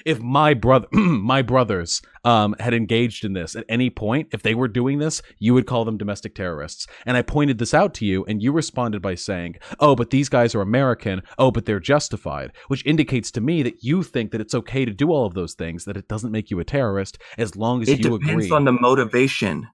if my brothers had engaged in this at any point, if they were doing this, you would call them domestic terrorists. And I pointed this out to you, and you responded by saying, oh, but these guys are American. Oh, but they're justified, which indicates to me that you think that it's okay to do all of those things, that it doesn't make you a terrorist as long as you agree. It depends on the motivation.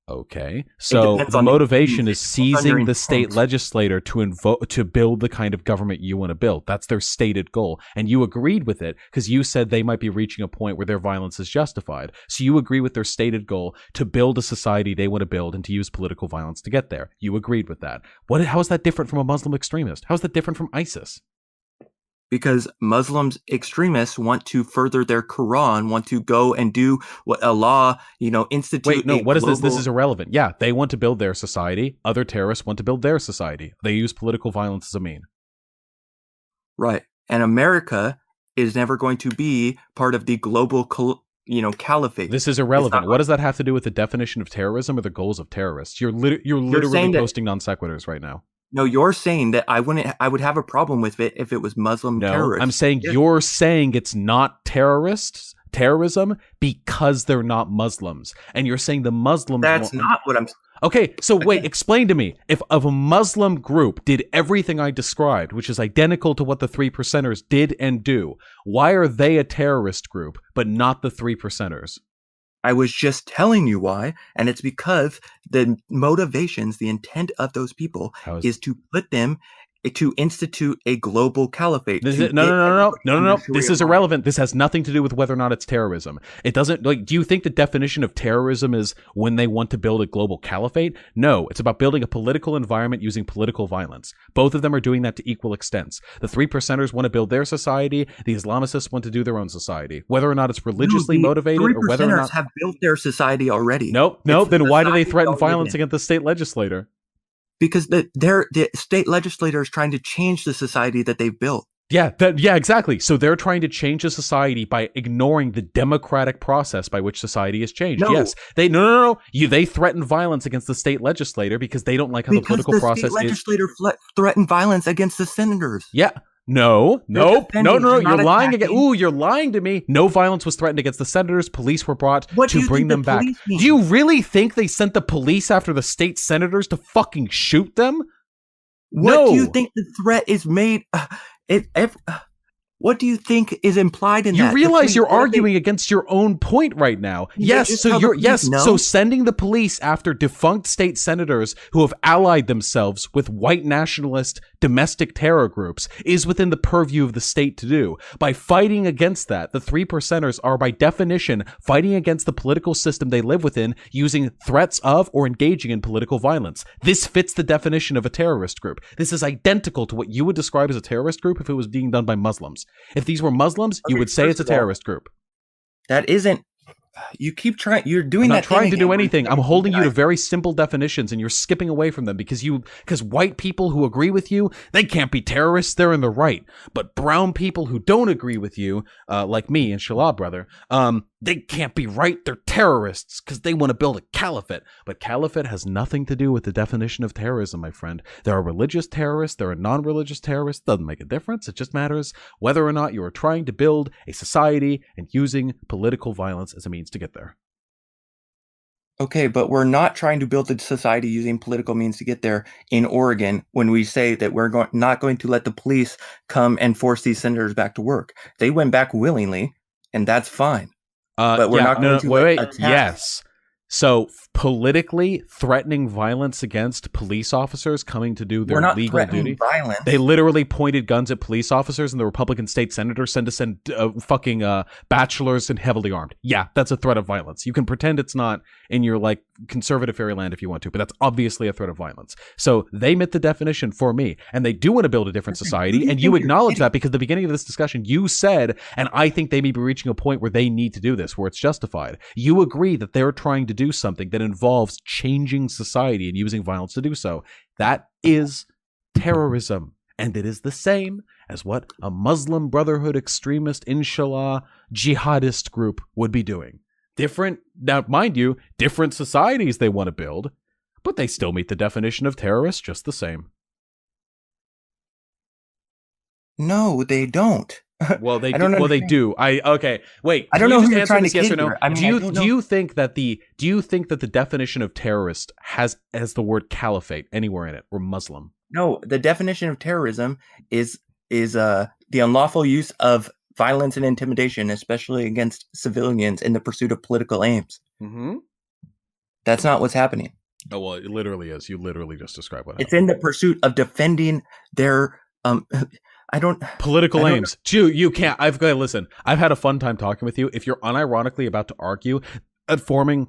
Okay, so the motivation is seizing the state legislator to build the kind of government you want to build. That's their stated goal. And you agreed with it because you said they might be reaching a point where their violence is justified. So you agree with their stated goal to build a society they want to build and to use political violence to get there. You agreed with that. How is that different from a Muslim extremist? How is that different from ISIS? Because Muslims extremists want to further their Quran, want to go and do what Allah, institute. Wait, no, what is this? This is irrelevant. Yeah, they want to build their society. Other terrorists want to build their society. They use political violence as a mean. Right. And America is never going to be part of the global, caliphate. This is irrelevant. What does that have to do with the definition of terrorism or the goals of terrorists? You're literally posting non sequiturs right now. No, you're saying that I would have a problem with it if it was Muslim terrorists. I'm saying you're saying it's not terrorism because they're not Muslims. And you're saying the Muslims... That's not what I'm saying. Okay, so wait, explain to me. If a Muslim group did everything I described, which is identical to what the 3%ers did and do, why are they a terrorist group, but not the 3%ers? I was just telling you why, and it's because the motivations, the intent of those people is to put them to institute a global caliphate. No. This is irrelevant. This has nothing to do with whether or not it's terrorism. It doesn't, do you think the definition of terrorism is when they want to build a global caliphate? No, it's about building a political environment using political violence. Both of them are doing that to equal extents. The 3%ers want to build their society. The Islamicists want to do their own society. Whether or not it's religiously motivated or whether or not... 3%ers have built their society already. Nope. Then why do they threaten violence against the state legislator? Because the state legislator is trying to change the society that they've built. Yeah, exactly. So they're trying to change the society by ignoring the democratic process by which society is changed. No. Yes, they threaten violence against the state legislator because they don't like how the political process is. The state legislator threatened violence against the senators. Yeah. No, you're lying again. Ooh, you're lying to me. No violence was threatened against the senators. Police were brought to bring them back. Do you really think they sent the police after the state senators to fucking shoot them? What do you think the threat is made? What do you think is implied in that? You realize you're arguing against your own point right now. So sending the police after defunct state senators who have allied themselves with white nationalist domestic terror groups is within the purview of the state to do. By fighting against that, the 3%ers are by definition fighting against the political system they live within using threats of or engaging in political violence. This fits the definition of a terrorist group. This is identical to what you would describe as a terrorist group if it was being done by Muslims. If these were Muslims, you would say it's a terrorist group. That isn't... You keep trying... You're doing that. I'm not trying to do anything. I'm holding you to very simple definitions, and you're skipping away from them because white people who agree with you, they can't be terrorists. They're in the right. But brown people who don't agree with you, like me and Shalab, brother, they can't be right. They're terrorists because they want to build a caliphate. But caliphate has nothing to do with the definition of terrorism, my friend. There are religious terrorists. There are non-religious terrorists. Doesn't make a difference. It just matters whether or not you are trying to build a society and using political violence as a means to get there. Okay, but we're not trying to build a society using political means to get there in Oregon when we say that we're not going to let the police come and force these senators back to work. They went back willingly, and that's fine. But we're not going to attack. Yes. So politically threatening violence against police officers coming to do their legal duty. Violence. They literally pointed guns at police officers, and the Republican state senators send fucking bachelors and heavily armed. Yeah, that's a threat of violence. You can pretend it's not in your conservative fairyland if you want to, but that's obviously a threat of violence. So they met the definition for me, and they do want to build a different society, and you acknowledge that because at the beginning of this discussion you said, and I think they may be reaching a point where they need to do this, where it's justified. You agree that they're trying to do something that involves changing society and using violence to do so. That is terrorism, and it is the same as what a Muslim Brotherhood extremist, inshallah, jihadist group would be doing. Different, now mind you, different societies they want to build, but they still meet the definition of terrorist just the same. No, they don't. Well, they do. Well, they do. Okay. Wait. I don't know who you're trying to yes kid or no? here. I mean, do you think that the definition of terrorist has the word caliphate anywhere in it, or Muslim? No, the definition of terrorism is the unlawful use of violence and intimidation, especially against civilians in the pursuit of political aims. Mm-hmm. That's not what's happening. Oh well, it literally is. You literally just described what happened. It's in the pursuit of defending their political aims. You can't. I've got to listen. I've had a fun time talking with you. If you're unironically about to argue at forming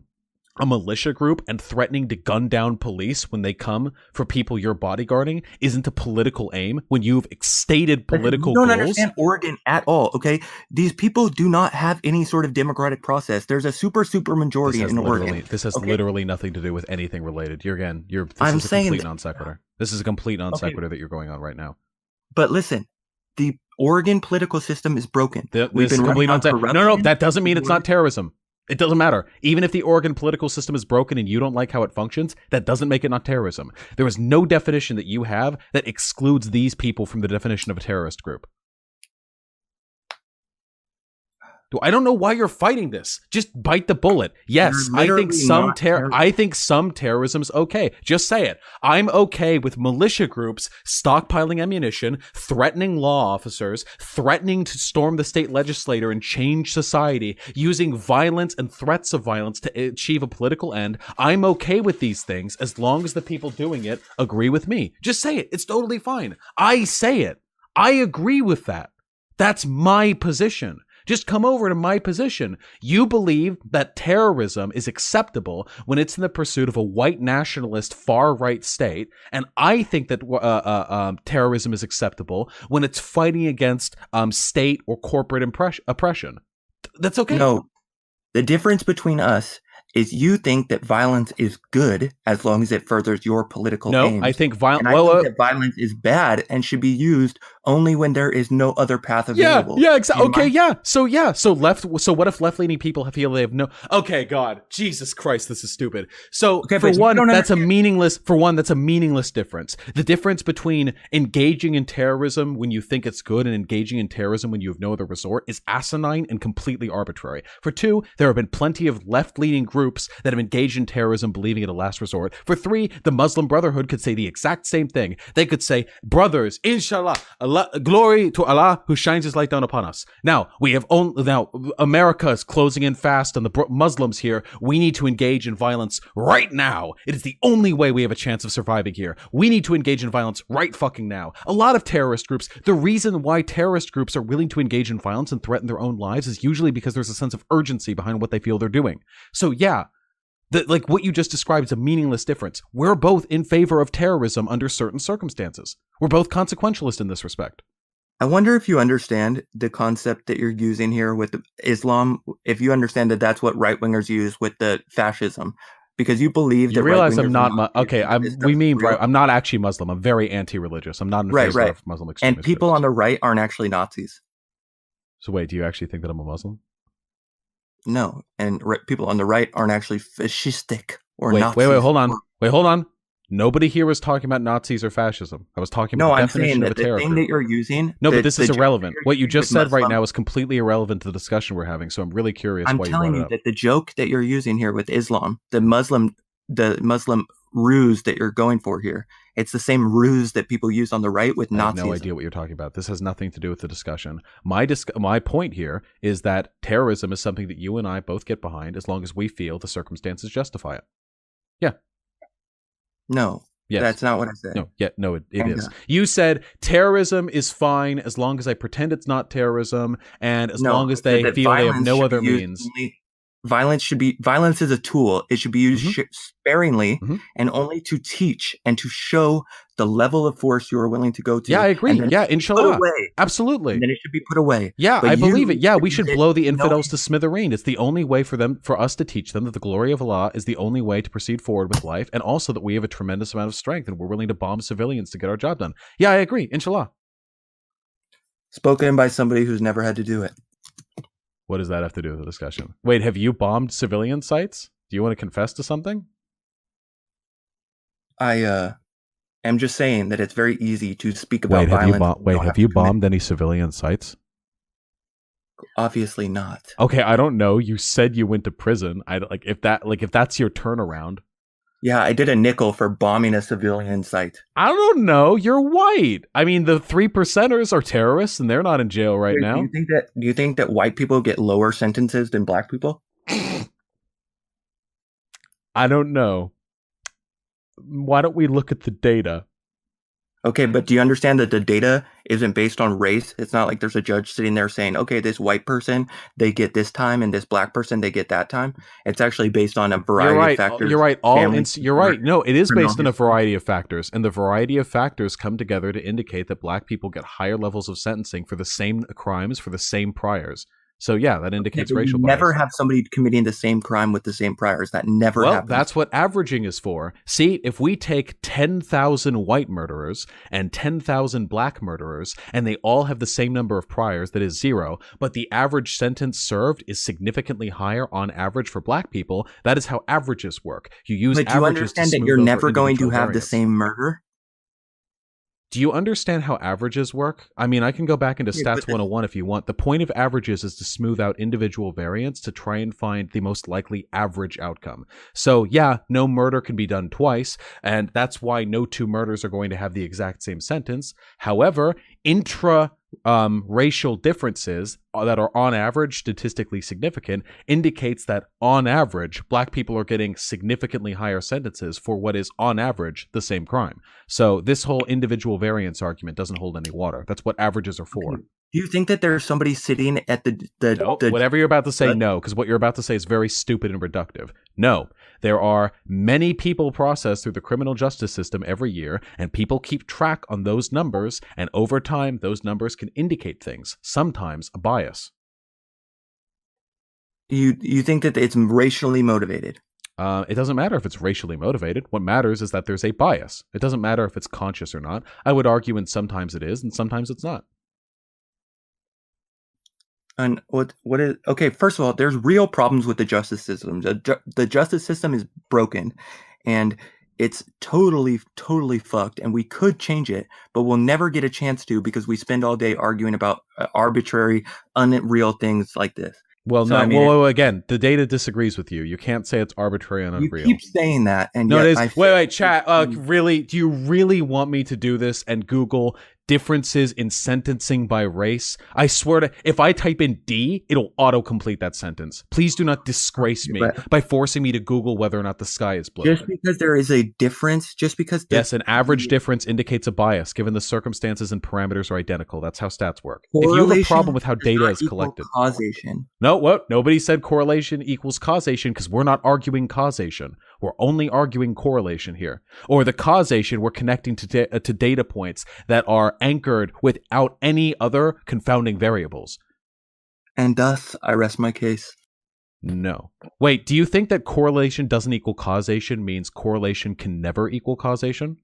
a militia group and threatening to gun down police when they come for people you're bodyguarding isn't a political aim when you've stated political goals. You don't understand Oregon at all, okay? These people do not have any sort of democratic process. There's a super majority in Oregon. This has literally nothing to do with anything related. This is a complete non sequitur. This is a complete non sequitur that you're going on right now. But listen, the Oregon political system is broken. This is complete nonsense. No, that doesn't mean it's not terrorism. It doesn't matter. Even if the Oregon political system is broken and you don't like how it functions, that doesn't make it not terrorism. There is no definition that you have that excludes these people from the definition of a terrorist group. I don't know why you're fighting this. Just bite the bullet. Yes, I think some terrorism is okay. Just say it. I'm okay with militia groups stockpiling ammunition, threatening law officers, threatening to storm the state legislature and change society, using violence and threats of violence to achieve a political end. I'm okay with these things as long as the people doing it agree with me. Just say it. It's totally fine. I say it. I agree with that. That's my position. Just come over to my position. You believe that terrorism is acceptable when it's in the pursuit of a white nationalist far-right state, and I think that terrorism is acceptable when it's fighting against state or corporate oppression. That's okay. No, the difference between us is you think that violence is good as long as it furthers your political aims. No, I think violence. I think that violence is bad and should be used only when there is no other path available. Yeah, exactly. Okay, yeah. So what if left-leaning people feel they have no? Okay, God, Jesus Christ, this is stupid. So for one, that's a meaningless difference. The difference between engaging in terrorism when you think it's good and engaging in terrorism when you have no other resort is asinine and completely arbitrary. For two, there have been plenty of left-leaning groups that have engaged in terrorism believing it a last resort. For three, the Muslim Brotherhood could say the exact same thing. They could say, brothers, inshallah, Allah, glory to Allah who shines his light down upon us. Now, America is closing in fast on the Muslims here. We need to engage in violence right now. It is the only way we have a chance of surviving here. We need to engage in violence right fucking now. A lot of terrorist groups, the reason why terrorist groups are willing to engage in violence and threaten their own lives is usually because there's a sense of urgency behind what they feel they're doing. So yeah, like what you just described is a meaningless difference. We're both in favor of terrorism under certain circumstances. We're both consequentialist in this respect. I wonder if you understand the concept that you're using here with Islam, if you understand that that's what right-wingers use with the fascism, because you believe that you realize I'm not I'm not actually Muslim. I'm very anti-religious. I'm not in favor of Muslim extremism. And people on the right aren't actually Nazis. So wait, do you actually think that I'm a Muslim? No, and people on the right aren't actually fascistic or Nazis. Wait, hold on. Nobody here was talking about Nazis or fascism. I was talking about the definition of a terror group. No, I'm saying that the thing that you're using... No, but this is irrelevant. What you just said right now is completely irrelevant to the discussion we're having, so I'm really curious why you brought it up. I'm telling you that the joke that you're using here with Islam, the Muslim ruse that you're going for here, it's the same ruse that people use on the right with Nazis. I have no idea what you're talking about. This has nothing to do with the discussion. My point here is that terrorism is something that you and I both get behind as long as we feel the circumstances justify it. Yeah. No. Yes. That's not what I said. No, it is. You said terrorism is fine as long as I pretend it's not terrorism and as long as they feel they have no other means. Violence is a tool. It should be used sparingly and only to teach and to show the level of force you are willing to go to. Yeah, I agree. Yeah, inshallah. Absolutely. And then it should be put away. Yeah, I believe it. Yeah, we should blow the infidels to smithereen. It's the only way for us to teach them that the glory of Allah is the only way to proceed forward with life, and also that we have a tremendous amount of strength and we're willing to bomb civilians to get our job done. Yeah, I agree. Inshallah. Spoken by somebody who's never had to do it. What does that have to do with the discussion? Wait, have you bombed civilian sites? Do you want to confess to something? I am just saying that it's very easy to speak about violence. Have you bombed any civilian sites? Obviously not. Okay, I don't know. You said you went to prison. If that's your turnaround. Yeah, I did a nickel for bombing a civilian site. I don't know. You're white. I mean, the 3%ers are terrorists, and they're not in jail right now. Do you think that white people get lower sentences than black people? I don't know. Why don't we look at the data? Okay, but do you understand that the data isn't based on race? It's not like there's a judge sitting there saying, okay, this white person, they get this time, and this black person, they get that time. It's actually based on a variety of factors. You're right. You're right. No, it is based on a variety of factors, and the variety of factors come together to indicate that black people get higher levels of sentencing for the same crimes for the same priors. So yeah, that indicates But racial you never bias. have somebody committing the same crime with the same priors. That never happens. That's what averaging is for. See, if we take 10,000 white murderers and 10,000 black murderers, and they all have the same number of priors, that is 0, but the average sentence served is significantly higher on average for black people, that is how averages work. You use But do you averages understand to that smooth you're over never going to individual have the variance. same murder? Do you understand how averages work? I mean, I can go back into Stats 101 if you want. The point of averages is to smooth out individual variance to try and find the most likely average outcome. So yeah, no murder can be done twice, and that's why no two murders are going to have the exact same sentence. However, racial differences that are on average statistically significant indicates that on average black people are getting significantly higher sentences for what is on average the same crime. So this whole individual variance argument doesn't hold any water. That's what averages are for. Do you think that there's somebody sitting at No, whatever you're about to say, no, because what you're about to say is very stupid and reductive. No, there are many people processed through the criminal justice system every year, and people keep track on those numbers, and over time, those numbers can indicate things, sometimes a bias. You think that it's racially motivated? It doesn't matter if it's racially motivated. What matters is that there's a bias. It doesn't matter if it's conscious or not. I would argue, and sometimes it is, and sometimes it's not. And what is okay? First of all, there's real problems with the justice system. The justice system is broken, and it's totally fucked. And we could change it, but we'll never get a chance to because we spend all day arguing about arbitrary, unreal things like this. Well, So, no. I mean, Well, again, the data disagrees with you. You can't say it's arbitrary and you unreal. keep saying that, and No, yet it is. Wait, chat. Really? Do you really want me to do this and Google differences in sentencing by race? I swear to, if I type in D, it'll autocomplete that sentence. Please do not disgrace me by forcing me to Google whether or not the sky is blue. Just because there is a difference, just because Yes, an average difference indicates a bias given the circumstances and parameters are identical. That's how stats work. If you have a problem with how data is collected. Causation. No, what? Nobody said correlation equals causation because we're not arguing causation. We're only arguing correlation here. Or the causation, we're connecting to data points that are anchored without any other confounding variables. And thus, I rest my case. No. Wait, do you think that correlation doesn't equal causation means correlation can never equal causation?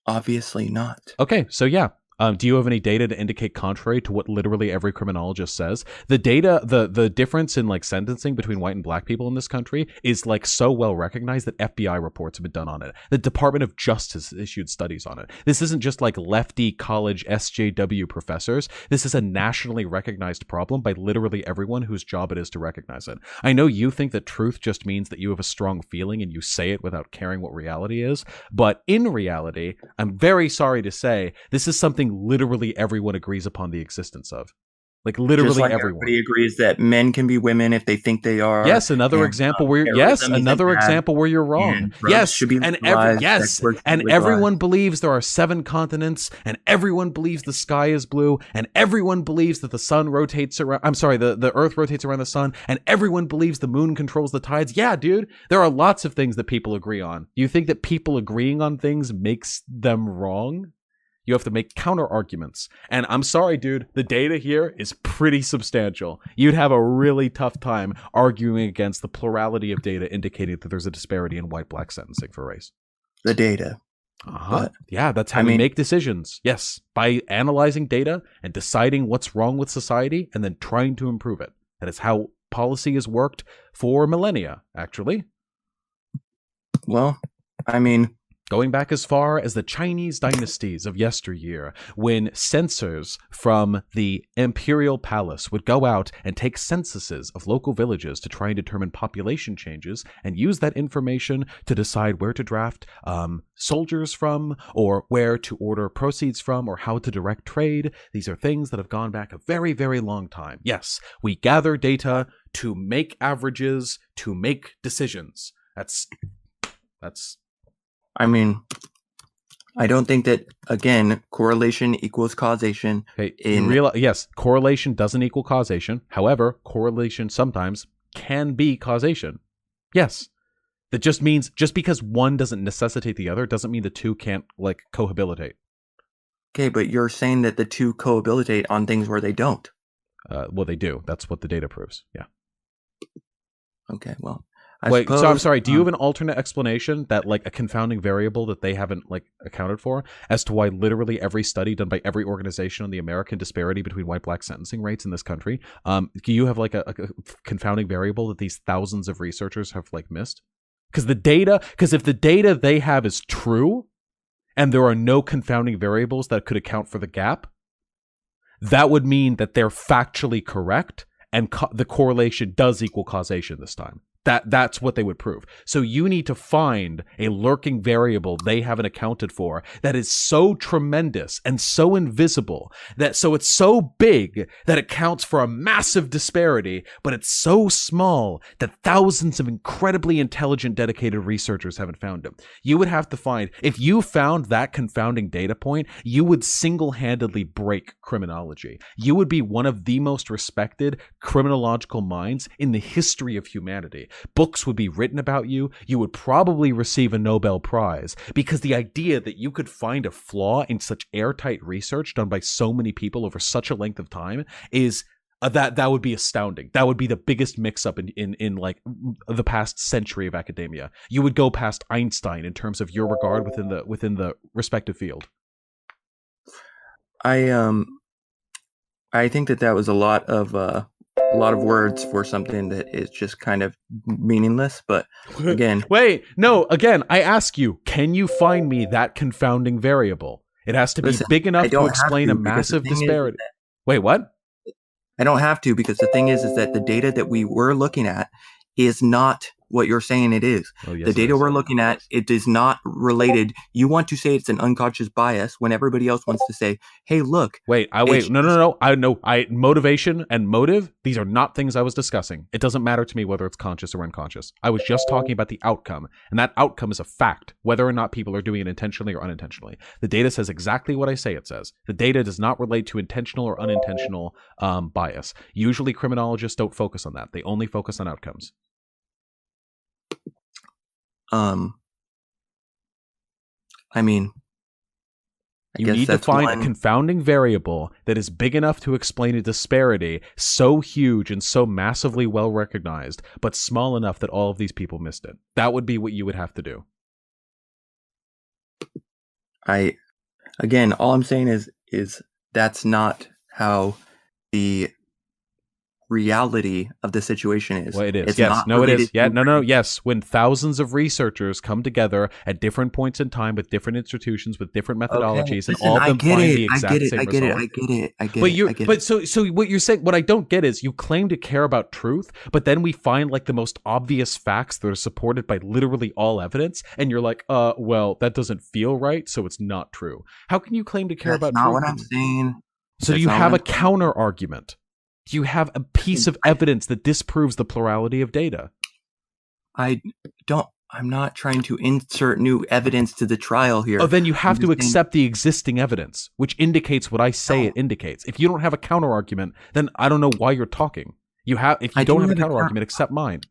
Obviously not. Okay, so yeah. Do you have any data to indicate contrary to what literally every criminologist says? The data, the difference in like sentencing between white and black people in this country is like so well recognized that FBI reports have been done on it. The Department of Justice issued studies on it. This isn't just like lefty college SJW professors. This is a nationally recognized problem by literally everyone whose job it is to recognize it. I know you think that truth just means that you have a strong feeling and you say it without caring what reality is, but in reality, I'm very sorry to say, this is something literally everyone agrees upon the existence of. Like literally Just like everyone. Everybody agrees that men can be women if they think they are. Yes, another example where example where you're wrong. Yes, and everyone believes there are 7 continents, and everyone believes the sky is blue, and everyone believes that the sun rotates around. I'm sorry, the Earth rotates around the sun, and everyone believes the moon controls the tides. Yeah, dude, there are lots of things that people agree on. You think that people agreeing on things makes them wrong? You have to make counter arguments. And I'm sorry, dude, the data here is pretty substantial. You'd have a really tough time arguing against the plurality of data indicating that there's a disparity in white-black sentencing for race. The data. But, yeah, that's how we make decisions. Yes, by analyzing data and deciding what's wrong with society and then trying to improve it. That is how policy has worked for millennia, actually. Well, I mean, going back as far as the Chinese dynasties of yesteryear, when censors from the imperial palace would go out and take censuses of local villages to try and determine population changes and use that information to decide where to draft soldiers from, or where to order proceeds from, or how to direct trade. These are things that have gone back a very, very long time. Yes, we gather data to make averages, to make decisions. That's I mean, I don't think that, again, correlation equals causation. Okay, yes, correlation doesn't equal causation. However, correlation sometimes can be causation. Yes. That just means, just because one doesn't necessitate the other doesn't mean the two can't, like, cohabilitate. Okay, but you're saying that the two cohabilitate on things where they don't. Well, they do. That's what the data proves. Yeah. Okay, well, Wait, suppose, so I'm sorry. Do you have an alternate explanation that like a confounding variable that they haven't like accounted for as to why literally every study done by every organization on the American disparity between white-black sentencing rates in this country, do you have like a confounding variable that these thousands of researchers have like missed? Because if the data they have is true, and there are no confounding variables that could account for the gap, that would mean that they're factually correct, and the correlation does equal causation this time. That's what they would prove. So you need to find a lurking variable they haven't accounted for that is so tremendous and so invisible so it's so big that it counts for a massive disparity, but it's so small that thousands of incredibly intelligent, dedicated researchers haven't found it. You would have to find, if you found that confounding data point, you would single-handedly break criminology. You would be one of the most respected criminological minds in the history of humanity. Books would be written about you. You would probably receive a Nobel Prize, because the idea that you could find a flaw in such airtight research done by so many people over such a length of time is that would be astounding. That would be the biggest mix-up in like the past century of academia. You would go past Einstein in terms of your regard within the respective field. I think that was a lot of words for something that is just kind of meaningless. But again, again, I ask you, can you find me that confounding variable? It has to be big enough to explain a massive disparity. Wait, what? I don't have to, because the thing is that the data that we were looking at is not what you're saying it is. Oh, yes, the data we're looking at, it is not related. You want to say it's an unconscious bias when everybody else wants to say, hey, look. No. Motivation and motive, these are not things I was discussing. It doesn't matter to me whether it's conscious or unconscious. I was just talking about the outcome, and that outcome is a fact, whether or not people are doing it intentionally or unintentionally. The data says exactly what I say it says. The data does not relate to intentional or unintentional bias. Usually criminologists don't focus on that. They only focus on outcomes. I mean, you need to find a confounding variable that is big enough to explain a disparity so huge and so massively well recognized, but small enough that all of these people missed it. That would be what you would have to do. Again, all I'm saying is that's not how the reality of the situation is. Well, it is. It is. Yes. When thousands of researchers come together at different points in time with different institutions, with different methodologies, and all of them find the exact same result. I get it. So what you're saying, what I don't get is you claim to care about truth, but then we find like the most obvious facts that are supported by literally all evidence, and you're like, well, that doesn't feel right, so it's not true. How can you claim to care about truth? That's not what I'm saying. So do you have a counter argument? Do you have a piece of evidence that disproves the plurality of data? I'm not trying to insert new evidence to the trial here. Oh, then you have to accept the existing evidence, which indicates what I say it indicates. If you don't have a counter argument, then I don't know why you're talking. If you don't have a counter argument, accept mine.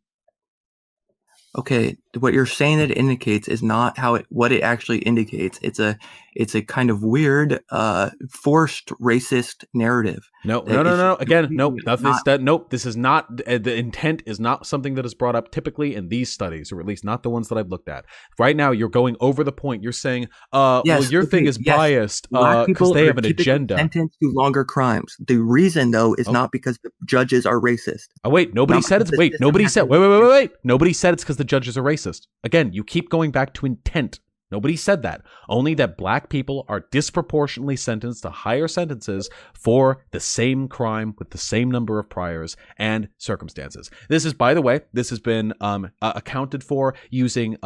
Okay, what you're saying that it indicates is not what it actually indicates. It's a kind of weird, forced racist narrative. No. Again, no. Nope. This is not the intent. Is not something that is brought up typically in these studies, or at least not the ones that I've looked at. Right now, you're going over the point. You're saying, thing is biased because they have an agenda. Sentenced to longer crimes. The reason, though, is not because the judges are racist. Oh wait, nobody said it's. Wait, nobody said. Wait. Nobody said it's because the judges are racist. Again, you keep going back to intent. Nobody said that. Only that black people are disproportionately sentenced to higher sentences for the same crime with the same number of priors and circumstances. This is, by the way, this has been accounted for using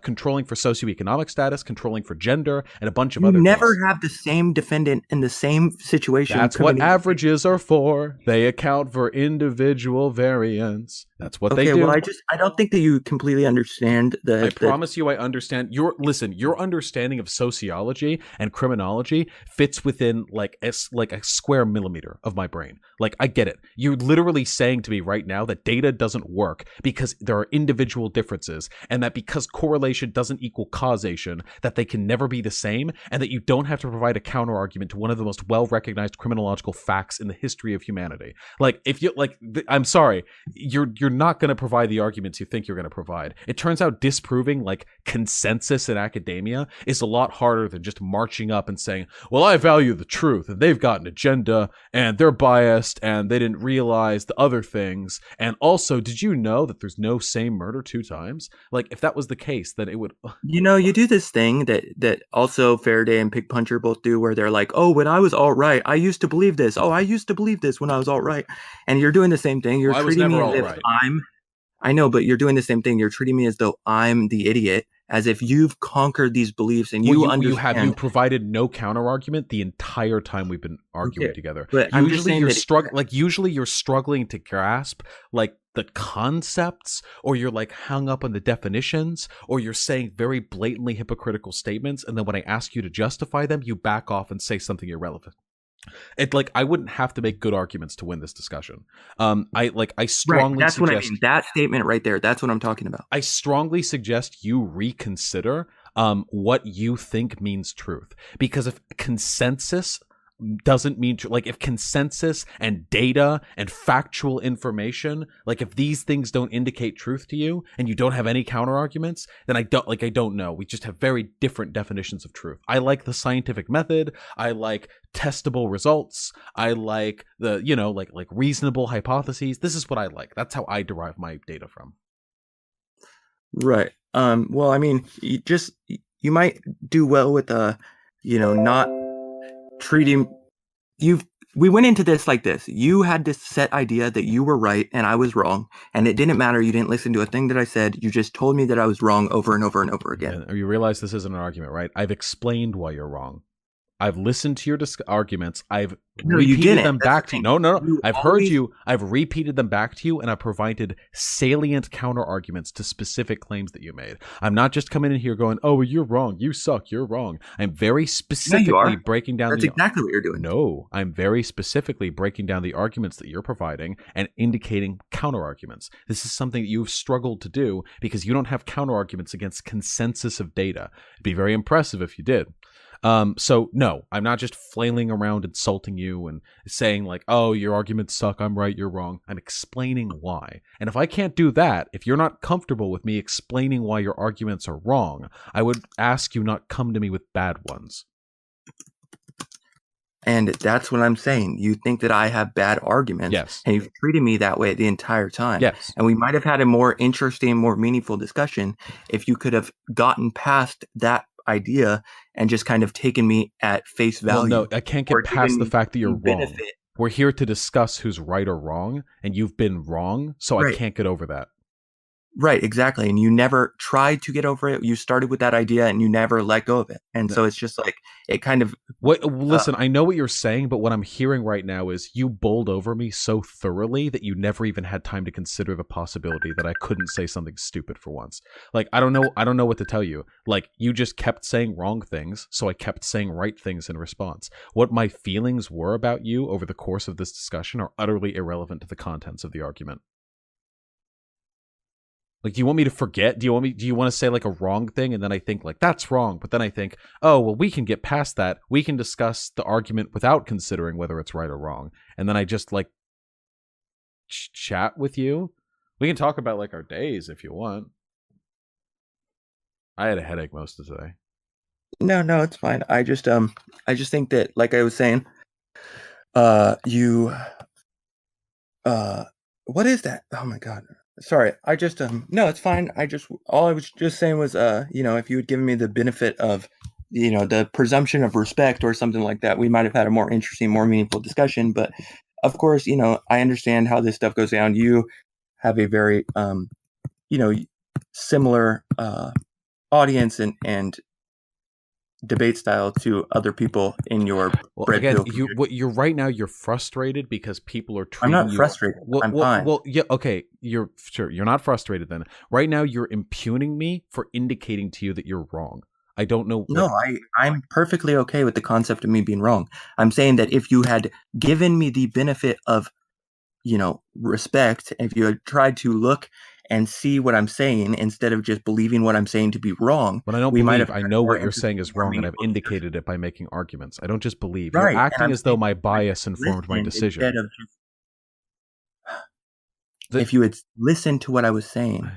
controlling for socioeconomic status, controlling for gender, and a bunch of other things. You never have the same defendant in the same situation. That's what averages are for. They account for individual variance. That's what they do. Well, I don't think that you completely understand I promise you I understand. listen, your understanding of sociology and criminology fits within like a square millimeter of my brain. Like, I get it. You're literally saying to me right now that data doesn't work because there are individual differences, and that because correlation doesn't equal causation, that they can never be the same, and that you don't have to provide a counter argument to one of the most well-recognized criminological facts in the history of humanity. Like, if you like, I'm sorry, you're not going to provide the arguments you think you're going to provide. It turns out disproving like consensus in academia is a lot harder than just marching up and saying, well, I value the truth and they've got an agenda and they're biased and they didn't realize the other things. And also, did you know that there's no same murder 2 times? Like, if that was the case, then it would... You do this thing that also Faraday and Pig Puncher both do, where they're like, oh, when I was alt-right, I used to believe this. Oh, I used to believe this when I was alt-right. And you're doing the same thing. You're treating me as if I know, but you're doing the same thing. You're treating me as though I'm the idiot, as if you've conquered these beliefs and you understand. You provided no counter argument the entire time we've been arguing together. But Usually you're struggling to grasp like the concepts, or you're like hung up on the definitions, or you're saying very blatantly hypocritical statements, and then when I ask you to justify them, you back off and say something irrelevant. It like I wouldn't have to make good arguments to win this discussion. I strongly that's suggest, what I mean. That statement right there, that's what I'm talking about. I strongly suggest you reconsider what you think means truth, because if consensus doesn't mean like if consensus and data and factual information, like if these things don't indicate truth to you and you don't have any counter arguments, then I don't know. We just have very different definitions of truth. I like the scientific method. I like testable results. I like the, like reasonable hypotheses. This is what I like. That's how I derive my data from. Right. Well, I mean, you might do well with not treating we went into this like this. You had this set idea that you were right and I was wrong, and it didn't matter. You didn't listen to a thing that I said. You just told me that I was wrong over and over and over again. And you realize this isn't an argument, right? I've explained why you're wrong. I've listened to your arguments. I've repeated them back to you. No. I've heard you. I've repeated them back to you, and I've provided salient counter arguments to specific claims that you made. I'm not just coming in here going, "Oh, well, you're wrong. You suck. You're wrong." I'm very specifically breaking down. That's exactly what you're doing. No, I'm very specifically breaking down the arguments that you're providing and indicating counter arguments. This is something that you've struggled to do because you don't have counter arguments against consensus of data. It'd be very impressive if you did. So no, I'm not just flailing around insulting you and saying like, oh, your arguments suck, I'm right, you're wrong. I'm explaining why. And if I can't do that, if you're not comfortable with me explaining why your arguments are wrong, I would ask you not come to me with bad ones. And that's what I'm saying. You think that I have bad arguments. Yes. And you've treated me that way the entire time. Yes. And we might have had a more interesting, more meaningful discussion if you could have gotten past that idea and just kind of taken me at face value. Well, no, I can't get past the fact that you're wrong. We're here to discuss who's right or wrong, and you've been wrong, so right. I can't get over that. Right, exactly. And you never tried to get over it. You started with that idea and you never let go of it. And so it's just like, it kind of... Listen, I know what you're saying, but what I'm hearing right now is you bowled over me so thoroughly that you never even had time to consider the possibility that I couldn't say something stupid for once. Like, I don't know what to tell you. Like, you just kept saying wrong things, so I kept saying right things in response. What my feelings were about you over the course of this discussion are utterly irrelevant to the contents of the argument. Like, do you want me to forget? Do you want to say like a wrong thing and then I think like that's wrong, but then I think, oh, well, we can get past that. We can discuss the argument without considering whether it's right or wrong. And then I just like chat with you. We can talk about like our days if you want. I had a headache most of today. No, it's fine. I just think that, like I was saying, what is that? Oh my God. Sorry, I just no, it's fine. All I was just saying was if you had given me the benefit of the presumption of respect or something like that, we might have had a more interesting, more meaningful discussion. But of course, I understand how this stuff goes down. You have a very similar audience and debate style to other people in your Well, red again, pill community. you're right now. You're frustrated because people are I'm treating not you. frustrated. I'm fine. Well, yeah, okay. You're sure you're not frustrated then. Right now, you're impugning me for indicating to you that you're wrong. I don't know. No, I'm perfectly okay with the concept of me being wrong. I'm saying that if you had given me the benefit of, respect, if you had tried to look and see what I'm saying instead of just believing what I'm saying to be wrong, But I don't we might believe. have I had know more what you're empathy, saying is more wrong, and I've meaningful indicated it by making arguments. I don't just believe. right. You're And acting I'm as though saying my if you had bias informed my listened decision. instead of if you had listened to what I was saying,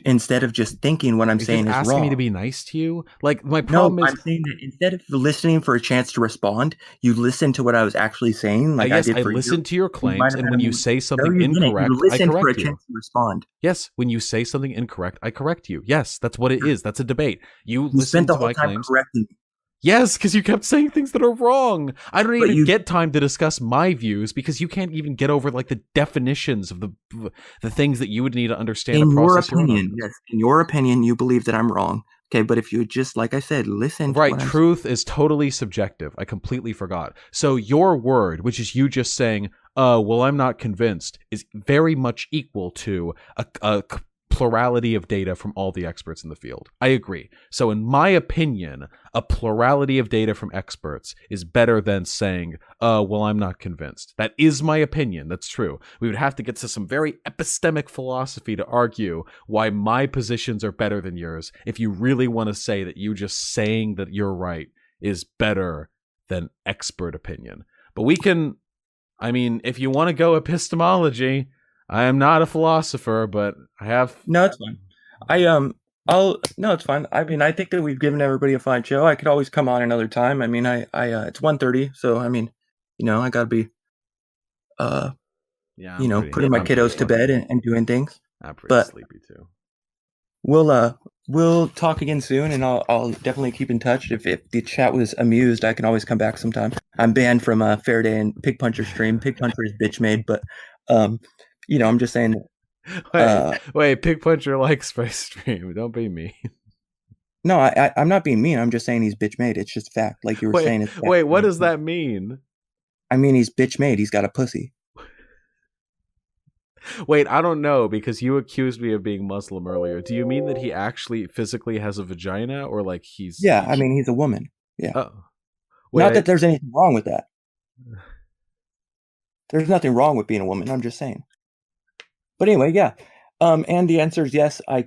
instead of just thinking what I'm You're just saying is asking me to wrong. be nice to you. Like my No, problem is, I'm saying that instead of listening for a chance to respond, you listened to what I was actually saying, like I yes, did I for you. listen to your You might claims, have and had when a you more. say No, something you didn't. You incorrect, I listened for a correct chance you. to respond. Yes, when you say something incorrect, I correct you. Yes, that's what it is. That's a debate. You You listen spent the to whole my time claims. correcting me. Yes, because you kept saying things that are wrong. I don't But even you, get time to discuss my views because you can't even get over like the definitions of the things that you would need to understand to in your process your own opinion, arguments. yes, in your opinion, you believe that I'm wrong. Okay, but if you just, like I said, listen to Right, what I'm saying. truth is totally subjective. I completely forgot. So your word, which is you just saying, well, I'm not convinced, is very much equal to a plurality of data from all the experts in the field. I agree. So in my opinion, a plurality of data from experts is better than saying, well, I'm not convinced. That is my opinion. That's true. We would have to get to some very epistemic philosophy to argue why my positions are better than yours if you really want to say that you just saying that you're right is better than expert opinion. But we can, I mean, if you want to go epistemology, I am not a philosopher, but I have. No, it's fine. No, it's fine. I mean, I think that we've given everybody a fine show. I could always come on another time. I mean, it's 1:30, so I mean, I gotta be, Yeah, putting my kiddos to bed and doing things. I'm pretty sleepy too. We'll talk again soon, and I'll definitely keep in touch. If the chat was amused, I can always come back sometime. I'm banned from Faraday and Pig Puncher stream. Pig Puncher is bitch made, but I'm just saying. Wait, Pig Puncher likes my stream. Don't be mean. No, I'm not being mean. I'm just saying he's bitch made. It's just fact. Like you were saying. It's fact. Wait, what does that mean? I mean, he's bitch made. He's got a pussy. Wait, I don't know, because you accused me of being Muslim earlier. Do you mean that he actually physically has a vagina, or like he's... Yeah, I mean, he's a woman. Yeah. Oh. Wait, not that there's anything wrong with that. There's nothing wrong with being a woman. I'm just saying. But anyway, yeah. And the answer is yes. I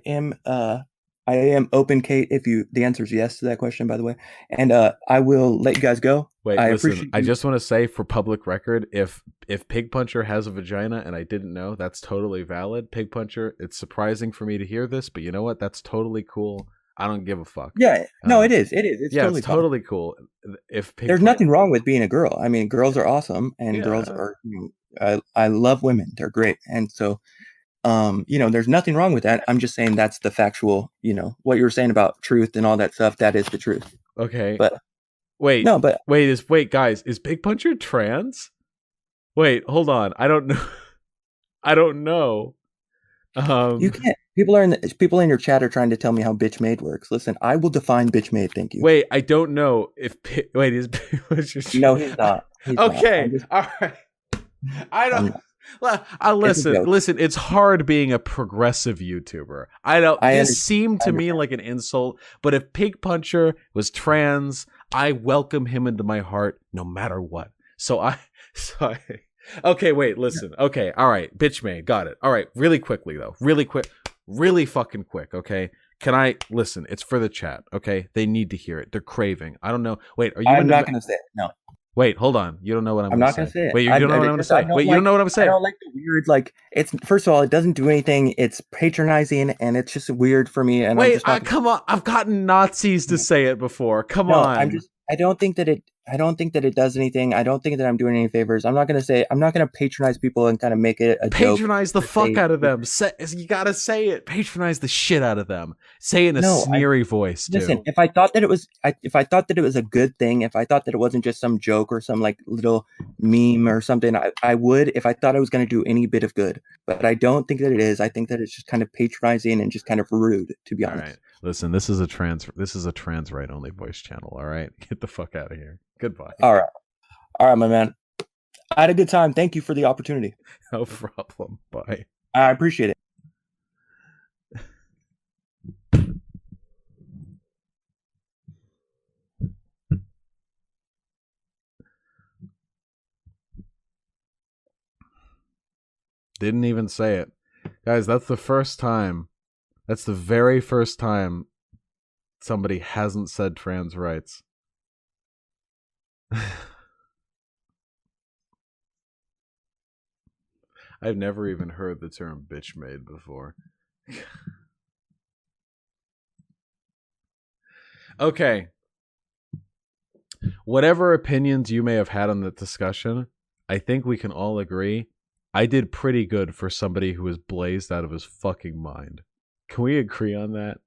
am open, Kate, if the answer is yes to that question, by the way. And I will let you guys go. Wait, listen, I just want to say for public record, if Pig Puncher has a vagina and I didn't know, that's totally valid. Pig Puncher, it's surprising for me to hear this, but you know what? That's totally cool. I don't give a fuck. Yeah, no, it is. It's yeah, totally it's totally cool. If there's nothing wrong with being a girl. I mean, girls are awesome, and girls are. I love women. They're great, and so. There's nothing wrong with that. I'm just saying that's the factual, what you were saying about truth and all that stuff. That is the truth. Okay. But wait, guys, is Pig Puncher trans? Wait, hold on. I don't know. I don't know. You can't. People in your chat are trying to tell me how bitch made works. Listen, I will define bitch made. Thank you. Wait, I don't know if is Pig Puncher trans? No, he's not. Okay. All right. I don't. Well, listen. It's hard being a progressive YouTuber. This seemed to me like an insult, but if Pig Puncher was trans, I welcome him into my heart no matter what. Okay, wait, listen. Okay, all right, bitch made, got it. All right, really quickly though, really fucking quick. Okay, can I listen? It's for the chat. Okay, they need to hear it. They're craving. I don't know. Wait, are you? I'm not going to say it. No. Wait, hold on. You don't know what I'm not going to say. Wait, you don't know what I'm going to say. Wait, you don't know what I'm saying. I don't like the weird, it's, first of all, it doesn't do anything. It's patronizing, and it's just weird for me. And wait, come on. I've gotten Nazis to say it before. Come on. I don't think that I don't think that it does anything. I don't think that I'm doing any favors. I'm not going to patronize people and kind of make it a joke. Patronize the fuck out of them. You gotta say it. Patronize the shit out of them. Say it in a sneery voice, too. Listen, if I thought that it was a good thing, if I thought that it wasn't just some joke or some like little meme or something, I would, if I thought I was going to do any bit of good. But I don't think that it is. I think that it's just kind of patronizing and just kind of rude, to be honest. All right. Listen, this is a trans right only voice channel, all right? Get the fuck out of here. Goodbye. All right, my man. I had a good time. Thank you for the opportunity. No problem. Bye. I appreciate it. Didn't even say it. Guys, that's the first time. That's the very first time somebody hasn't said trans rights. I've never even heard the term bitch made before. Okay. Whatever opinions you may have had on the discussion, I think we can all agree I did pretty good for somebody who was blazed out of his fucking mind. Can we agree on that?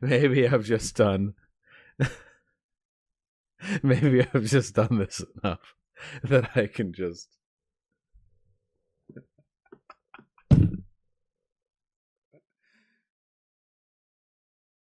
Maybe I've just done... Maybe I've just done this enough that I can just